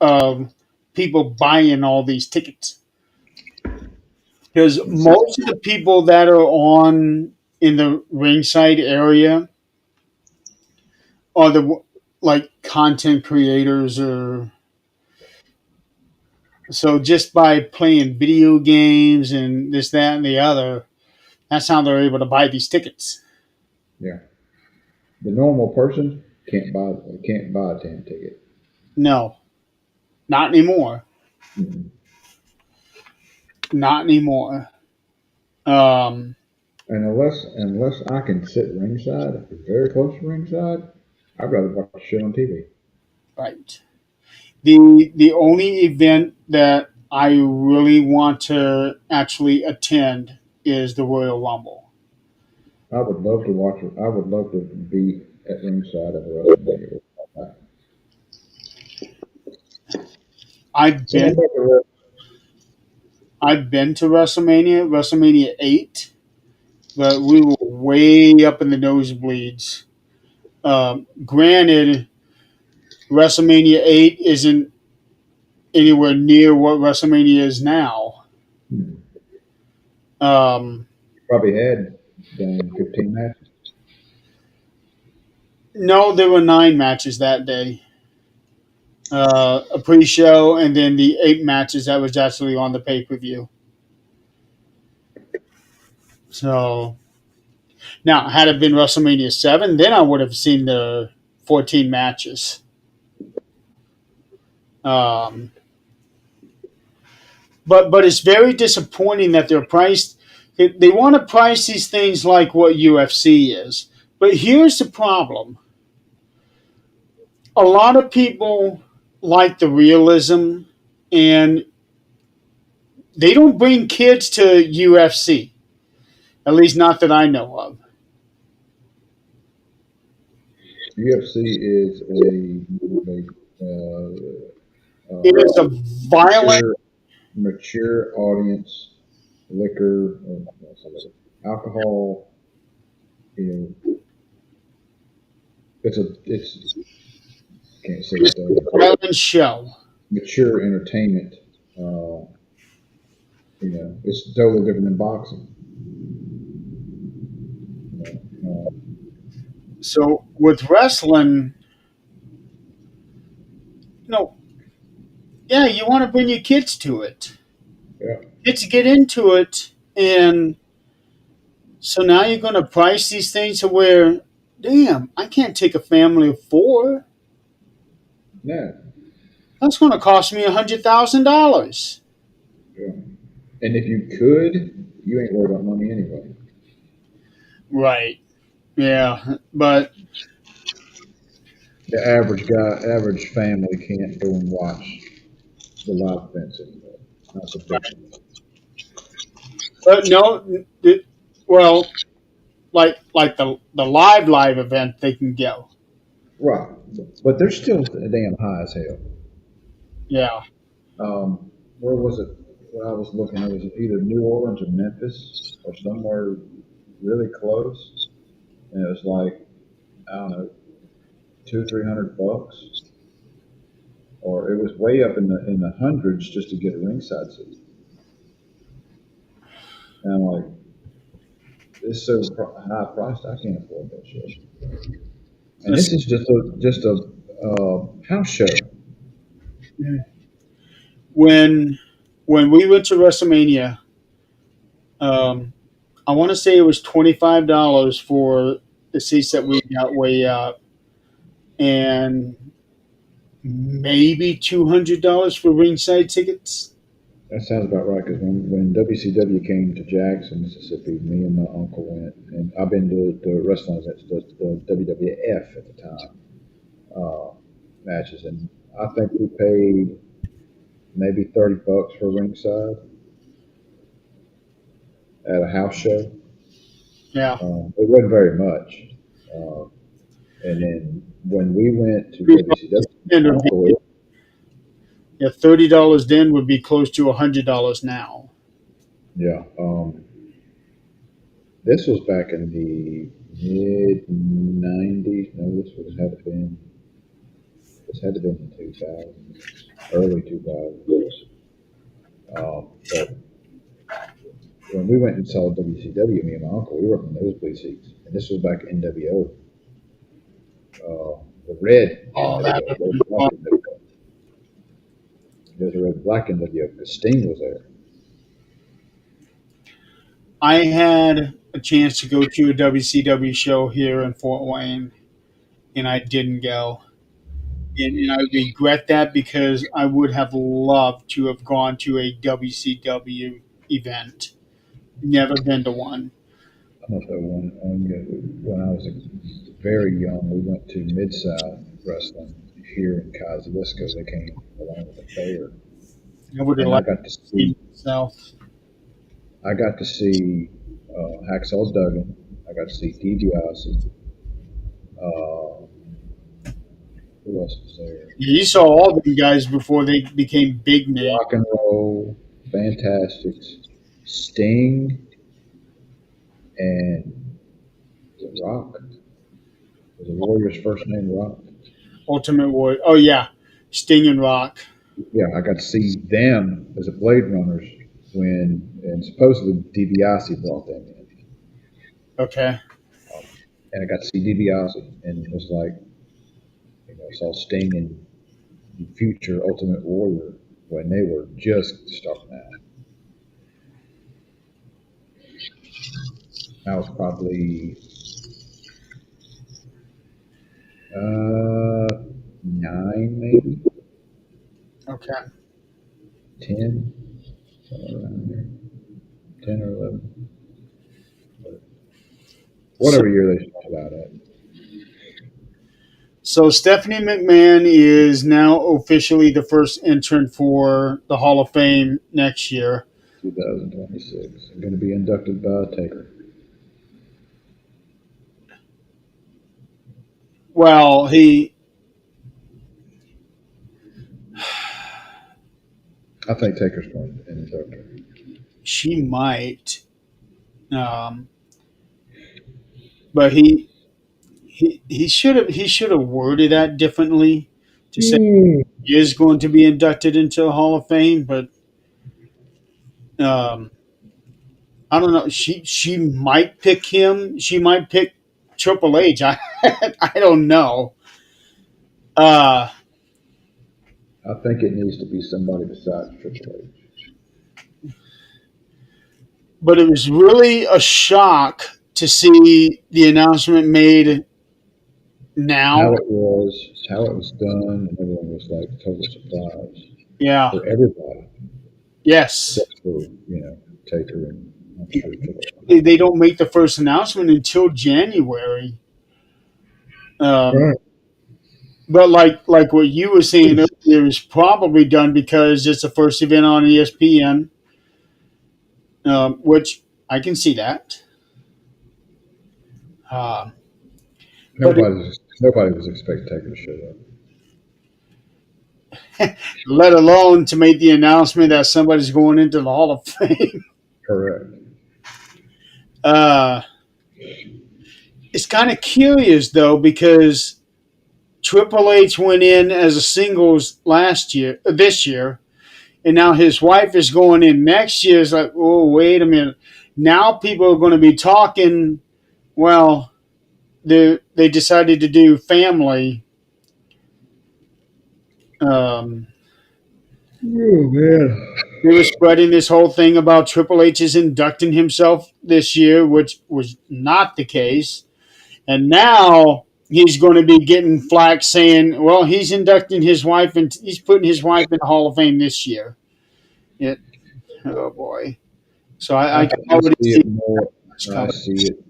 of people buying all these tickets. Because most of the people that are on in the ringside area are the like content creators or so just by playing video games and this, that, and the other, that's how they're able to buy these tickets. Yeah, the normal person can't buy a damn ticket. No, not anymore. Mhm. Not anymore. Um, And unless I can sit ringside, very close to ringside, I'd rather watch shit on TV. right. The only event that I really want to actually attend is the Royal Rumble. I would love to watch it. I would love to be at ringside of a WrestleMania. I've So what been about the I've been to WrestleMania 8, but we were way up in the nosebleeds. Granted, WrestleMania 8 isn't anywhere near what WrestleMania is now. hmm, Um, probably had done 15 matches? no, there were 9 matches that day. A pre-show, and then the 8 matches that was actually on the pay-per-view. So now, had it been WrestleMania 7, then I would have seen the 14 matches. Um, but it's very disappointing that they're priced. They want to price these things like what UFC is. But here's the problem: a lot of people like the realism, and they don't bring kids to UFC. At least, not that I know of. UFC is It is a violent. mature mature audience liquor, what's that liquor? Alcohol. You know, it's can't say It's it though. a violent show. Mature entertainment. Uh, it's totally different than boxing. So with wrestling, no, yeah, you want to bring your kids to it. Yeah, Kids get into it, and so now you're going to price these things to where, damn, I can't take a family of 4. yeah, That's going to cost me $100,000. yeah. And if you could, you ain't worried about money anyway. Right. Yeah, but The average guy, average family can't go and watch the live events anymore. That's a big one. no, well, like the live event, they can go. Right, but they're still damn high as hell. Yeah. Where was it? When I was looking, it was either New Orleans or Memphis or somewhere really close, and it was like I don't know, 200-300 bucks, or it was way up in the hundreds just to get a ringside seat. And I'm like, it's so high priced, I can't afford that shit. And this is just a house show. When when we went to WrestleMania, um, I want to say it was $25 for the seats that we got way out, and maybe $200 for ringside tickets. That sounds about right because when WCW came to Jackson, Mississippi, me and my uncle went, and I've been to the wrestling events, the WWF at the time uh, matches, and I think we paid maybe 30 bucks for ringside at a house show. Yeah. It wasn't very much. Uh, and then when we went to $30 WCW, then my would be, uncle, yeah, $30 then would be close to $100 now. yeah, this was back in the mid '90s. No, this had to been in 2000, early 2000s. But when we went and saw WCW, me and my uncle, we were from nosebleed seats, and this was back in NWO, the red Oh, that NWO, would red be black fun. NWO. There's a red black NWO because Sting was there. I had a chance to go to a WCW show here in Fort Wayne, and I didn't go. And I regret that because I would have loved to have gone to a WCW event. Never been to one. I don't know when I was very young, we went to Mid South Wrestling here in Kosciuszko. They came along with a fair, I would have and I liked got to to see see myself. I got to see Hacksaw Duggan. I got to see DiBiase. Uh, who else was there? You saw all them guys before they became big names. Rock and Roll, Fantastics, Sting, and was it Rock? Was the Warrior's first name Rock? Ultimate Warrior. Oh yeah, Sting and Rock. Yeah, I got to see them as a Blade Runners and supposedly DiBiase brought them in. Okay. And I got to see DiBiase, and it was like, saw Sting and the future Ultimate Warrior when they were just starting out. I was probably uh, nine, maybe Okay. 10, somewhere around there, 10 or 11, So whatever year they started out at. so Stephanie McMahon is now officially the first entrant for the Hall of Fame next year. 2026. I'm going to be inducted by Taker. Well, he I think Taker's going to induct her. she might, um, but he should have worded that differently to say Hmm. he is going to be inducted into the Hall of Fame. But um, I don't know. She might pick him. She might pick Triple H. I don't know. Uh, I think it needs to be somebody besides Triple H. but it was really a shock to see the announcement made now. How it was done, and everyone was like total surprise Yeah. for everybody, Yes. except for Taker and I'm sure Triple H. They don't make the first announcement until January. Um, Right. but like what you were saying earlier is probably done because it's the first event on ESPN, which I can see that. Uh, but Nobody was expecting Taker to show up. let alone to make the announcement that somebody's going into the Hall of Fame. Correct. Uh, it's kind of curious though because Triple H went in as a singles this year, and now his wife is going in next year. It's like, oh, wait a minute. Now people are going to be talking. Well, they decided to do family. Um, Oh man. they were spreading this whole thing about Triple H is inducting himself this year, which was not the case. And now he's going to be getting flack saying, well, he's inducting his wife and he's putting his wife in the Hall of Fame this year. It, oh boy. So I can I already see see it more. what's I coming. see it.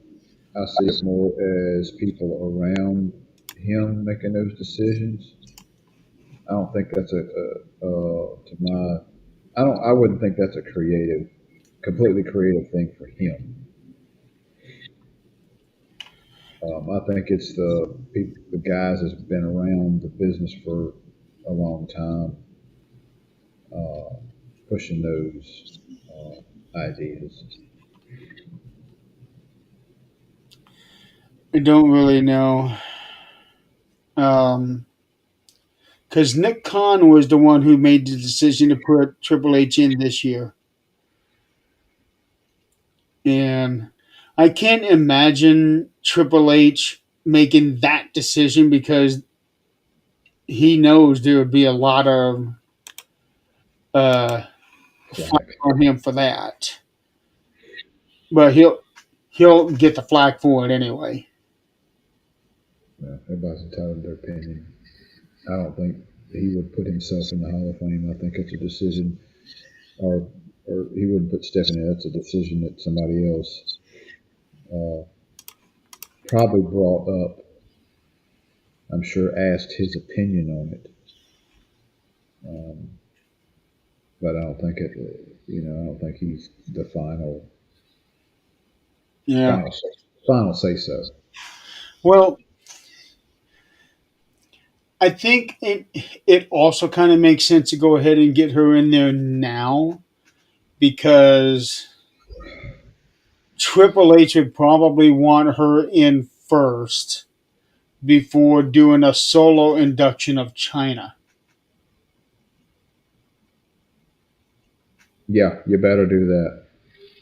I see it more as people around him making those decisions. I don't think that's to my. I don't. I wouldn't think that's a completely creative thing for him. I think it's the guys that's been around the business for a long time, uh, pushing those ideas. I don't really know. Because Nick Khan was the one who made the decision to put Triple H in this year. And I can't imagine Triple H making that decision because he knows there would be a lot of uh, flack Flack. on him for that. But he'll get the flack for it anyway. Everybody's entitled to their opinion. I don't think he would put himself in the Hall of Fame. I think it's a decision, or or he wouldn't put Stephanie. That's a decision that somebody else uh, probably brought up. I'm sure asked his opinion on it, um, but I don't think it. I don't think he's the Yeah. final final say so. Well, I think it also kind of makes sense to go ahead and get her in there now because Triple H would probably want her in first before doing a solo induction of China. Yeah, you better do that.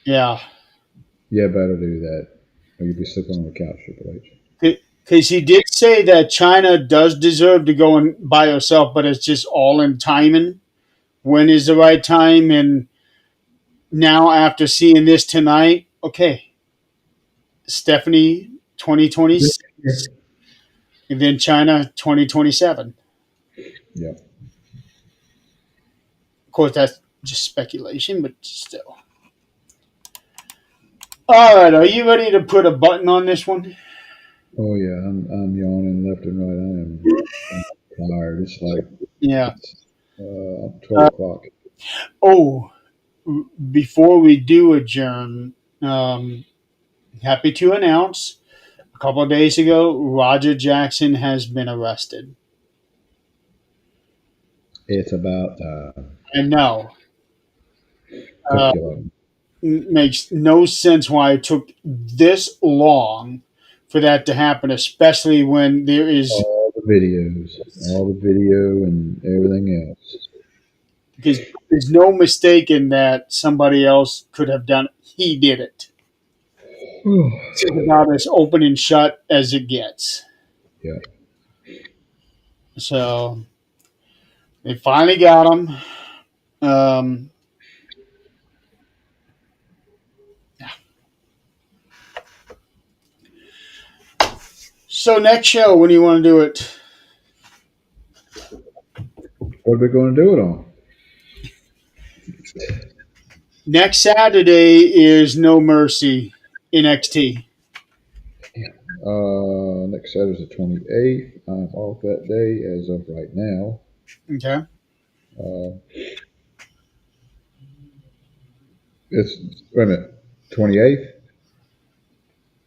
Yeah, You better do that, or you'll be sleeping on the couch, Triple H. because he did say that China does deserve to go in by herself, but it's just all in timing. When is the right time? And now, after seeing this tonight, okay, Stephanie 2026, and then China 2027. Yeah. Of course, that's just speculation, but still. All right, are you ready to put a button on this one? Oh yeah, I'm yawning left and right. I'm tired. It's like Yeah. it's 12 Uh, o'clock. oh, before we do adjourn, happy to announce a couple of days ago, Roger Jackson has been arrested. It's about And no, uh, calculating makes no sense why it took this long for that to happen, especially when there is all the videos, all the video and everything else. because there's no mistaking that somebody else could have done it. He did it. It's about as open and shut as it gets. Yeah. So they finally got him. Um, so next show, when do you want to do it? What are we going to do it on? Next Saturday is No Mercy NXT. Next Saturday's the 28th. I'm off that day as of right now. Okay. Uh, it's wait a minute, 28th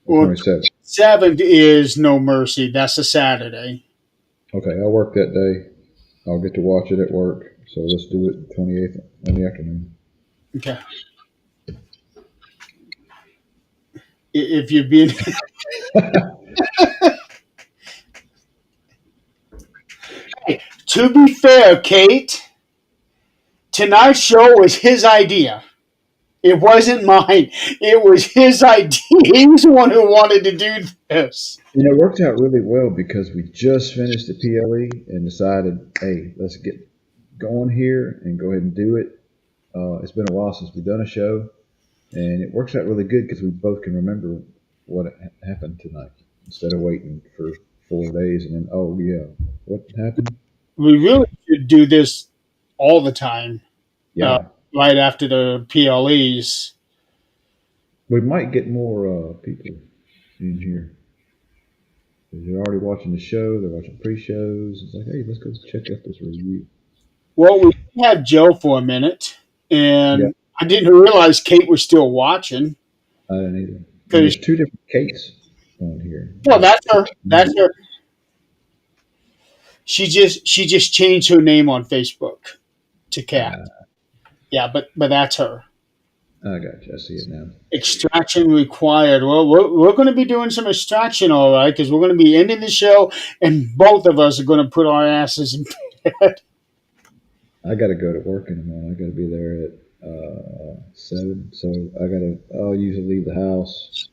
or Well, 27th. 7th is No Mercy. That's a Saturday. Okay, I'll work that day. I'll get to watch it at work. So let's do it 28th in the afternoon. Okay. If you're being to be fair, Kate, tonight's show was his idea. It wasn't mine. It was his idea. He was the one who wanted to do this. It worked out really well because we just finished the PLE and decided, hey, let's get going here and go ahead and do it. It's been a while since we've done a show, and it works out really good because we both can remember what happened tonight instead of waiting for 4 days and then, oh, yeah, what happened? We really should do this all the time, uh, Yeah. right after the PLEs. We might get more people in here. 'Cause they're already watching the show, they're watching pre shows. It's like, hey, let's go check out this review. Well, we had Joe for a minute, Yeah, and I didn't realize Kate was still watching I didn't either. And because there's two different Kates. on here. Well, that's her. That's her. She just changed her name on Facebook to Cat. Uh, Yeah, but that's her. I got you. I see it now. Extraction required. Well, we're going to be doing some extraction, all right, because we're going to be ending the show, and both of us are going to put our asses in bed. I got to go to work in the morning. I got to be there at 7. So I'll usually leave the house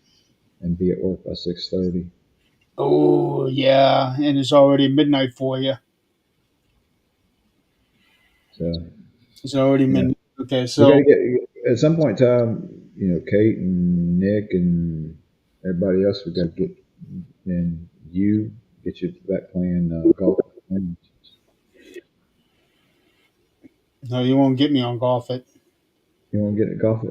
and be at work by 6:30. Oh yeah, and it's already midnight for you. So It's already yeah, midnight. Okay, we got to so get at some point in time. Kate and Nick and everybody else. We got to get and you get you back playing golf. no, you won't get me on golf it. You want to get at golf?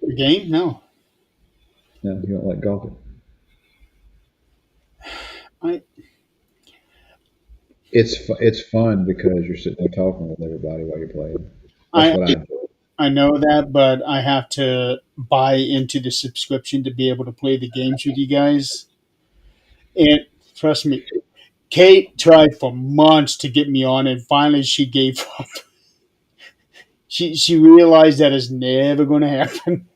The game? No. No, you don't like golf. I It's fun because you're sitting there talking with everybody while you're playing. That's I what I enjoy. I know that, but I have to buy into the subscription to be able to play the games with you guys. And trust me, Kate tried for months to get me on, and finally she gave up. She realized that is never going to happen.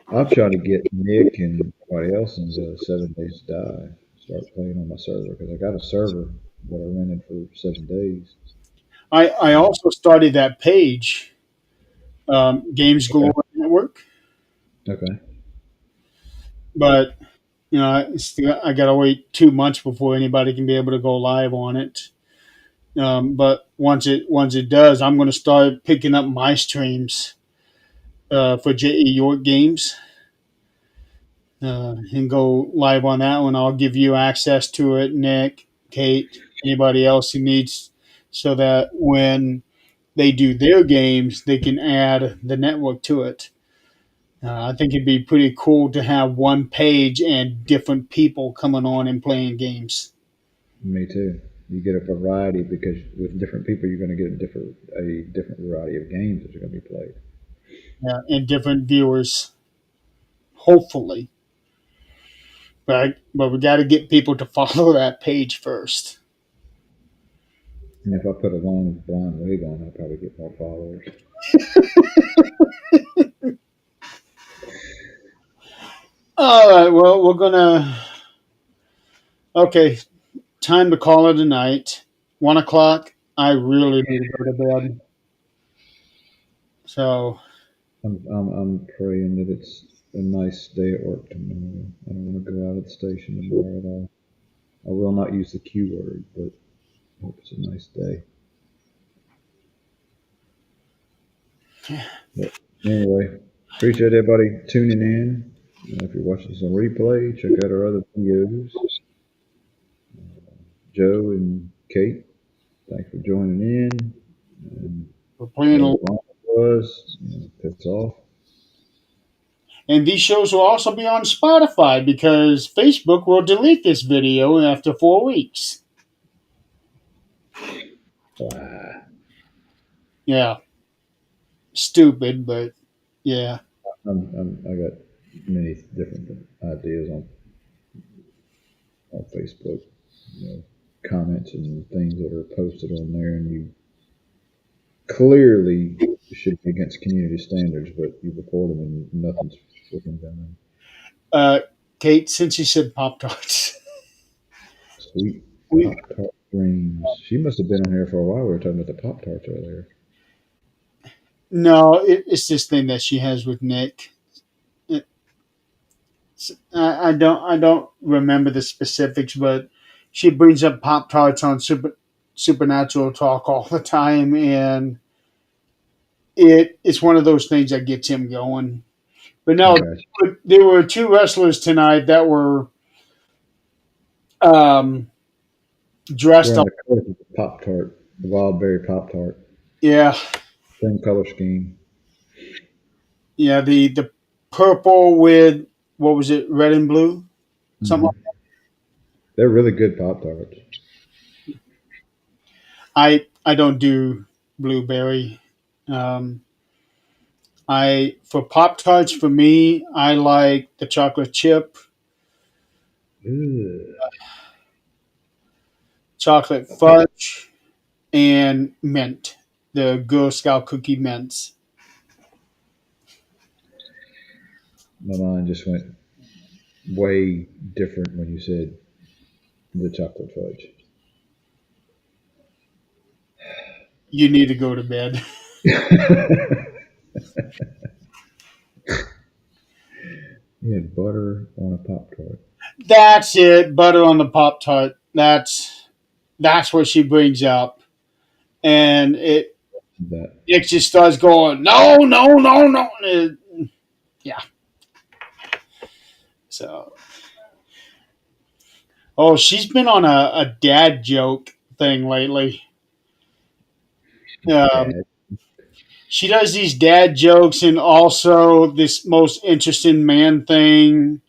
I'm trying to get Nick and everybody else into 7 Days to Die. Start playing on my server because I got a server that I rented for 7 days. I also started that page, Games Okay. Galore Network, Okay. but I got to wait 2 months before anybody can be able to go live on it. But once it does, I'm going to start picking up my streams for JE York games and go live on that one. I'll give you access to it, Nick, Kate, anybody else who needs, so that when they do their games, they can add the network to it. I think it'd be pretty cool to have one page and different people coming on and playing games. Me too. You get a variety because with different people, you're going to get a different variety of games that are going to be played. Yeah, and different viewers, hopefully. But we got to get people to follow that page first. And if I put a long blonde wig on, I'll probably get more followers. All right. Well, we're gonna. Okay, time to call it a night. 1 o'clock. I really need to go to bed. So I'm praying that it's a nice day at work tomorrow. I don't want to go out of the station tomorrow at all. I will not use the Q word, but I hope it's a nice day. But anyway, appreciate everybody tuning in. If you're watching this on replay, check out our other videos. Joe and Kate, thanks for joining in. And we're playing, whatever wrong it was, piss off. and these shows will also be on Spotify because Facebook will delete this video after 4 weeks. Ah, Yeah, stupid, but yeah. I got many different ideas on Facebook, comments and things that are posted on there, and you clearly should be against community standards, but you report them and nothing's freaking done. Uh, Kate, since you said Pop Tarts, Sweet we Pop Tart dreams. She must have been on here for a while. We were talking about the Pop Tarts earlier. no, it's this thing that she has with Nick. I don't remember the specifics, but she brings up Pop Tarts on Supernatural Talk all the time, and it's one of those things that gets him going. But I no, got you. there were two wrestlers tonight that were um, dressed Wearing up. the colors of the Pop Tart, the wild berry Pop Tart, Yeah, same color scheme. yeah. The purple with what was it, red and blue, something. Hmm. They're really good Pop Tarts. I don't do blueberry. Um, I for Pop Tarts for me, I like the chocolate chip, Ugh. chocolate fudge, and mint. The Girl Scout cookie mints. My mind just went way different when you said the chocolate fudge. You need to go to bed. You had butter on a Pop Tart. That's it. Butter on the Pop Tart. That's what she brings up, and That it just starts going no, no, no, no. Yeah. So, oh, she's been on a dad joke thing lately. Um, dad. she does these dad jokes and also this most interesting man thing.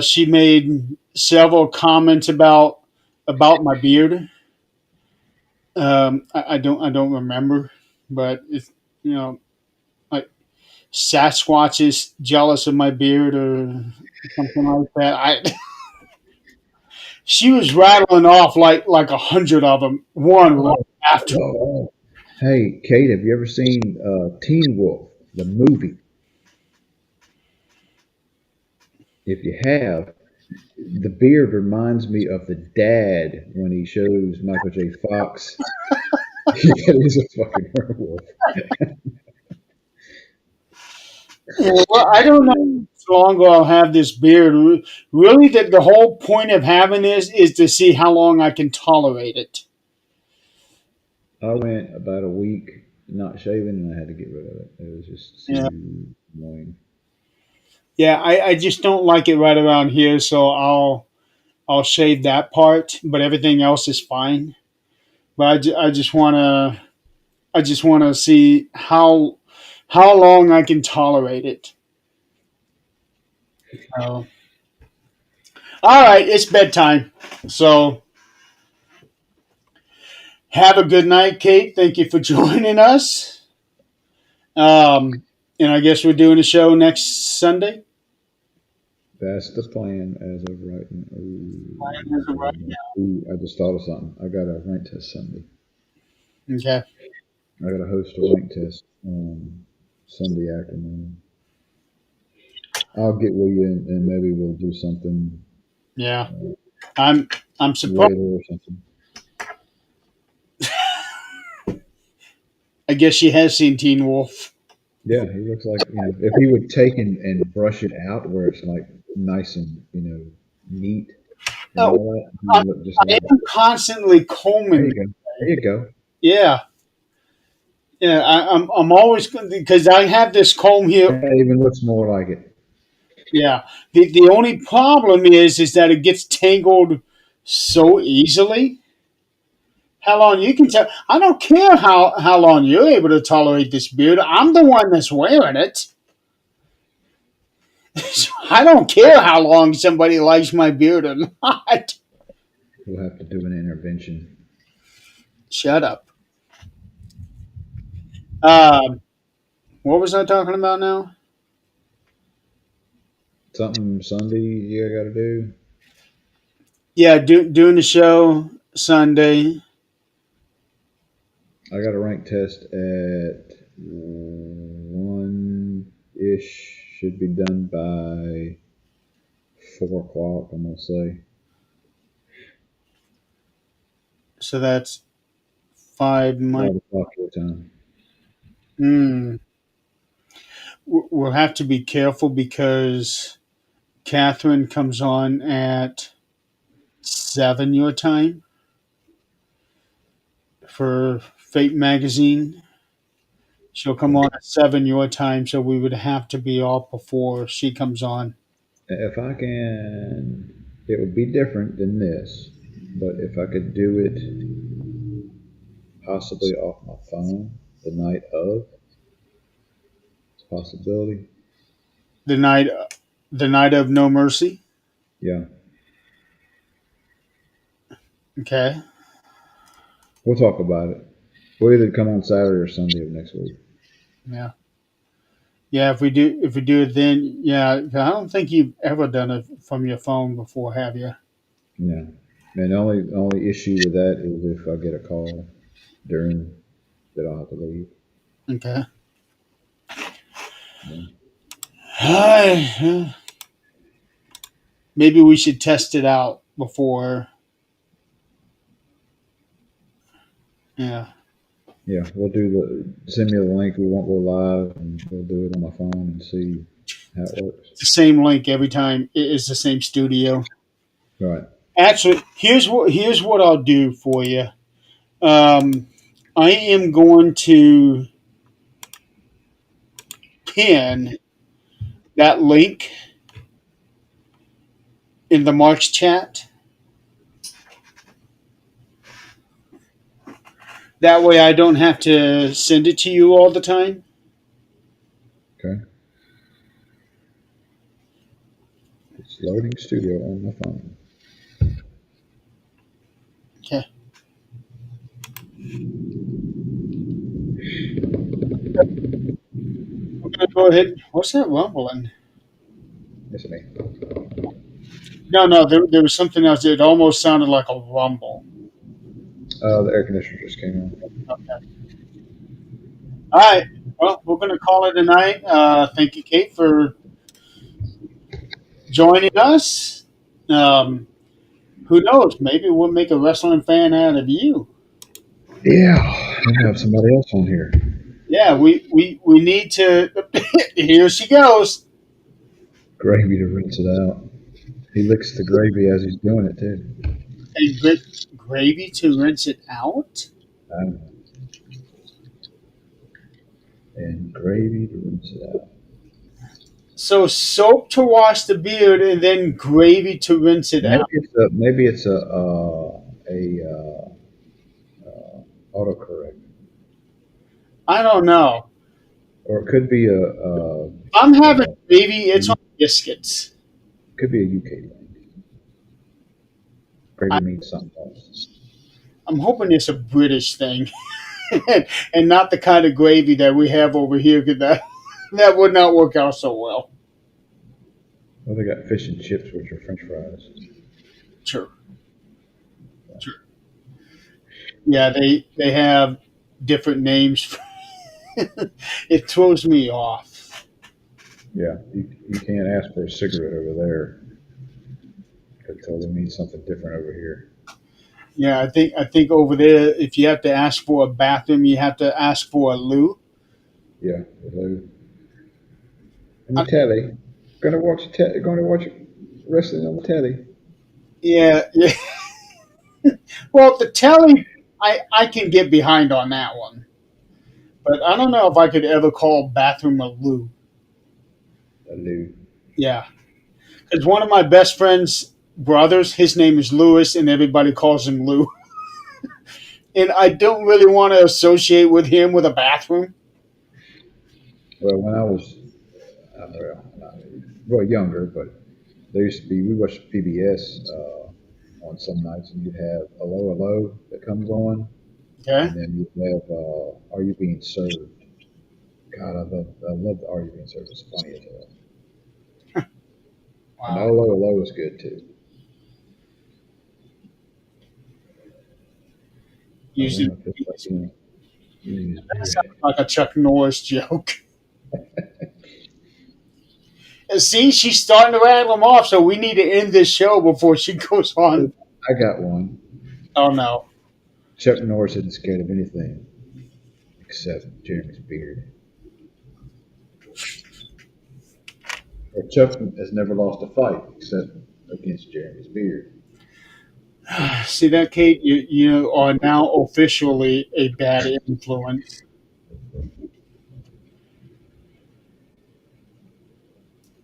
She made several comments about my beard. I don't remember, but it's like Sasquatch is jealous of my beard or something like that. She was rattling off like 100 of them, one right Oh, after. oh. Hey, Kate, have you ever seen Teen Wolf, the movie? If you have, the beard reminds me of the dad when he shows Michael J. Fox that he's a fucking werewolf. Yeah, well, I don't know how long I'll have this beard. Really, the whole point of having this is to see how long I can tolerate it. I went about a week not shaving and I had to get rid of it. It was just Yeah, too annoying. yeah. I just don't like it right around here, so I'll shave that part, but everything else is fine. But I just wanna see how long I can tolerate it. So, all right, it's bedtime. So have a good night, Kate. Thank you for joining us. Um, and I guess we're doing a show next Sunday. That's the plan as of right now. Ooh, I just thought of something. I got a rank test Sunday. Okay. I got to host a rank test on Sunday afternoon. I'll get with you and maybe we'll do something Yeah. I'm I'm surprised. later or something. I guess she has seen Teen Wolf. Yeah, he looks like, if he would take and brush it out where it's like nice and, neat and Oh, all that, he I, would look just I like, am constantly there combing. you go. There you go. Yeah. Yeah. I'm always because I have this comb here. That even looks more like it. Yeah. The only problem is that it gets tangled so easily. How long you can tell? I don't care how long you're able to tolerate this beard. I'm the one that's wearing it. I don't care how long somebody likes my beard or not. We'll have to do an intervention. Shut up. Um, what was I talking about now? Something Sunday you got to do. Yeah, doing the show Sunday. I got a rank test at 1 ish. Should be done by 4 o'clock, I'm going to say. So that's 5 months. 5 o'clock your time. Hmm. We'll have to be careful because Catherine comes on at 7 your time for Fate magazine. She'll come on at 7 your time, so we would have to be off before she comes on. If I can, it would be different than this, but if I could do it possibly off my phone the night of, it's a possibility. The night the night of No Mercy. Yeah, Okay. we'll talk about it. We'll either come on Saturday or Sunday of next week. Yeah. Yeah, if we do it then, yeah, I don't think you've ever done it from your phone before, have you? Yeah. And the only issue with that is if I get a call during that I'll have to leave. Okay. Yeah. Maybe we should test it out before. Yeah. Yeah, we'll do send me the link. We won't go live, and we'll do it on my phone and see how it works. The same link every time. It is the same studio. Right. Actually, here's what I'll do for you. Um, I am going to pin that link in the March chat. That way, I don't have to send it to you all the time. Okay. It's loading studio on my phone. Okay. We're gonna go ahead. What's that rumbling? Listen to me. No, no, there was something else. It almost sounded like a rumble. The air conditioner just came on. Okay. All right. Well, we're going to call it a night. Thank you, Kate, for joining us. Um, who knows? Maybe we'll make a wrestling fan out of you. Yeah, I'm gonna have somebody else on here. Yeah, we need to. Here she goes. Gravy to rinse it out. He licks the gravy as he's doing it too. A good gravy to rinse it out. Um, and gravy to rinse it out. So soap to wash the beard, and then gravy to rinse it Maybe out. it's a autocorrect, I don't know. or it could be I'm having gravy. It's a on biscuits. could be a UK thing. I, Gravy means something else. I'm hoping it's a British thing, and not the kind of gravy that we have over here. 'Cause that would not work out so well. Well, they got fish and chips, which are French fries. Sure, sure. Yeah, they have different names. It throws me off. Yeah, you can't ask for a cigarette over there. It totally means something different over here. Yeah, I think over there, if you have to ask for a bathroom, you have to ask for a loo. Yeah, hello. And the I, telly. Going to watch wrestling on the telly. yeah, yeah. Well, the telly, I can get behind on that one, but I don't know if I could ever call bathroom a loo. Hello. Yeah, because one of my best friend's brothers, his name is Lewis, and everybody calls him Lou. And I don't really want to associate with him with a bathroom. Well, when I was not well younger, but there used to be we watched PBS on some nights, and you'd have Hello that comes on, Okay. and then you'd have Are You Being Served? God, I love the Are You Being Served. It's funny as hell. And Wow. Hello is good too. I Using want to feel like eating his that beard. sounds like a Chuck Norris joke. And see, she's starting to rattle them off, so we need to end this show before she goes on. I got one. Oh no. Chuck Norris isn't scared of anything except Jeremy's beard. Or Chuck has never lost a fight except against Jeremy's beard. See that, Kate? You are now officially a bad influence.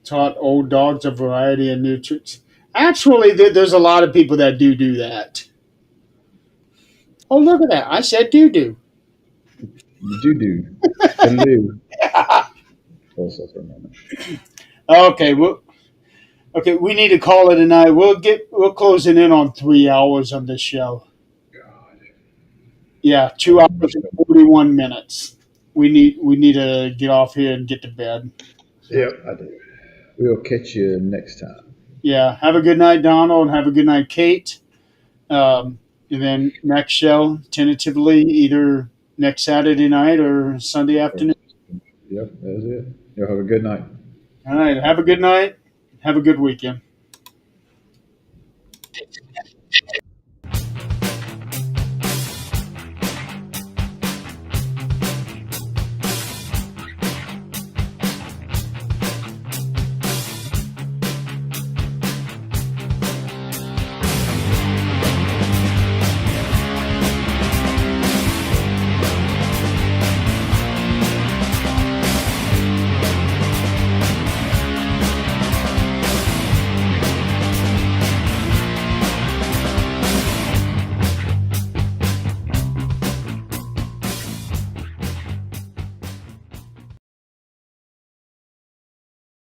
Taught old dogs a variety of new tricks. Actually, there's a lot of people that do that. Oh, look at that! I said do. You do. Hello. Also for a moment. Okay, well, okay, we need to call it a night. We're closing in on 3 hours on this show. God. Yeah, I 2 hours don't and 41 minutes. we need to get off here and get to bed. So Yep, I do. We'll catch you next time. yeah, have a good night, Donald, and have a good night, Kate. And then next show, tentatively, either next Saturday night or Sunday afternoon. Yep, that's it. Y'all have a good night. All right, have a good night. Have a good weekend.